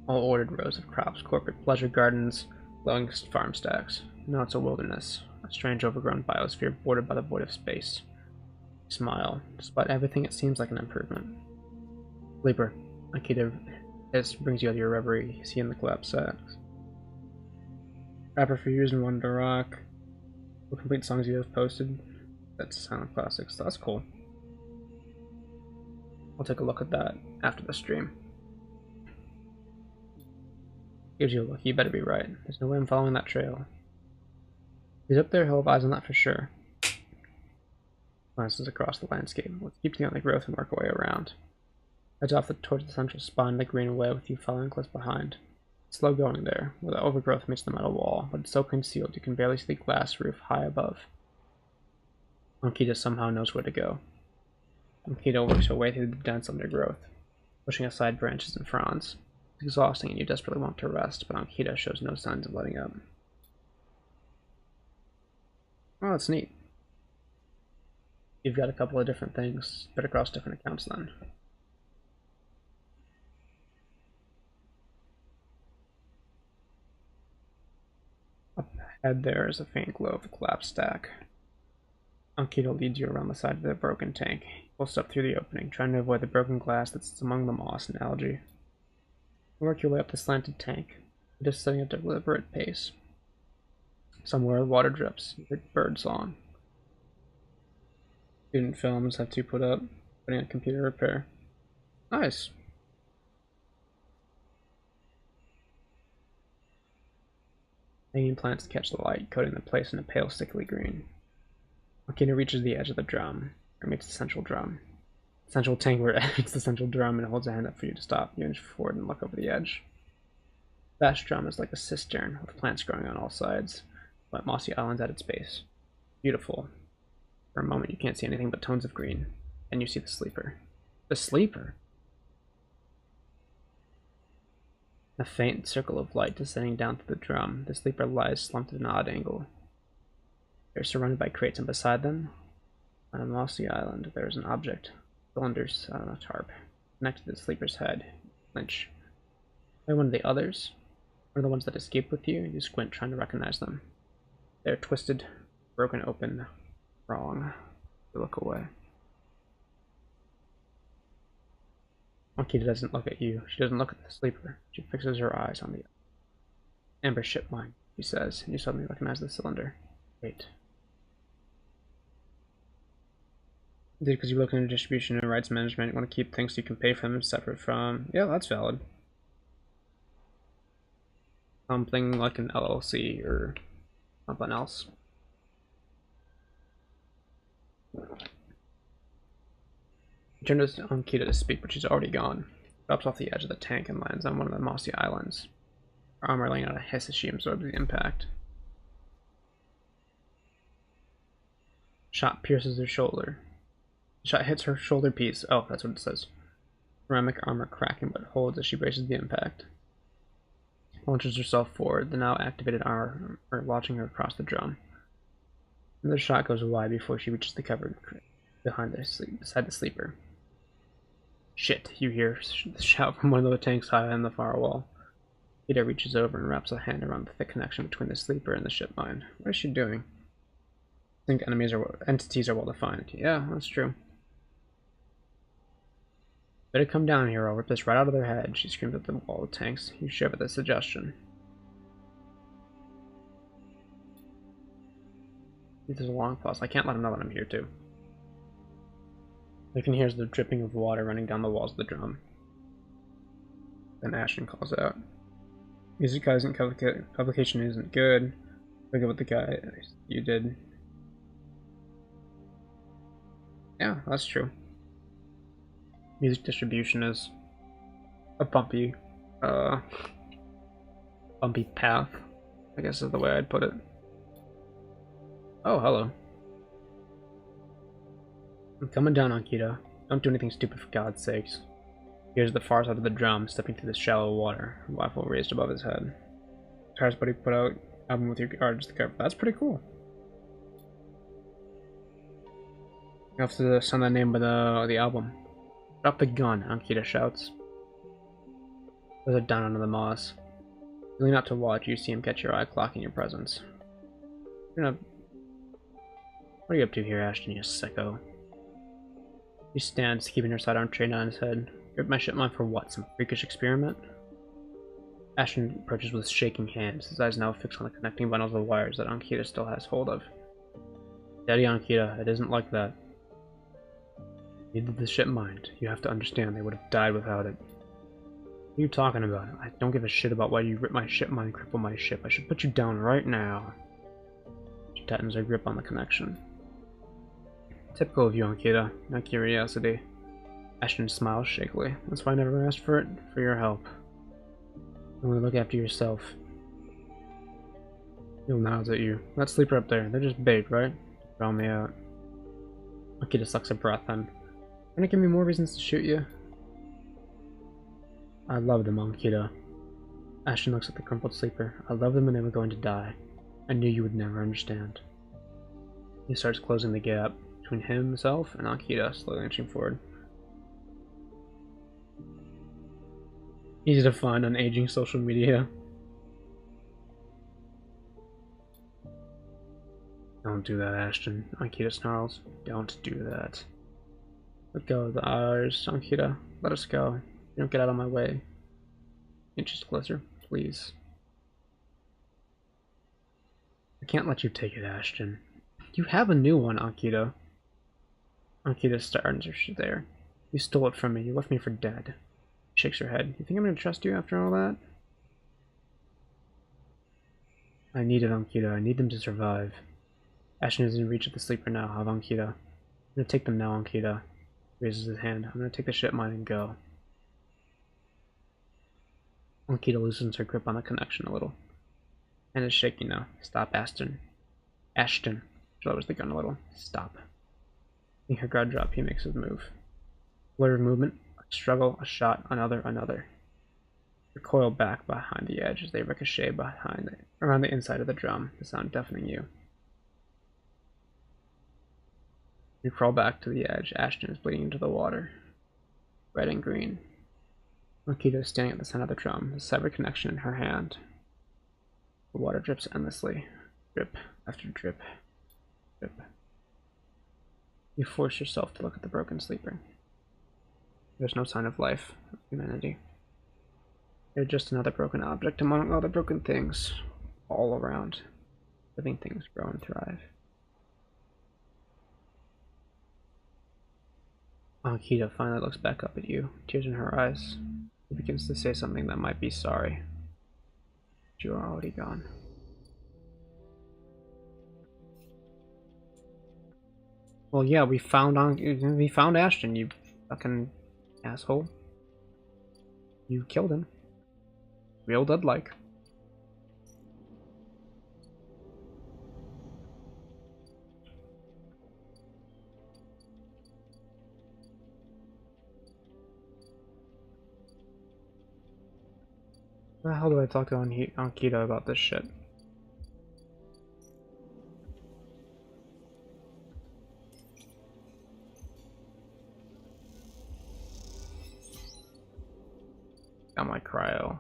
All ordered rows of crops, corporate pleasure gardens, glowing farm stacks. Now it's a wilderness, a strange overgrown biosphere bordered by the void of space. You smile. Despite everything, it seems like an improvement. Sleeper, Akita brings you out of your reverie. You see in the collapse stacks. Rapper for years and one to rock. What complete songs you have posted? That's silent classics. That's cool. I'll take a look at that after the stream. Gives you a look. You better be right. There's no way I'm following that trail. He's up there. He'll have eyes on that for sure. Glances across the landscape. Let's keep together the growth and work our way around. Heads off towards the central spine of the green way with you following close behind. Slow going there, where the overgrowth meets the metal wall, but it's so concealed you can barely see the glass roof high above. Ankita somehow knows where to go. Ankita works her way through the dense undergrowth, pushing aside branches and fronds. It's exhausting and you desperately want to rest, but Ankita shows no signs of letting up. Oh, that's neat. You've got a couple of different things spread across different accounts then. Up ahead there is a faint glow of the collapsed stack. Ankita leads you around the side of the broken tank. You will step through the opening, trying to avoid the broken glass that sits among the moss and algae. You work your way up the slanted tank, just setting a deliberate pace. Somewhere the water drips, you hear bird song. Student films have to put up, putting on computer repair. Nice. Hanging plants catch the light, coating the place in a pale, sickly green. Akita reaches the edge of the drum, or meets the central drum. The central tank where it meets the central drum and holds a hand up for you to stop. You inch forward and look over the edge. The vast drum is like a cistern, with plants growing on all sides, but mossy islands at its base. Beautiful. For a moment you can't see anything but tones of green. Then you see the sleeper. The sleeper? A faint circle of light descending down through the drum. The sleeper lies slumped at an odd angle. They're surrounded by crates, and beside them, on a mossy island, there is an object. Cylinders on a tarp. Next to the sleeper's head. Lynch. Are they one of the others? Or the ones that escaped with you? You squint, trying to recognize them. They're twisted, broken open, wrong. You look away. Akita doesn't look at you. She doesn't look at the sleeper. She fixes her eyes on the amber ship line, she says, and you suddenly recognize the cylinder. Wait. Because you look into distribution and rights management, you want to keep things you can pay for them separate from... Yeah, that's valid. Something like an LLC or something else. He turns to Ankita to speak, but she's already gone. Drops off the edge of the tank and lands on one of the mossy islands. Her armor laying out a hiss as she absorbs the impact. Shot pierces her shoulder. Shot hits her shoulder piece. Oh, that's what it says. Ceramic armor cracking, but holds as she braces the impact. Launches herself forward, the now activated armor launching her across the drum. Another shot goes wide before she reaches the cover beside the sleeper. Shit, you hear the shout from one of the tanks high on the far wall. Ida reaches over and wraps a hand around the thick connection between the sleeper and the ship mine. What is she doing? I think entities are well defined. Yeah, that's true. Better come down here, I'll rip this right out of their head, she screams at the wall of tanks. You shiver at the suggestion. There's a long pause. I can't let him know that I'm here too. I can hear the dripping of water running down the walls of the drum. Then Ashton calls out. Music guys and publication isn't good. Look at what the guy you did. Yeah, that's true. Music distribution is a bumpy path, I guess is the way I'd put it. Oh, hello. I'm coming down, Ankita. Don't do anything stupid for God's sakes. Here's the far side of the drum, stepping through the shallow water, rifle raised above his head. Tires buddy put out album with your cards. That's pretty cool. You have to send that name by the album. Drop the gun, Ankita shouts. Those are down under the moss. You lean out to watch, you see him catch your eye, clocking your presence. What are you up to here, Ashton, you sicko? He stands, keeping her sidearm trained on his head. Rip my ship mine for what, some freakish experiment? Ashton approaches with shaking hands, his eyes now fixed on the connecting bundles of wires that Ankita still has hold of. Daddy Ankita, it isn't like that. Needed the ship mined. You have to understand, they would have died without it. What are you talking about? I don't give a shit about why you ripped my ship mine and crippled my ship. I should put you down right now. She tightens her grip on the connection. Typical of you, Ankita. No curiosity. Ashton smiles shakily. That's why I never asked for it. For your help. Only look after yourself. He'll nods at you. That sleeper up there. They're just bait, right? Draw me out. Ankita sucks her breath then. Gonna give me more reasons to shoot you? I love them, Ankita. Ashton looks at the crumpled sleeper. I love them and they were going to die. I knew you would never understand. He starts closing the gap between himself and Ankita, slowly inching forward. Easy to find on aging social media. Don't do that, Ashton. Ankita snarls. Don't do that. Let go of the ours, Ankita. Let us go. You don't get out of my way. Inches closer, please. I can't let you take it, Ashton. You have a new one, Ankita. Ankita starts her there. You stole it from me. You left me for dead. Shakes her head. You think I'm going to trust you after all that? I need it, Ankita. I need them to survive. Ashton is in reach of the sleeper now. Have Ankita. I'm going to take them now, Ankita. Raises his hand. I'm going to take the ship mine and go. Ankita loosens her grip on the connection a little. And is shaking now. Stop, Ashton. Ashton. She lowers the gun a little. Stop. Seeing her guard drop, he makes his move. Blur of movement. A struggle, a shot, another. Recoil back behind the edge as they ricochet around the inside of the drum, the sound deafening you. You crawl back to the edge. Ashton is bleeding into the water. Red and green. Ankita is standing at the center of the drum, the severed connection in her hand. The water drips endlessly. Drip after drip. Drip. You force yourself to look at the broken sleeper. There's no sign of life, of humanity. They're just another broken object among all the broken things all around. Living things grow and thrive. Ankita finally looks back up at you, tears in her eyes. He begins to say something that might be sorry. But you are already gone. Well, yeah, we found Ashton, you fucking asshole. You killed him. Real dead-like. How the hell do I talk to Ankita about this shit? Got my cryo.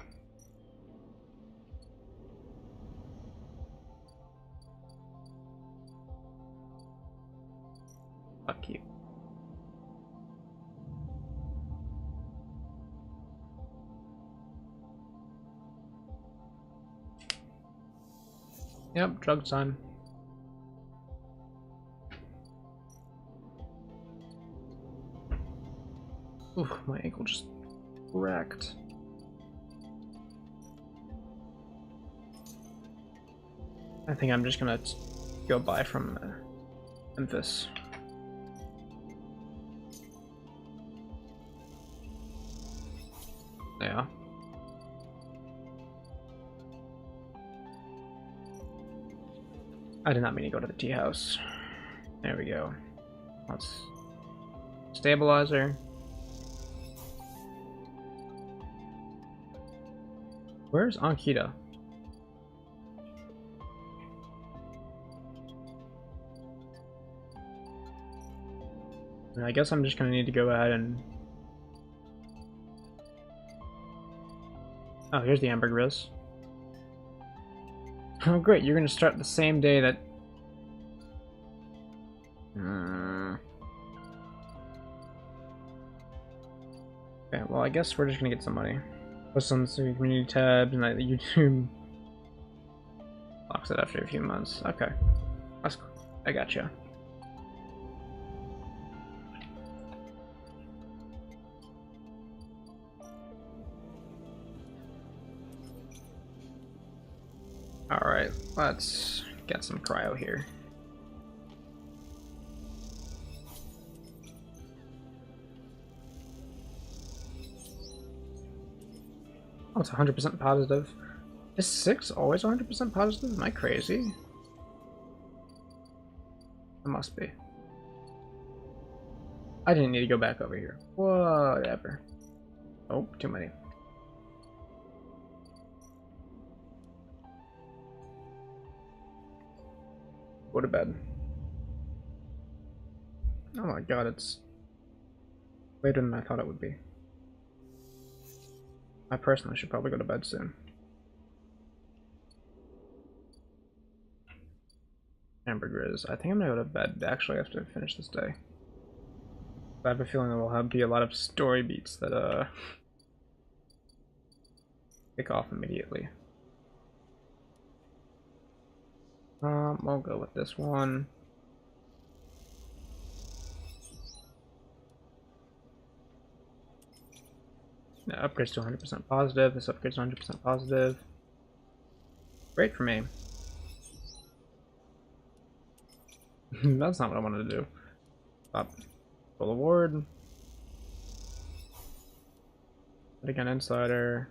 Fuck you. Yep, drug time. Oof, my ankle just wrecked. I think I'm just gonna go buy from Memphis. Yeah. I did not mean to go to the tea house. There we go. Let's stabilizer. Where's Ankita? I guess I'm just gonna need to go ahead and... Oh, here's the ambergris. Oh great, you're gonna start the same day that... Okay, well I guess we're just gonna get some money. Post on the community tabs and like YouTube locks it after a few months. Okay, that's cool. I gotcha. Alright, let's get some cryo here. Oh, it's 100% positive. Is 6 always 100% positive? Am I crazy? It must be. I didn't need to go back over here. Whatever. Oh, too many. Go to bed. Oh my god, it's later than I thought it would be. I personally should probably go to bed soon. Ambergris. I think I'm gonna go to bed actually after I finish this day. I have a feeling there will be a lot of story beats that kick off immediately. I'll go with this one. That upgrades to 100% positive. This upgrades to 100% positive. Great for me. That's not what I wanted to do. Up. Full award. But again, insider.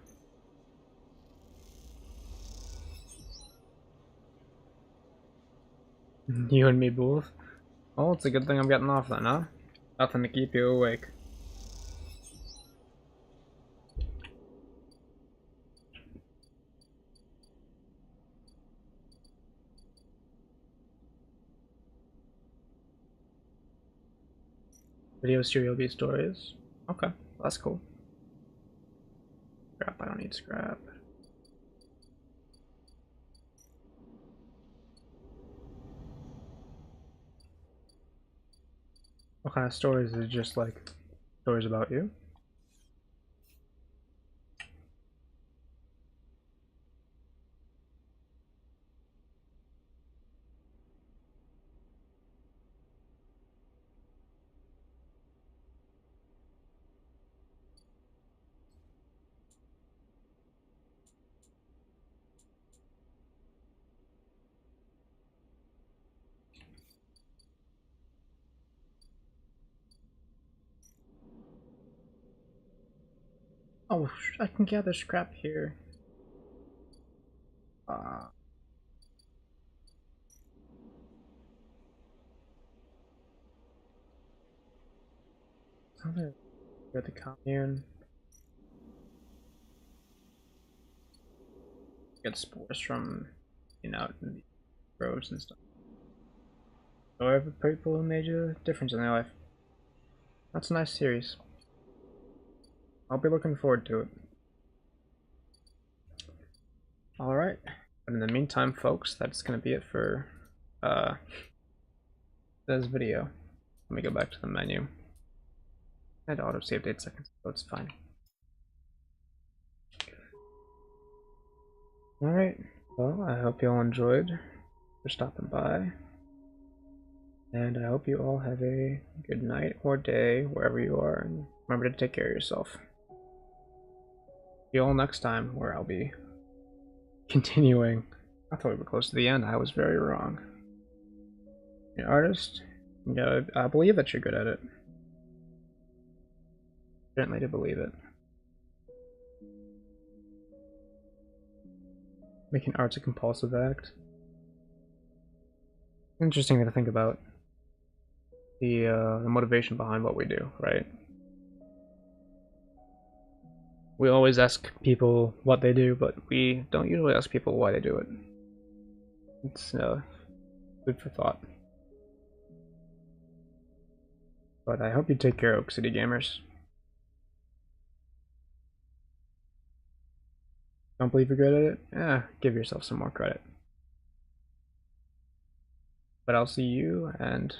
You and me both. Oh, it's a good thing I'm getting off then, huh? Nothing to keep you awake. Video serial B stories. Okay, that's cool. Scrap, I don't need scrap. What kind of stories is it? Just like stories about you? Oh, I can gather scrap here. At the commune. Get spores from out in the groves and stuff. However, people who made a difference in their life. That's a nice series. I'll be looking forward to it. Alright. But in the meantime, folks, that's gonna be it for this video. Let me go back to the menu. I had auto-saved 8 seconds, so it's fine. Alright, well, I hope you all enjoyed for stopping by. And I hope you all have a good night or day, wherever you are, and remember to take care of yourself. See you all next time, where I'll be continuing. I thought we were close to the end. I was very wrong. You're an artist? Yeah, I believe that you're good at it. Certainly to believe it. Making art's a compulsive act. Interesting to think about. The motivation behind what we do, right? We always ask people what they do, but we don't usually ask people why they do it. It's food for thought. But I hope you take care, Oak City gamers. Don't believe you're good at it? Give yourself some more credit. But I'll see you, and